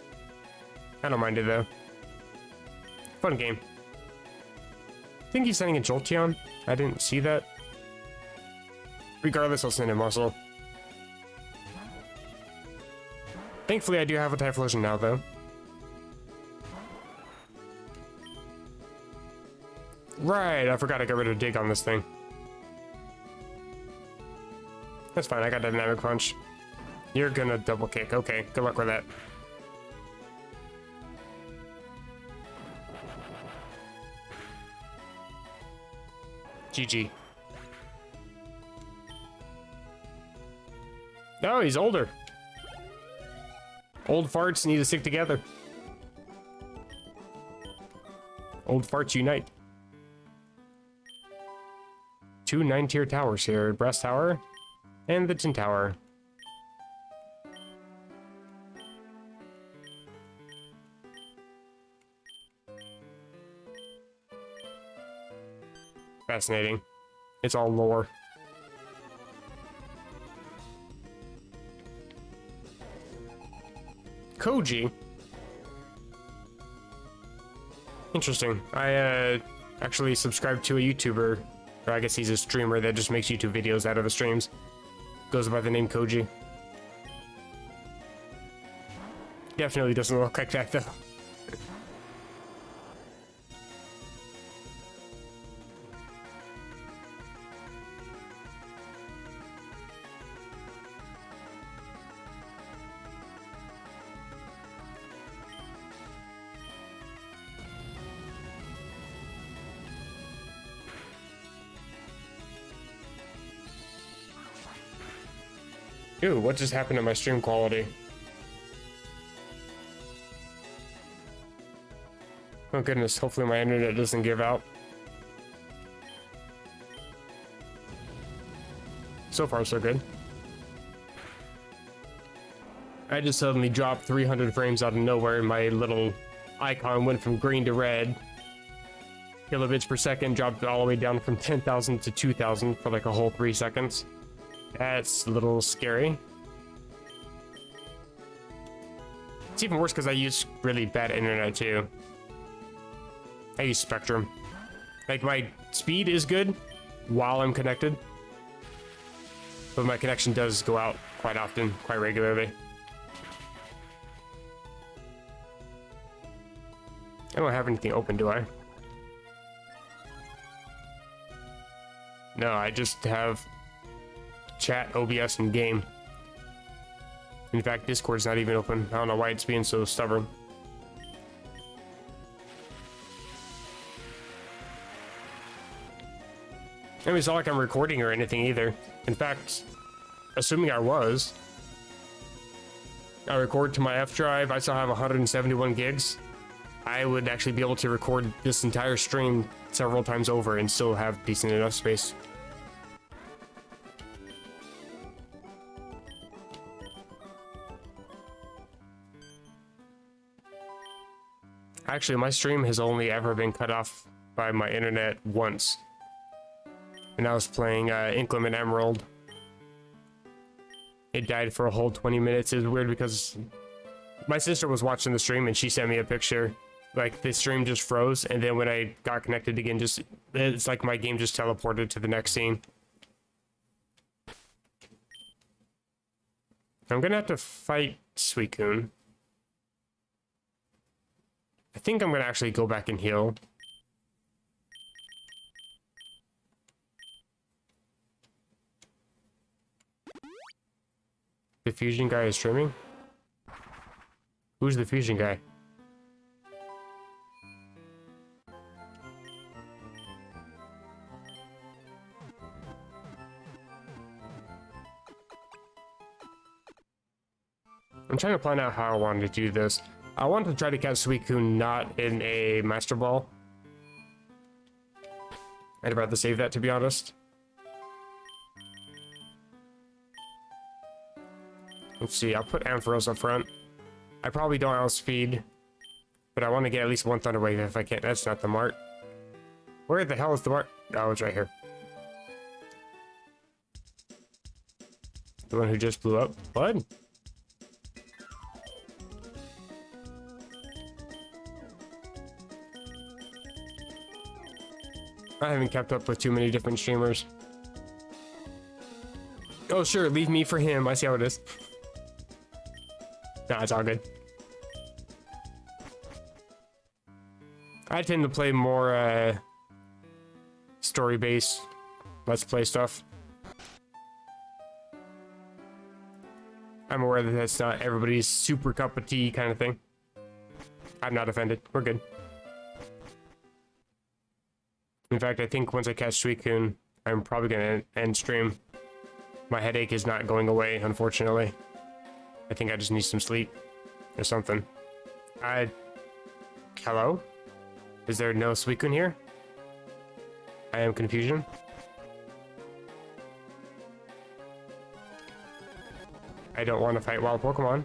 I don't mind it though. Fun game. I think he's sending a Jolteon. I didn't see that. Regardless, I'll send a Muscle. Thankfully, I do have a Typhlosion now though. Right, I forgot I got rid of Dig on this thing. That's fine, I got Dynamic Punch. You're gonna double kick. Okay, good luck with that. GG. No, he's older. Old farts need to stick together. Old farts unite. 2 9-tier towers here. Breast Tower and the Tin Tower. Fascinating. It's all lore. Koji? Interesting. I actually subscribed to a YouTuber, or I guess he's a streamer that just makes YouTube videos out of his streams. Goes by the name Koji. Definitely doesn't look like that though. Ew, what just happened to my stream quality? Oh goodness, hopefully my internet doesn't give out. So far, so good. I just suddenly dropped 300 frames out of nowhere and my little icon went from green to red. Kilobits per second dropped all the way down from 10,000 to 2,000 for like a whole 3 seconds. That's a little scary. It's even worse because I use really bad internet too. I use Spectrum. Like, my speed is good while I'm connected, but my connection does go out quite often, quite regularly. I don't have anything open, do I? No, I just have chat, OBS, and game. In fact, Discord's not even open. I don't know why it's being so stubborn. I mean, it's not like I'm recording or anything either. In fact, assuming I was, I record to my F drive, I still have 171 gigs. I would actually be able to record this entire stream several times over and still have decent enough space. Actually, my stream has only ever been cut off by my internet once. And I was playing Inclement Emerald. It died for a whole 20 minutes. It was weird because my sister was watching the stream and she sent me a picture. Like, the stream just froze, and then when I got connected again, it's like my game just teleported to the next scene. I'm gonna have to fight Suicune. I think I'm gonna actually go back and heal. The fusion guy is streaming? Who's the fusion guy? I'm trying to plan out how I want to do this. I want to try to catch Suicune not in a Master Ball. I'd rather save that, to be honest. Let's see, I'll put Ampharos up front. I probably don't outspeed, but I want to get at least one Thunder Wave if I can. That's not the mart. Where the hell is the mart? Oh, it's right here. The one who just blew up. What? I haven't kept up with too many different streamers. Oh, sure, leave me for him. I see how it is. Nah, it's all good. I tend to play more, story-based Let's Play stuff. I'm aware that that's not everybody's super cup of tea kind of thing. I'm not offended. We're good. In fact, I think once I catch Suicune, I'm probably gonna end stream. My headache is not going away, unfortunately. I think I just need some sleep or something. Hello? Is there no Suicune here? I am confusion. I don't want to fight wild Pokemon.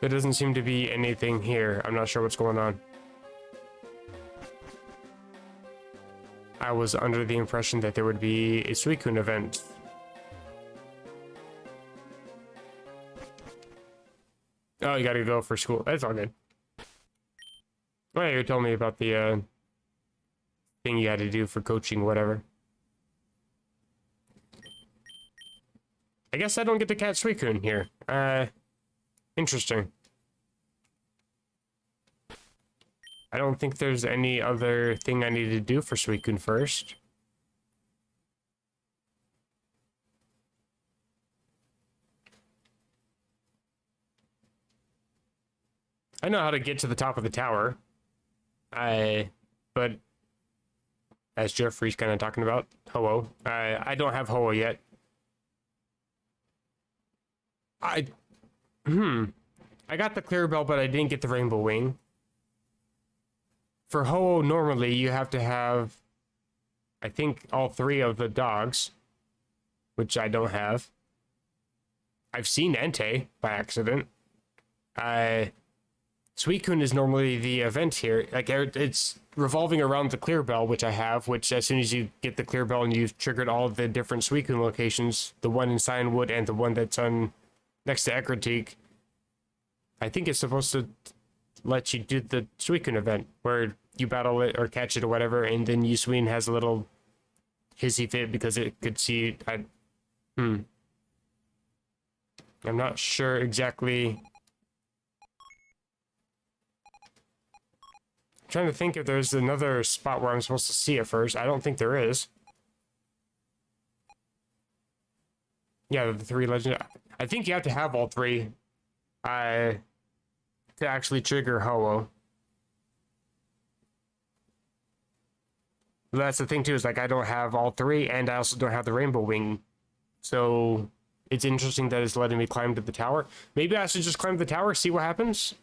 There doesn't seem to be anything here. I'm not sure what's going on. I was under the impression that there would be a Suicune event. Oh, you gotta go for school. That's all good. Oh, yeah, you told me about the thing you had to do for coaching, whatever. I guess I don't get to catch Suicune here. Interesting. I don't think there's any other thing I need to do for Suicune first. I know how to get to the top of the tower. But as Jeffrey's kind of talking about, Ho-Oh. I don't have Ho-Oh yet. I got the Clear Bell, but I didn't get the Rainbow Wing. For Ho-Oh, normally you have to have, I think, all 3 of the dogs, which I don't have. I've seen Entei by accident. Suicune is normally the event here. Like, it's revolving around the Clear Bell, which I have, which as soon as you get the Clear Bell and you've triggered all the different Suicune locations, the one in Cianwood and the one that's on next to Ekritique, I think it's supposed to let you do the Suicune event, where you battle it or catch it or whatever, and then Yusween has a little hissy fit because it could see... I'm not sure exactly... I'm trying to think if there's another spot where I'm supposed to see it first. I don't think there is. Yeah, the 3 legend... I think you have to have all 3 to actually trigger Ho-Oh. That's the thing too, is like I don't have all 3 and I also don't have the Rainbow Wing. So it's interesting that it's letting me climb to the tower. Maybe I should just climb the tower, see what happens.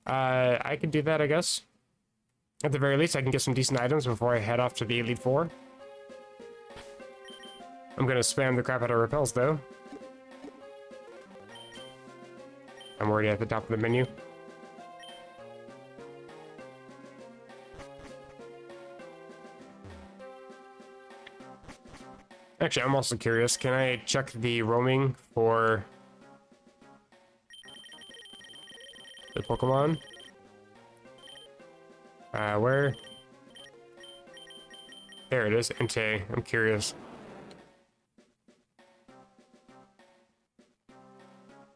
I could do that, I guess. At the very least, I can get some decent items before I head off to the Elite Four. I'm gonna spam the crap out of repels, though. I'm already at the top of the menu. Actually, I'm also curious. Can I check the roaming for the Pokemon? Where? There it is, Entei. I'm curious.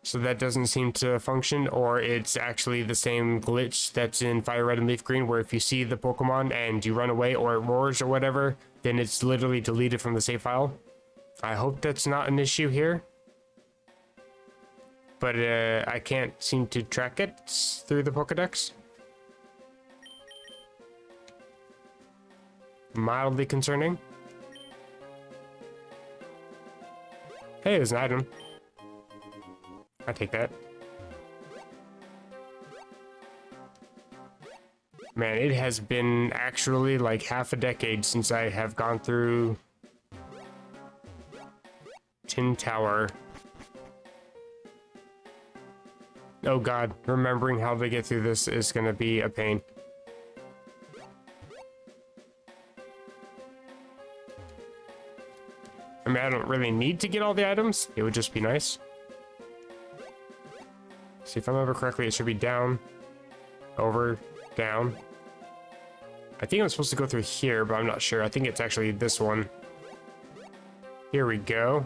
So that doesn't seem to function, or it's actually the same glitch that's in Fire Red and Leaf Green, where if you see the Pokemon and you run away or it roars or whatever, then it's literally deleted from the save file. I hope that's not an issue here. But I can't seem to track it through the Pokedex. Mildly concerning. Hey, there's an item. I take that. Man, it has been actually like half a decade since I have gone through Tin Tower. Oh god, remembering how to get through this is gonna be a pain. I mean, I don't really need to get all the items. It would just be nice. See, if I remember correctly, it should be down, over, down. I think I'm supposed to go through here, but I'm not sure. I think it's actually this one. Here we go.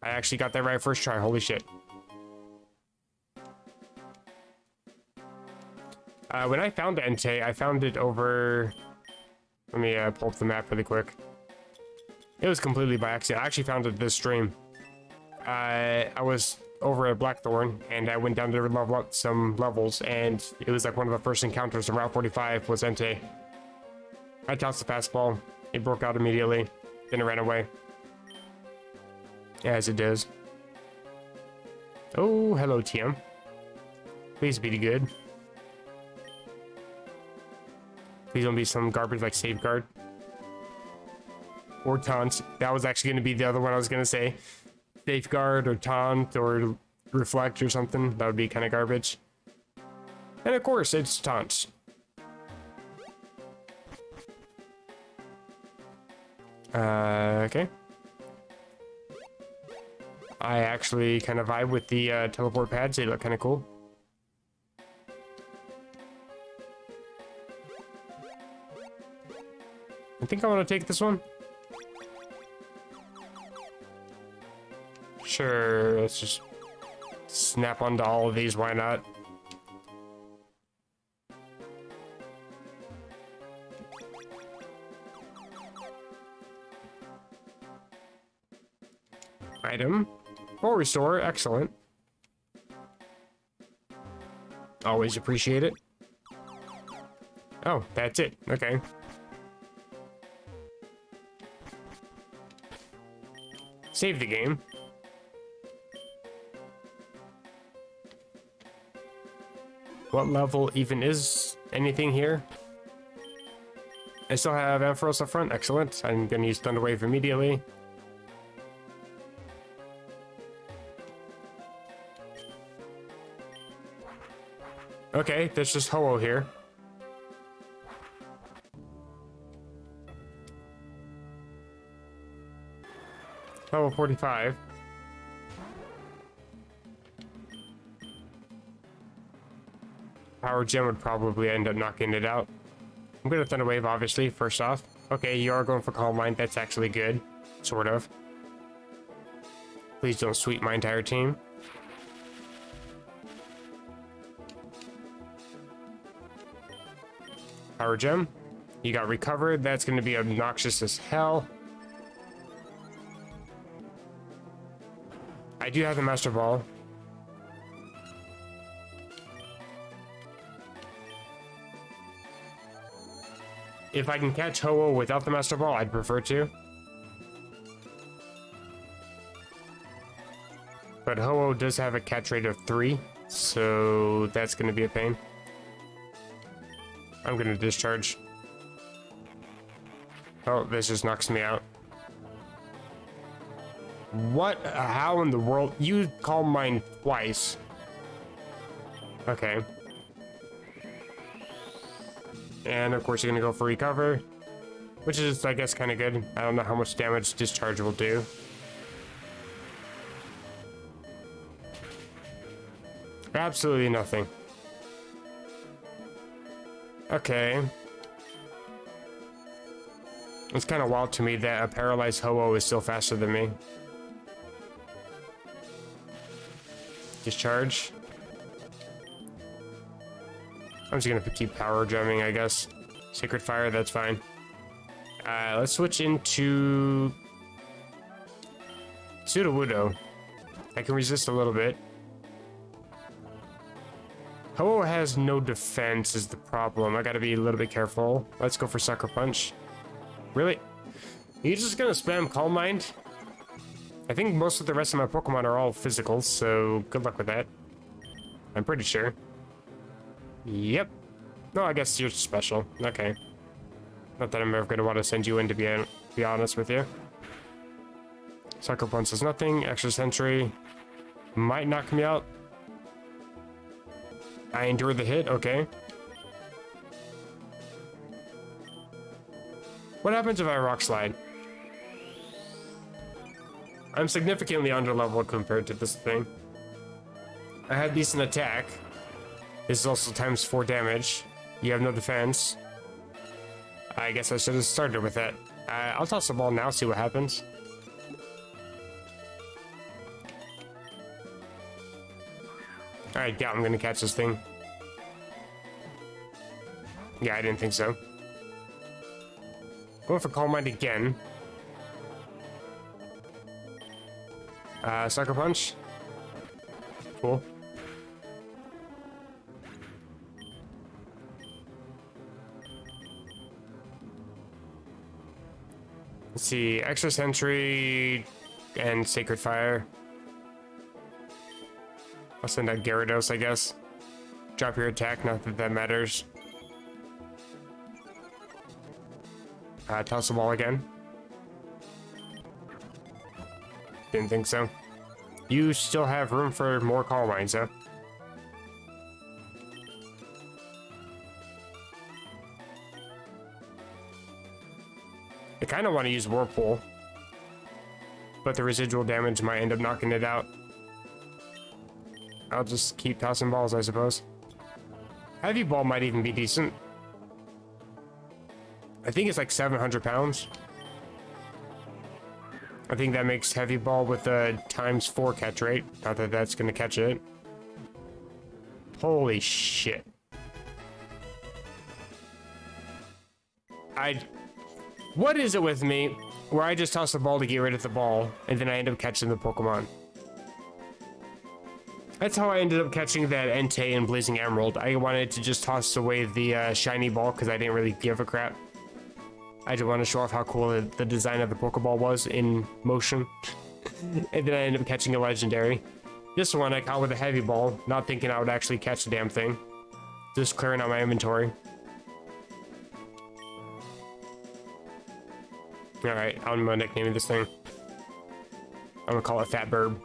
I actually got that right first try. Holy shit. When I found Entei, I found it over... Let me pull up the map really quick. It was completely by accident. I actually found it this stream. I was over at Blackthorn, and I went down to level up some levels, and it was like one of the first encounters on Route 45 was Entei. I tossed the fastball. It broke out immediately. Then it ran away. As it does. Oh, hello, TM. Please be good. Please don't be some garbage like Safeguard. Or Taunt. That was actually going to be the other one I was going to say. Safeguard or Taunt or Reflect or something. That would be kind of garbage. And of course, it's Taunt. Okay. I actually kind of vibe with the teleport pads. They look kind of cool. I think I want to take this one. Sure, let's just snap onto all of these. Why not? Item. Full restore. Excellent. Always appreciate it. Oh, that's it. Okay. Save the game. What level even is anything here? I still have Ampharos up front. Excellent. I'm going to use Thunder Wave immediately. Okay, there's just Ho-Oh here. Level 45. Power Gem would probably end up knocking it out. I'm gonna Thunder Wave, obviously, first off. Okay, you are going for Calm Mind. That's actually good. Sort of. Please don't sweep my entire team. Power Gem. You got Recovered. That's gonna be obnoxious as hell. I do have the Master Ball. If I can catch Ho-Oh without the Master Ball, I'd prefer to. But Ho-Oh does have a catch rate of 3, so that's going to be a pain. I'm going to discharge. Oh, this just knocks me out. What? How in the world? You Calm Mind twice. Okay. And of course you're gonna go for Recover, which is, I guess, kind of good. I don't know how much damage Discharge will do. Absolutely nothing. Okay. It's kind of wild to me that a paralyzed Ho-Oh is still faster than me. Discharge. I'm just gonna keep Power Gemming, I guess. Sacred Fire, that's fine. Let's switch into Sudowoodo. I can resist a little bit. Ho-Oh has no defense is the problem. I gotta be a little bit careful. Let's go for Sucker Punch. Really? You just gonna spam Calm Mind? I think most of the rest of my Pokemon are all physical, so good luck with that. I'm pretty sure. Yep. No, I guess you're special. Okay. Not that I'm ever going to want to send you in, to be honest with you. Sucker Punch does nothing. Extra Sentry might knock me out. I endure the hit. Okay. What happens if I Rock Slide? I'm significantly underleveled compared to this thing. I have decent attack. This is also times 4 damage. You have no defense. I guess I should have started with that. I'll toss the ball now, see what happens. Alright, yeah, I'm gonna catch this thing. Yeah, I didn't think so. Going for Calm Mind again. Sucker Punch. Cool. Let's see, Extra Sentry and Sacred Fire. I'll send out Gyarados, I guess. Drop your attack, not that that matters. Toss the ball again. Didn't think so. You still have room for more Calm Minds, though. I kind of want to use Whirlpool, but the residual damage might end up knocking it out. I'll just keep tossing balls, I suppose. Heavy Ball might even be decent. I think it's like 700 pounds. I think that makes Heavy Ball with a times 4 catch rate. Not that that's going to catch it. Holy shit. What is it with me where I just toss the ball to get rid of the ball, and then I end up catching the Pokemon? That's how I ended up catching that Entei and Blazing Emerald. I wanted to just toss away the shiny ball because I didn't really give a crap. I just want to show off how cool the design of the Pokeball was in motion. And then I ended up catching a Legendary. This one I caught with a Heavy Ball, not thinking I would actually catch the damn thing. Just clearing out my inventory. Alright, I'm gonna nickname this thing. I'm gonna call it Fat Burb.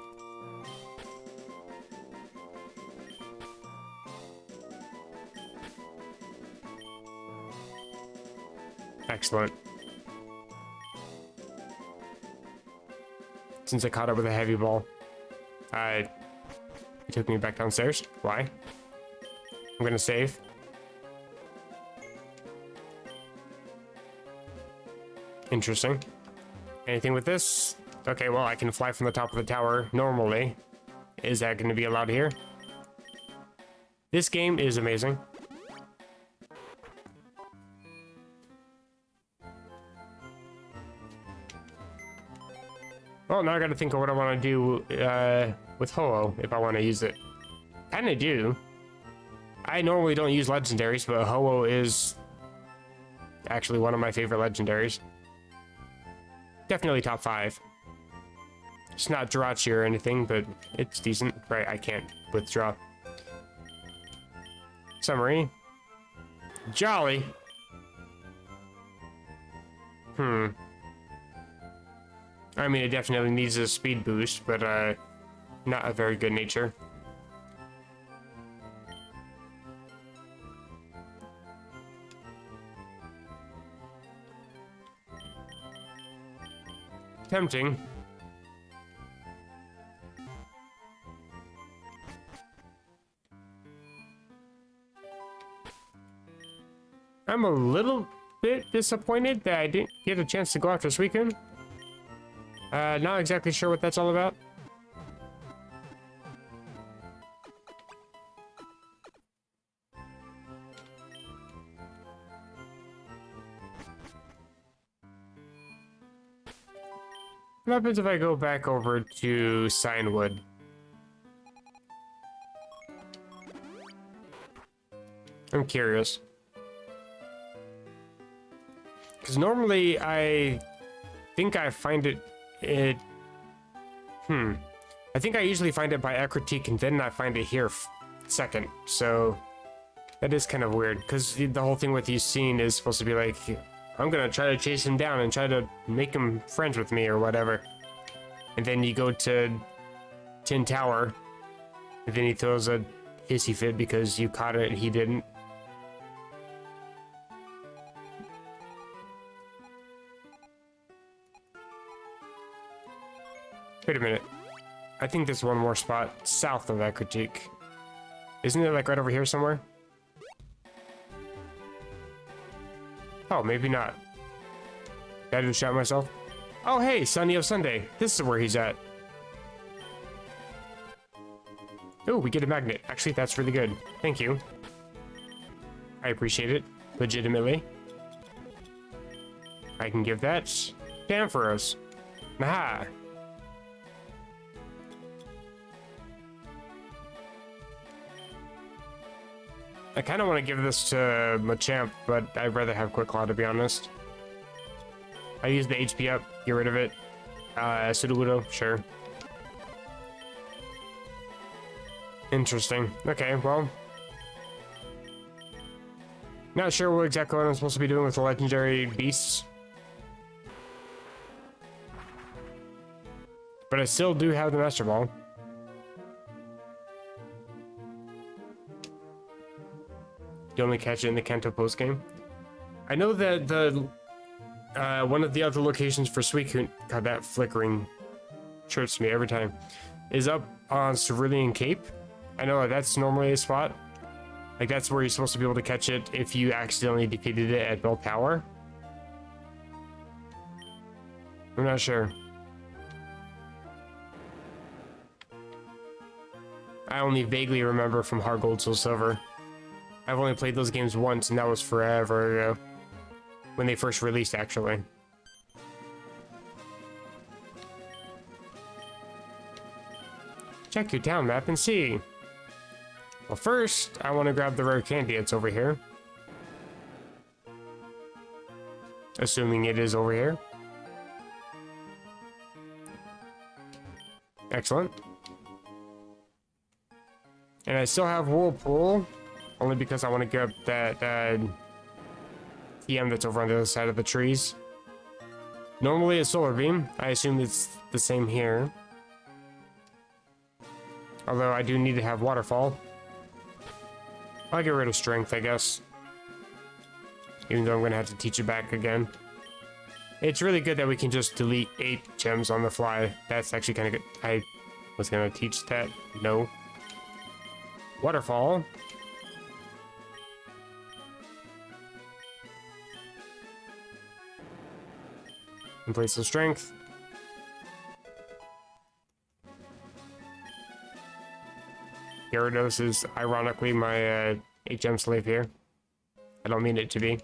Excellent. Since I caught up with a Heavy Ball, it took me back downstairs. Why? I'm gonna save. Interesting. Anything with this? Okay, well, I can fly from the top of the tower normally. Is that going to be allowed here? This game is amazing. Well, now I gotta think of what I want to do with Ho-Oh if I want to use it. Kinda do. I normally don't use legendaries, but Ho-Oh is actually one of my favorite legendaries. Definitely top 5. It's not Jirachi or anything, but it's decent. Right, I can't withdraw. Summary. Jolly. I mean, it definitely needs a speed boost, but not a very good nature. Tempting. I'm a little bit disappointed that I didn't get a chance to go out this weekend. Not exactly sure what that's all about. What happens if I go back over to Cinewood? I'm curious. Because normally I think I find it I think I usually find it by Critique and then I find it here second. So that is kind of weird because the whole thing with you seeing is supposed to be like, I'm gonna try to chase him down and try to make him friends with me or whatever. And then you go to Tin Tower and then he throws a hissy fit because you caught it and he didn't. Wait a minute. I think there's one more spot south of that critique. Isn't it like right over here somewhere? Oh, maybe not. Did I just shout myself? Oh, hey, Sunny of Sunday. This is where he's at. Oh, we get a magnet. Actually, that's really good. Thank you. I appreciate it. Legitimately. I can give that. Ampharos. Aha. I kind of want to give this to Machamp, but I'd rather have Quick Claw, to be honest. I use the HP up, get rid of it. Sudowoodo, sure. Interesting. Okay, well. Not sure what exactly what I'm supposed to be doing with the legendary beasts. But I still do have the Master Ball. You only catch it in the Kanto post game. I know that the one of the other locations for Suicune, God, that flickering trips me every time, is up on Cerulean Cape. I know that's normally a spot. Like, that's where you're supposed to be able to catch it if you accidentally defeated it at Bell Tower. I'm not sure. I only vaguely remember from Heart Gold, Soul Silver. I've only played those games once, and that was forever ago. When they first released, actually. Check your town map and see. Well, first, I want to grab the rare candy that's over here. Assuming it is over here. Excellent. And I still have Whirlpool. Only because I want to get up that TM that's over on the other side of the trees. Normally a Solar Beam. I assume it's the same here. Although I do need to have Waterfall. I'll get rid of Strength, I guess. Even though I'm going to have to teach it back again. It's really good that we can just delete 8 gems on the fly. That's actually kind of good. I was going to teach that. No. Waterfall. And place some Strength. Gyarados is ironically my 8-gem slave here. I don't mean it to be.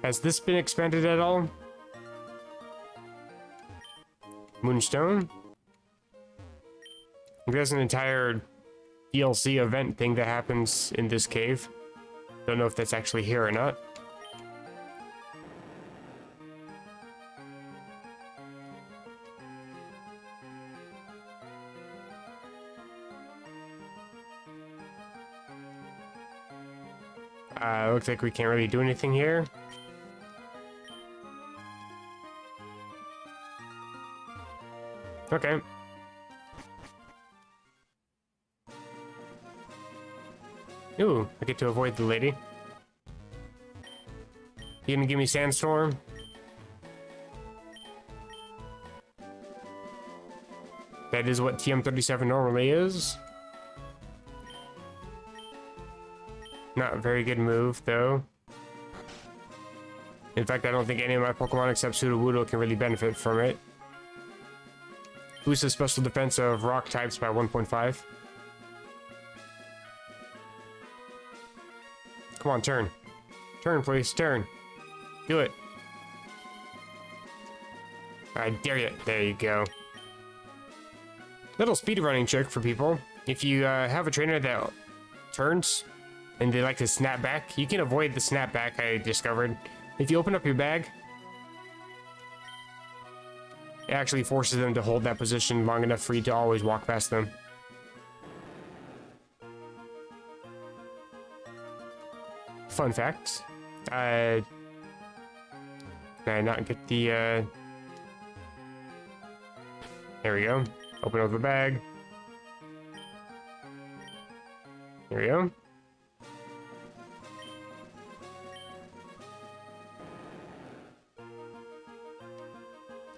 Has this been expanded at all? Moonstone? There's an entire DLC event thing that happens in this cave. Don't know if that's actually here or not. Looks like we can't really do anything here. Okay. Ooh, I get to avoid the lady. You gonna give me Sandstorm? That is what TM37 normally is. Not a very good move, though. In fact, I don't think any of my Pokemon except Sudowoodo can really benefit from it. Boosts the special defense of rock types by 1.5. Come on, turn. Turn, please, turn. Do it. I dare you. There you go. Little speedrunning trick for people. If you have a trainer that turns, and they like to snap back, you can avoid the snap back, I discovered. If you open up your bag, it actually forces them to hold that position long enough for you to always walk past them. Fun fact. Can I not get the, There we go. Open up the bag. There we go.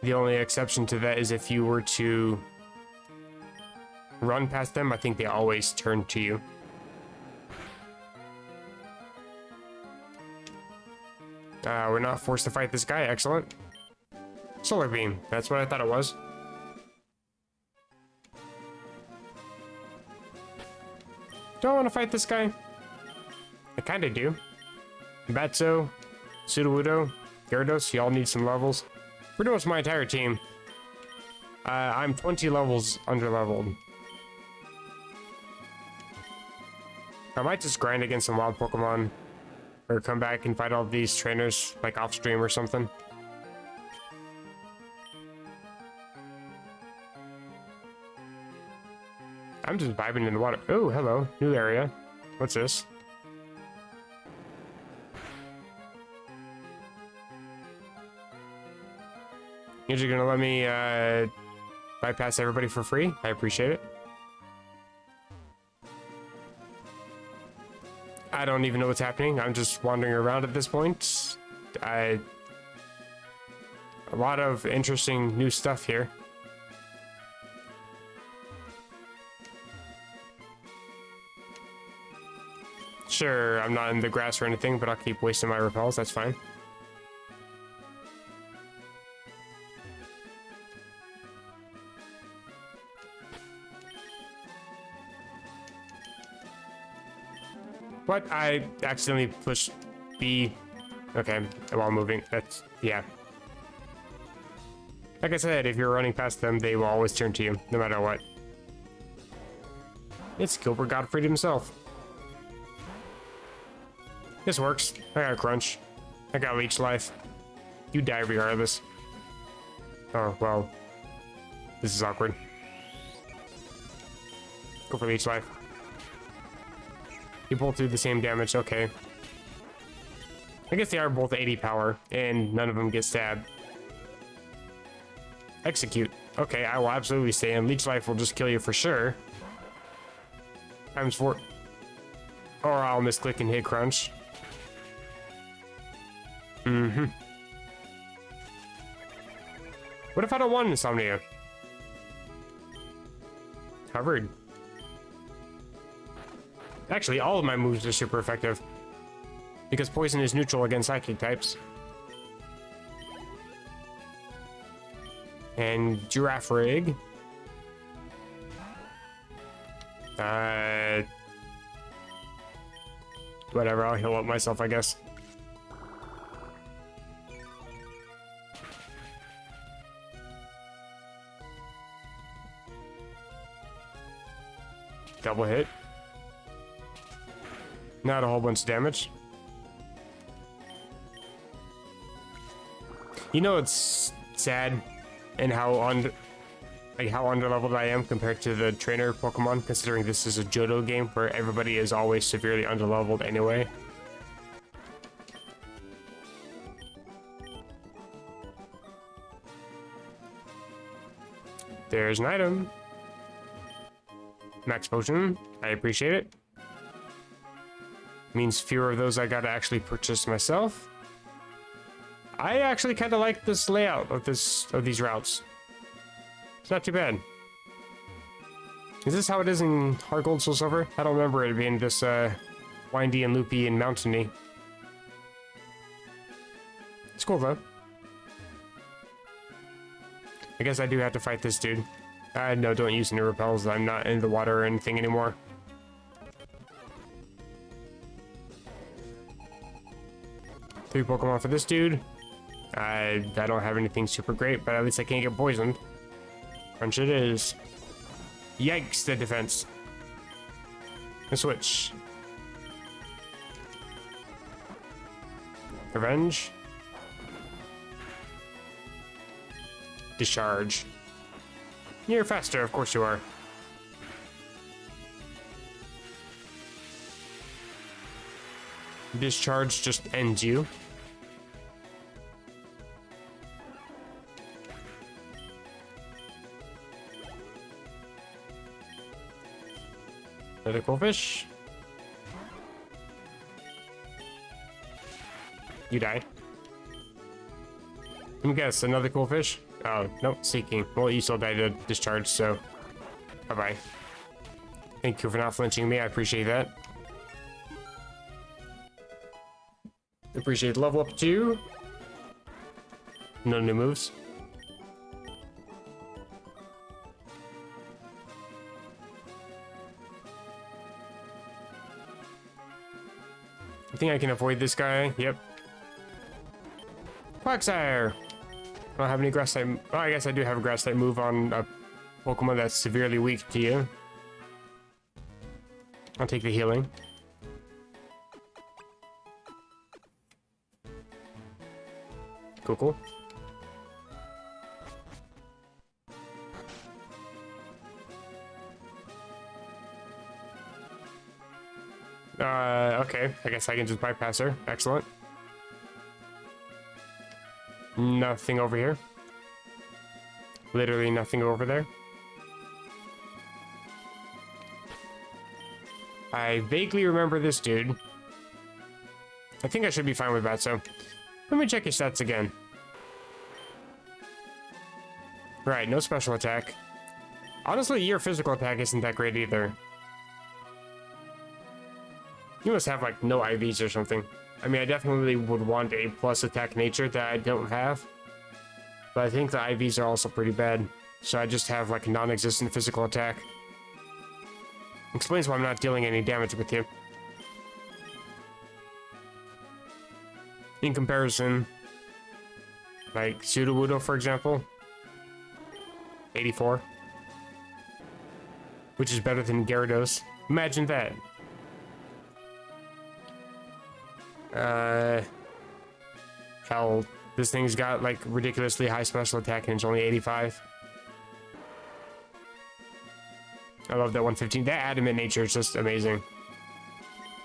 The only exception to that is if you were to run past them, I think they always turn to you. We're not forced to fight this guy. Excellent. Solar beam. That's what I thought it was. Do I want to fight this guy? I kind of do. Batso, Sudowoodo, Gyarados, y'all need some levels. Pretty much my entire team. I'm 20 levels underleveled. I might just grind against some wild Pokemon. Or come back and fight all these trainers, like off stream or something. I'm just vibing in the water. Oh, hello. New area. What's this? You're just gonna let me bypass everybody for free? I appreciate it. I don't even know what's happening. I'm just wandering around at this point. A lot of interesting new stuff here. Sure, I'm not in the grass or anything, but I'll keep wasting my repels. That's fine. What? I accidentally pushed B. Okay, while moving. That's, yeah. Like I said, if you're running past them, they will always turn to you, no matter what. It's Gilbert Gottfried himself. This works. I got Crunch. I got Leech Life. You die regardless. Oh, well. This is awkward. Go for Leech Life. You both do the same damage, okay. I guess they are both 80 power, and none of them get stabbed. Execute. Okay, I will absolutely stay in. Leech Life will just kill you for sure. Times 4. Or I'll misclick and hit Crunch. Mm-hmm. What if I don't want Insomnia? Covered. Actually, all of my moves are super effective. Because poison is neutral against psychic types. And Giraffe Rig. Whatever, I'll heal up myself, I guess. Double hit. Not a whole bunch of damage. You know, it's sad and how underleveled I am compared to the trainer Pokemon, considering this is a Johto game where everybody is always severely underleveled anyway. There's an item. Max Potion. I appreciate it. Means fewer of those I gotta actually purchase myself. I actually kind of like this layout of these routes. It's not too bad. Is this how it is in Heart Gold Soul Silver? I don't remember it being this windy and loopy and mountainy. It's cool though. I guess I do have to fight this dude. No, don't use any repels. I'm not in the water or anything anymore. Three Pokemon for this dude. I don't have anything super great, but at least I can't get poisoned. Crunch it is. Yikes, the defense. A switch. Revenge. Discharge. You're faster, of course you are. Discharge just ends you. Another cool fish. You died. Let me guess, another cool fish? Oh, no, seeking. Well, you still died to discharge, so bye-bye. Thank you for not flinching me, I appreciate that. Appreciate level up 2. No new moves. I think I can avoid this guy. Yep. Quagsire! I don't have any grass type. Oh, I guess I do have a grass type move on a Pokemon that's severely weak to you. I'll take the healing. Cool, cool. Okay. I guess I can just bypass her. Excellent. Nothing over here. Literally nothing over there. I vaguely remember this dude. I think I should be fine with that, so let me check your stats again. Right, no special attack. Honestly, your physical attack isn't that great either. You must have, like, no IVs or something. I mean, I definitely would want a plus attack nature that I don't have. But I think the IVs are also pretty bad. So I just have, like, non-existent physical attack. Explains why I'm not dealing any damage with you. In comparison, like, Sudowoodo, for example. 84. Which is better than Gyarados. Imagine that. Hell, this thing's got like ridiculously high special attack and it's only 85. I love that 115. That adamant nature is just amazing.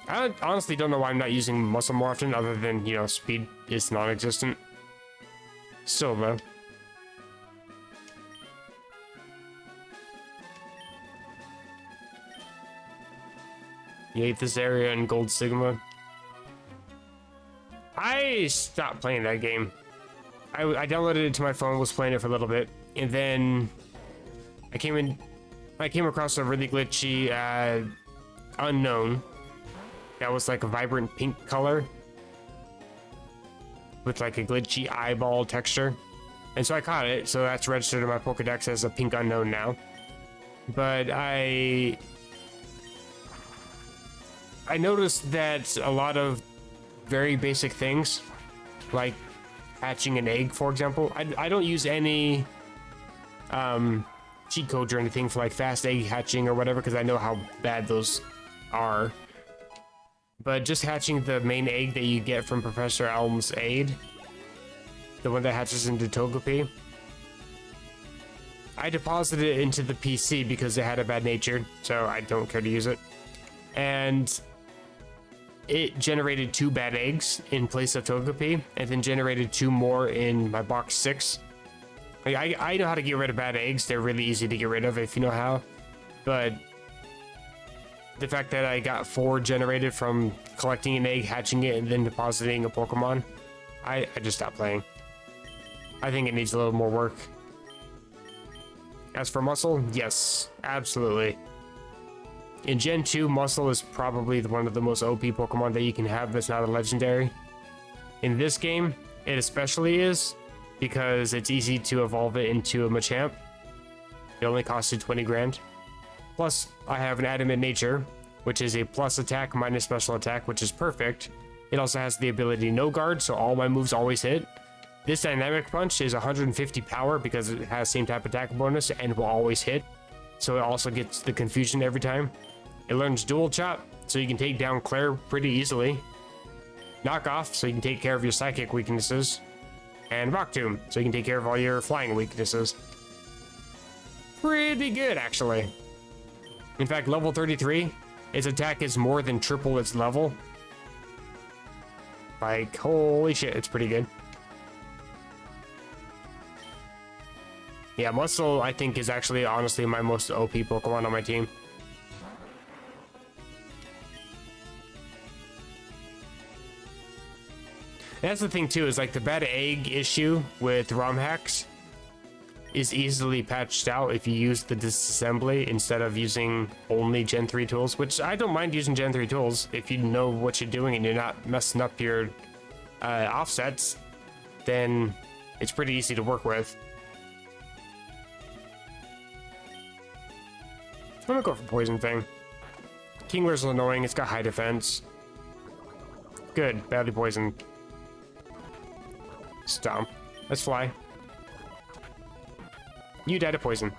I honestly don't know why I'm not using muscle more often, other than, you know, speed is non-existent. Still though. You hate this area in Gold Sigma. I stopped playing that game. I downloaded it to my phone, was playing it for a little bit, and then I came across a really glitchy unknown that was like a vibrant pink color with like a glitchy eyeball texture, and so I caught it. So that's registered in my Pokedex as a pink unknown now. But I noticed that a lot of very basic things, like hatching an egg, for example. I don't use any cheat codes or anything for like fast egg hatching or whatever, because I know how bad those are. But just hatching the main egg that you get from Professor Elm's aid, the one that hatches into Togepi, I deposited it into the PC because it had a bad nature, so I don't care to use it. And it generated 2 bad eggs in place of Togepi, and then generated 2 more in my box 6. Like, I know how to get rid of bad eggs. They're really easy to get rid of if you know how. But the fact that I got 4 generated from collecting an egg, hatching it, and then depositing a Pokemon, I just stopped playing. I think it needs a little more work. As for muscle, yes, absolutely. In Gen 2, Muscle is probably one of the most OP Pokemon that you can have that's not a legendary. In this game, it especially is, because it's easy to evolve it into a Machamp. It only costed 20 grand. Plus, I have an Adamant Nature, which is a plus attack minus special attack, which is perfect. It also has the ability No Guard, so all my moves always hit. This Dynamic Punch is 150 power because it has same type attack bonus and will always hit. So it also gets the confusion every time. It learns Dual Chop, so you can take down Claire pretty easily. Knock Off, so you can take care of your psychic weaknesses. and Rock Tomb, so you can take care of all your flying weaknesses. Pretty good, actually. In fact, level 33, its attack is more than triple its level. Like, holy shit, it's pretty good. Yeah, Muscle, I think, is actually, honestly, my most OP Pokemon on my team. That's the thing too, is like the bad egg issue with ROM hacks is easily patched out if you use the disassembly instead of using only Gen 3 tools, which I don't mind using Gen 3 tools if you know what you're doing and you're not messing up your offsets, then it's pretty easy to work with. I'm gonna go for Poison Fang. Kingler's annoying, it's got high defense. Good, badly poisoned. Stomp. Let's fly. You died of poison.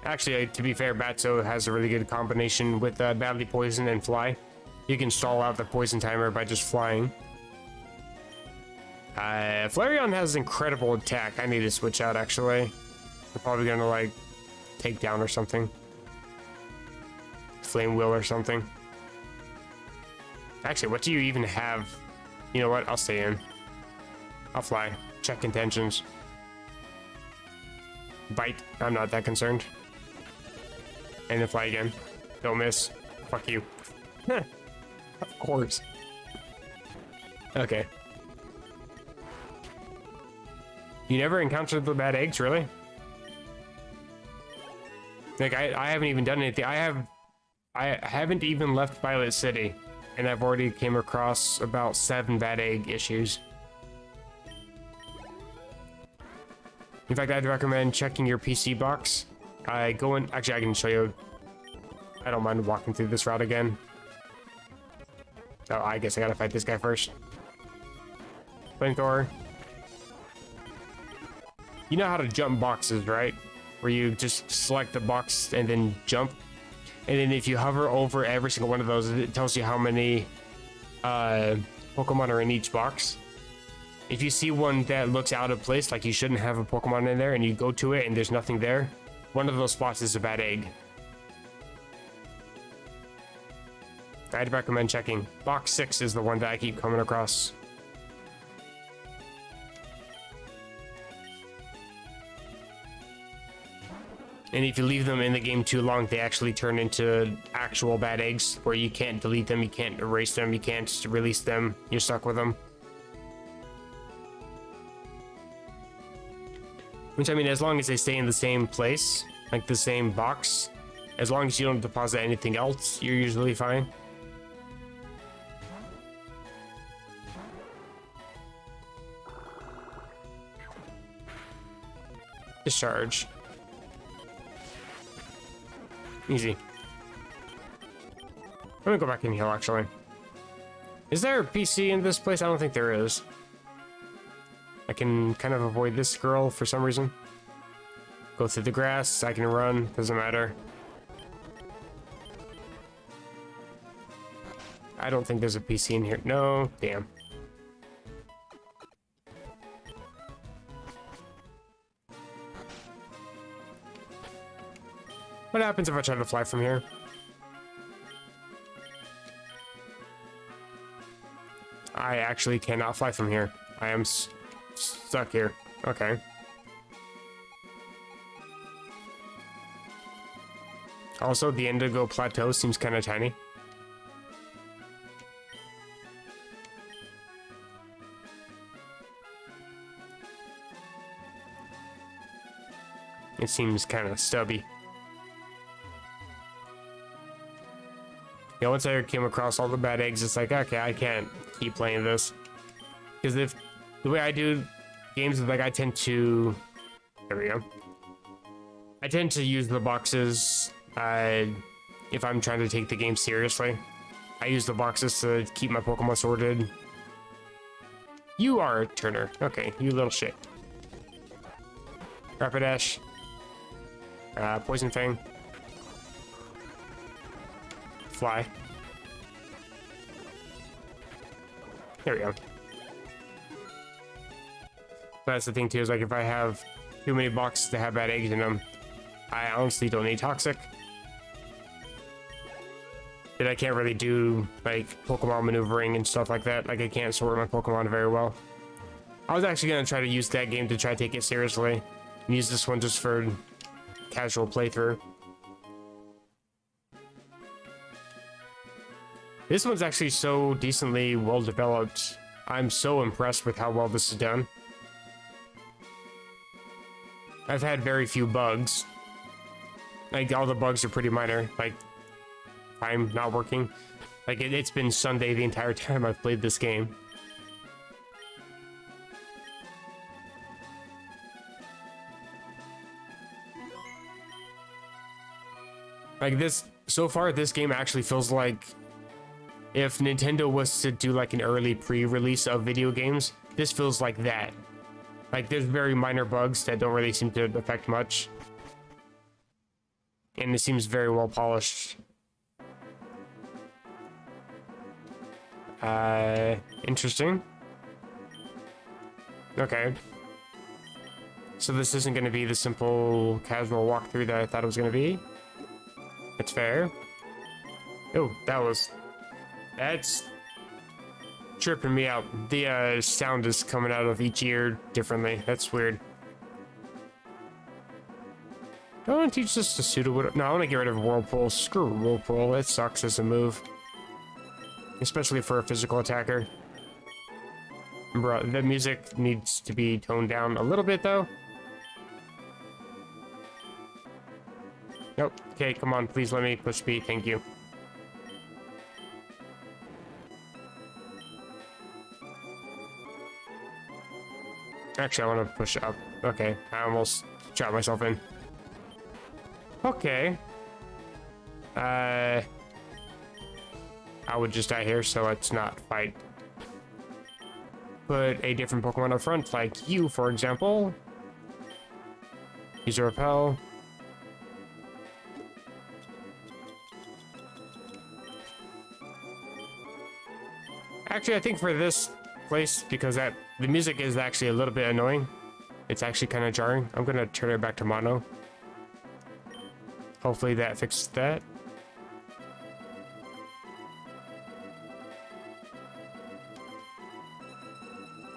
Actually, to be fair, Batso has a really good combination with badly poison and fly. You can stall out the poison timer by just flying. Flareon has incredible attack. I need to switch out, actually. I'm probably gonna, like, take down or something. Flame Wheel or something. Actually, what do you even have? You know what? I'll stay in. I'll fly. Check intentions. Bite. I'm not that concerned. And then fly again. Don't miss. Fuck you. Of course. Okay. You never encountered the bad eggs, really? Like, I haven't even done anything. I haven't even left Violet City. And I've already came across about 7 bad egg issues. In fact, I'd recommend checking your PC box. Actually, I can show you. I don't mind walking through this route again. Oh, I guess I gotta fight this guy first. Flamethrower. You know how to jump boxes, right? Where you just select the box and then jump. And then if you hover over every single one of those, it tells you how many Pokemon are in each box. If you see one that looks out of place, like you shouldn't have a Pokemon in there, and you go to it and there's nothing there, one of those spots is a bad egg. I'd recommend checking. Box 6 is the one that I keep coming across. And if you leave them in the game too long, they actually turn into actual bad eggs where you can't delete them, you can't erase them, you can't release them, you're stuck with them. Which, I mean, as long as they stay in the same place, like the same box, as long as you don't deposit anything else, you're usually fine. Discharge. Easy. I'm gonna go back and heal, actually. Is there a PC in this place? I don't think there is. I can kind of avoid this girl for some reason. Go through the grass, I can run, doesn't matter. I don't think there's a PC in here. No, damn. What happens if I try to fly from here? I actually cannot fly from here. I am stuck here. Okay. Also, the Indigo Plateau seems kind of tiny. It seems kind of stubby. Yeah, once I came across all the bad eggs, it's like, okay, I can't keep playing this. Because if the way I do games is like, I tend to... There we go. I tend to use the boxes if I'm trying to take the game seriously. I use the boxes to keep my Pokemon sorted. You are a Turner. Okay, you little shit. Rapidash. Poison Fang. Fly. There we go. That's the thing too, is like if I have too many boxes that have bad eggs in them, I honestly don't need toxic. But I can't really do like Pokemon maneuvering and stuff like that. Like I can't sort my Pokemon very well. I was actually gonna try to use that game to try to take it seriously and use this one just for casual playthrough. This one's actually so decently well developed. I'm so impressed with how well this is done. I've had very few bugs. Like all the bugs are pretty minor. Like I'm not working. Like it's been Sunday the entire time I've played this game. Like this, so far this game actually feels like if Nintendo was to do like an early pre-release of video games, this feels like that. Like there's very minor bugs that don't really seem to affect much. And it seems very well polished. Interesting. Okay. So this isn't going to be the simple casual walkthrough that I thought it was going to be. That's fair. Oh, that's tripping me out. The sound is coming out of each ear differently. That's weird. Do I want to teach this to pseudo? No, I want to get rid of Whirlpool. Screw Whirlpool. It sucks as a move. Especially for a physical attacker. Bro, the music needs to be toned down a little bit though. Nope. Okay, come on, please let me push B. Thank you. Actually, I want to push up. Okay, I almost shot myself in. Okay. I would just die here, so let's not fight. Put a different Pokemon up front, like you, for example. Use a repel. Actually, I think for this place, because the music is actually a little bit annoying, it's actually kind of jarring. I'm gonna turn it back to mono. Hopefully that fixes that.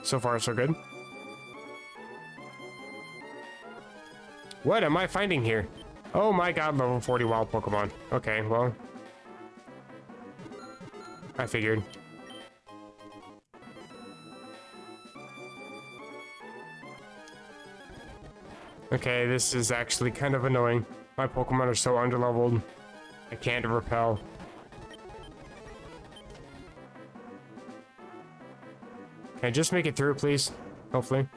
So far, so good. What am I finding here? Oh my god, level 40 wild Pokemon. Okay, well. I figured. Okay, this is actually kind of annoying. My Pokemon are so underleveled. I can't repel. Can I just make it through, please? Hopefully.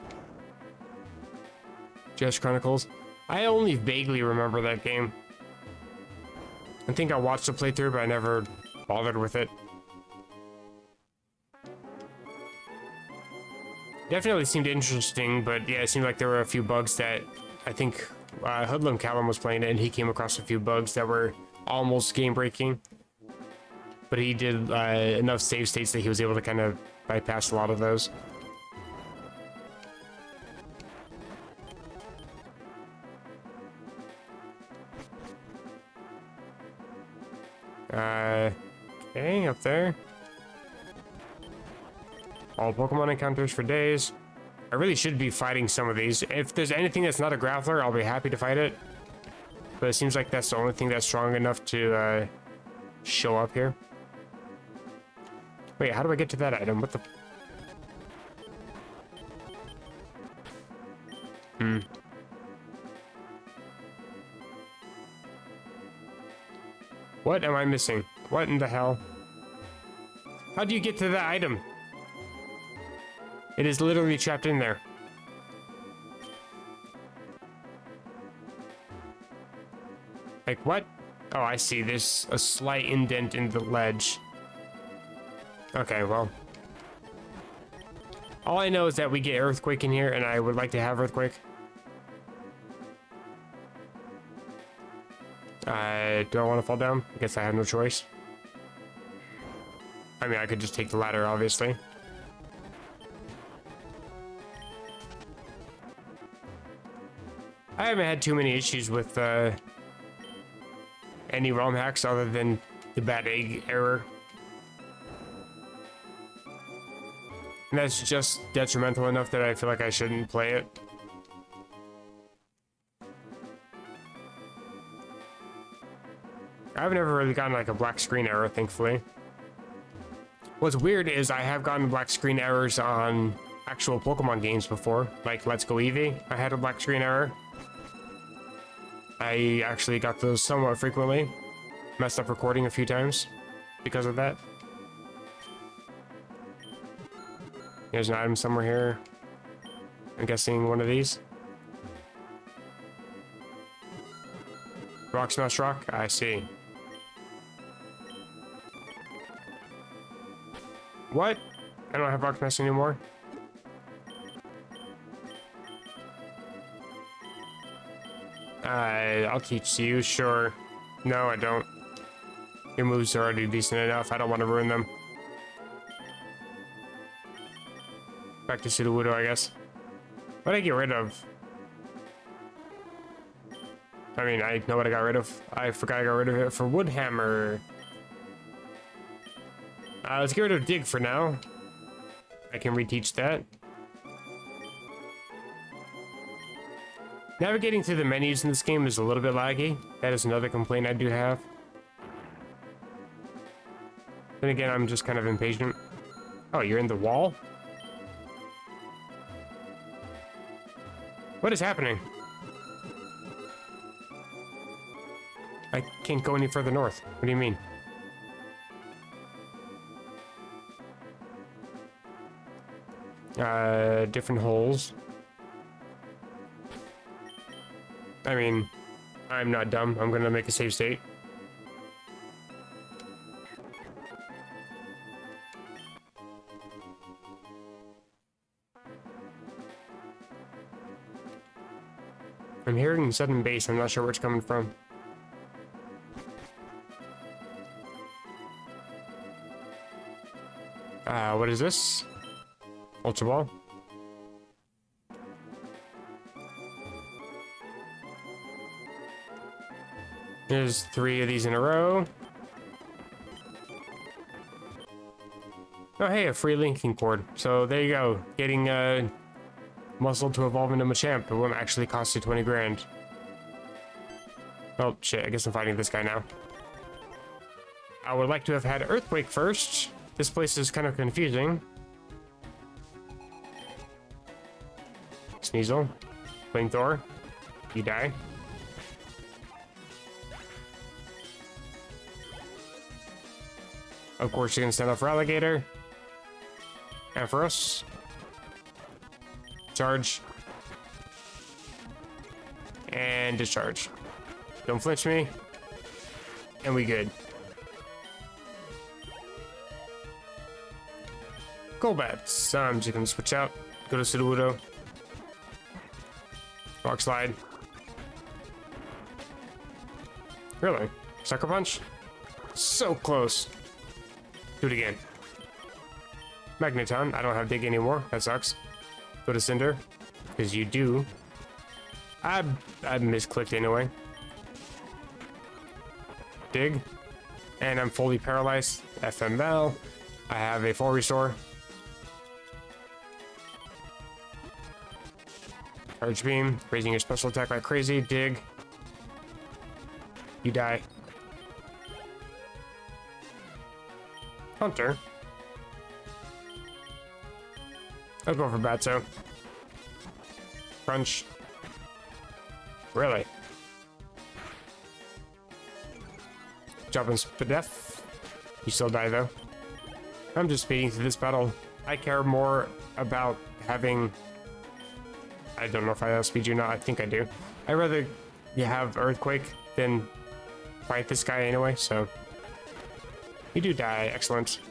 Just Chronicles. I only vaguely remember that game. I think I watched the playthrough, but I never bothered with it. Definitely seemed interesting, but yeah, it seemed like there were a few bugs that I think Hoodlum Callum was playing it, and he came across a few bugs that were almost game-breaking. But he did enough save states that he was able to kind of bypass a lot of those. Okay, up there. All Pokemon encounters for days. I really should be fighting some of these. If there's anything that's not a Grappler, I'll be happy to fight it. But it seems like that's the only thing that's strong enough to show up here. Wait, how do I get to that item? What the... What am I missing? What in the hell? How do you get to that item? It is literally trapped in there. Like, what? Oh, I see. There's a slight indent in the ledge. Okay, well. All I know is that we get Earthquake in here, and I would like to have Earthquake. Do I want to fall down? I guess I have no choice. I mean, I could just take the ladder, obviously. I haven't had too many issues with any ROM hacks other than the bad egg error. And that's just detrimental enough that I feel like I shouldn't play it. I've never really gotten like a black screen error, thankfully. What's weird is I have gotten black screen errors on actual Pokemon games before, like Let's Go Eevee. I had a black screen error. I actually got those somewhat frequently. Messed up recording a few times because of that. There's an item somewhere here. I'm guessing one of these. Rock Smash Rock? I see. What? I don't have Rock Smash anymore. I'll teach you, sure. No, I don't. Your moves are already decent enough. I don't want to ruin them. Back to Sudowoodo, I guess. What did I get rid of? I mean, I know what I got rid of. I forgot I got rid of it for Woodhammer. Let's get rid of Dig for now. I can reteach that. Navigating through the menus in this game is a little bit laggy. That is another complaint I do have. Then again, I'm just kind of impatient. Oh, you're in the wall? What is happening? I can't go any further north. What do you mean? Different holes. I mean, I'm not dumb. I'm gonna make a save state. I'm hearing sudden bass. I'm not sure where it's coming from. What is this? Ultra Ball. There's 3 of these in a row. Oh, hey, a free linking cord. So there you go. Getting muscle to evolve into Machamp. It won't actually cost you 20 grand. Oh, shit. I guess I'm fighting this guy now. I would like to have had Earthquake first. This place is kind of confusing. Sneasel. Flamethrower. You die. Of course, you're gonna stand up for Alligator. And for us. Charge. And discharge. Don't flinch me. And we good. Golbats. I'm just gonna switch out. Go to Sudowoodo. Rock Slide. Really? Sucker Punch? So close. Do it again. Magneton. I don't have Dig anymore. That sucks. Go to Cinder. Because you do. I misclicked anyway. Dig. And I'm fully paralyzed. FML. I have a full restore. Charge Beam. Raising your special attack like crazy. Dig. You die. Hunter. I'll go for Batso. Crunch. Really? Jump and Spadef. You still die though. I'm just speeding through this battle. I care more about having... I don't know if I outspeed you or not. I think I do. I'd rather you have Earthquake than fight this guy anyway, so... You do die. Excellent.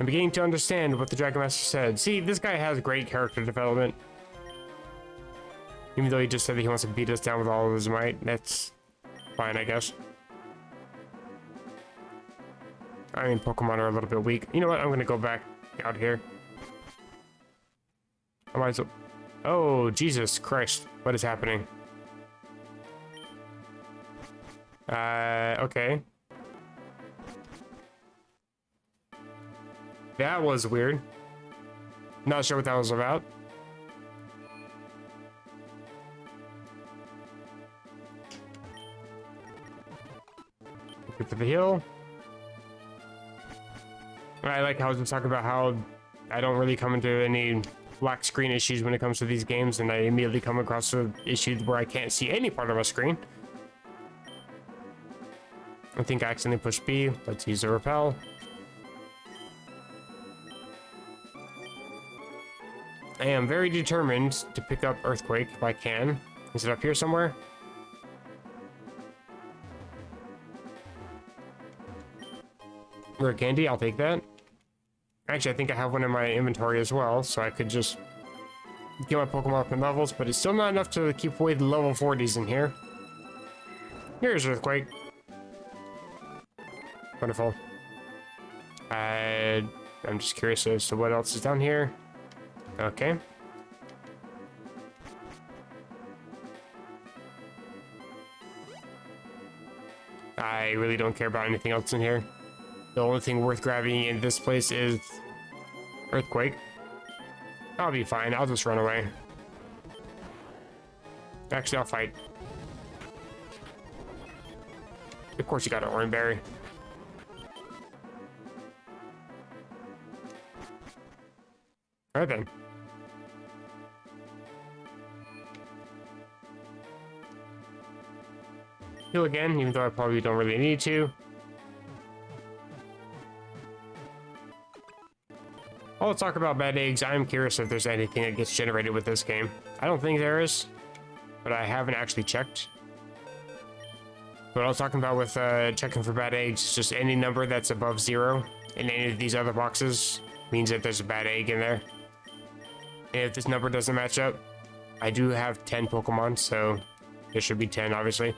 I'm beginning to understand what the Dragon Master said. See, this guy has great character development. Even though he just said that he wants to beat us down with all of his might. That's fine, I guess. I mean, Pokemon are a little bit weak. You know what? I'm going to go back out here. I might as well... Oh, Jesus Christ. What is happening? Okay. That was weird. Not sure what that was about. Get to the hill. I like how I was just talking about how I don't really come into any black screen issues when it comes to these games, and I immediately come across an issue where I can't see any part of my screen. I think I accidentally pushed B. Let's use the repel. I am very determined to pick up Earthquake if I can. Is it up here somewhere? Rare candy, I'll take that. Actually, I think I have one in my inventory as well, so I could just get my Pokemon up in levels, but it's still not enough to keep away the level 40s in here. Here's Earthquake. Wonderful. I'm just curious as to what else is down here. Okay. I really don't care about anything else in here. The only thing worth grabbing in this place is Earthquake. I'll be fine. I'll just run away. Actually, I'll fight. Of course you got an Orange Berry. Alright then. Heal again, even though I probably don't really need to. Oh, let's talk about bad eggs. I'm curious if there's anything that gets generated with this game. I don't think there is, but I haven't actually checked. What I was talking about with checking for bad eggs is just any number that's above 0 in any of these other boxes means that there's a bad egg in there. And if this number doesn't match up, I do have 10 Pokemon, so there should be 10, obviously.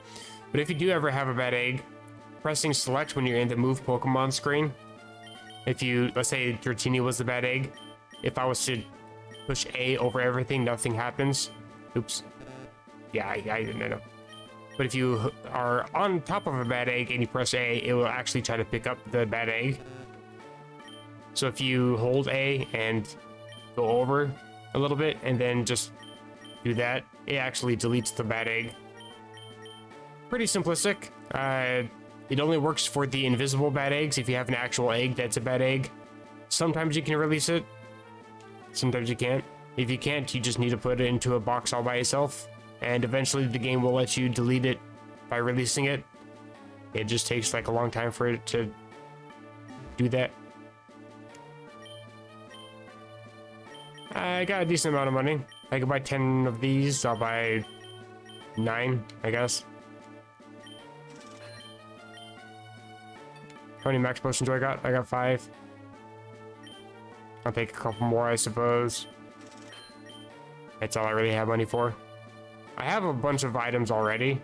But if you do ever have a bad egg, pressing select when you're in the move Pokemon screen, if you, let's say Dratini was the bad egg, if I was to push A over everything, nothing happens. Oops. Yeah, I didn't know. But if you are on top of a bad egg and you press A, it will actually try to pick up the bad egg. So if you hold A and go over a little bit and then just do that, it actually deletes the bad egg. Pretty simplistic. It only works for the invisible bad eggs. If you have an actual egg that's a bad egg, sometimes you can release it, sometimes you can't. If you can't, you just need to put it into a box all by itself, and eventually the game will let you delete it by releasing it. It just takes like a long time for it to do that. I got a decent amount of money. I could buy 10 of these. I'll buy 9, I guess. How many max potions do I got? I got 5. I'll take a couple more, I suppose. That's all I really have money for. I have a bunch of items already.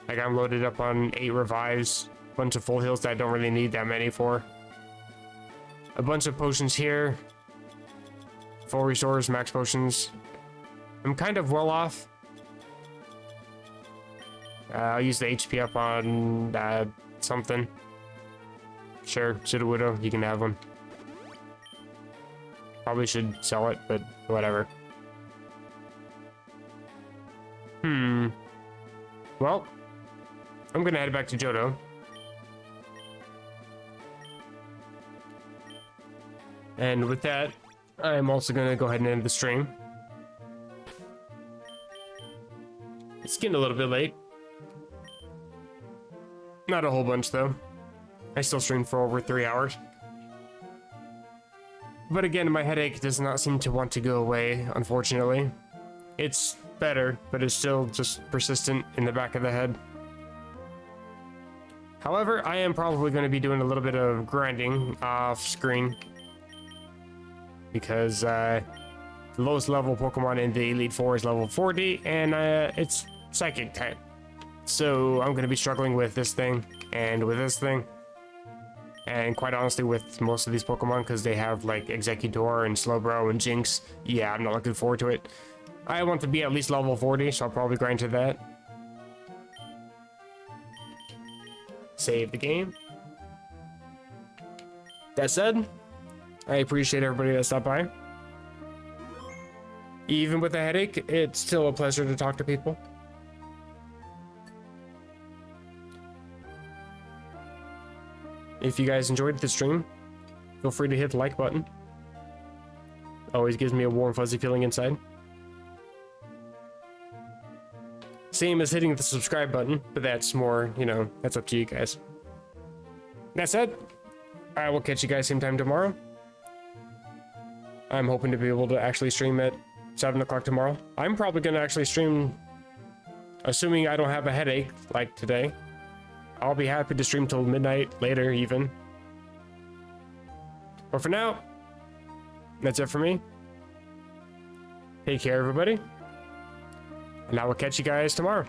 Like, I'm loaded up on 8 revives, a bunch of full heals that I don't really need that many for. A bunch of potions here. Full restores, max potions. I'm kind of well off. I'll use the HP up on something. Sure, Sudowoodo, you can have one. Probably should sell it, but whatever. Well, I'm gonna head back to Johto. And with that, I'm also gonna go ahead and end the stream. It's getting a little bit late. Not a whole bunch, though. I still streamed for over 3 hours. But again, my headache does not seem to want to go away, unfortunately. It's better, but it's still just persistent in the back of the head. However, I am probably going to be doing a little bit of grinding off screen. Because the lowest level Pokemon in the Elite Four is level 40, and it's Psychic type. So I'm going to be struggling with this thing and with this thing. And quite honestly, with most of these Pokemon, because they have like Executor and Slowbro and Jinx, yeah, I'm not looking forward to it. I want to be at least level 40, so I'll probably grind to that. Save the game. That said, I appreciate everybody that stopped by. Even with a headache, it's still a pleasure to talk to people. If you guys enjoyed the stream, feel free to hit the like button. Always gives me a warm, fuzzy feeling inside. Same as hitting the subscribe button, but that's more, you know, that's up to you guys. That said, I will catch you guys same time tomorrow. I'm hoping to be able to actually stream at 7 o'clock tomorrow. I'm probably going to actually stream, assuming I don't have a headache like today. I'll be happy to stream till midnight, later even. But for now, that's it for me. Take care, everybody. And I will catch you guys tomorrow.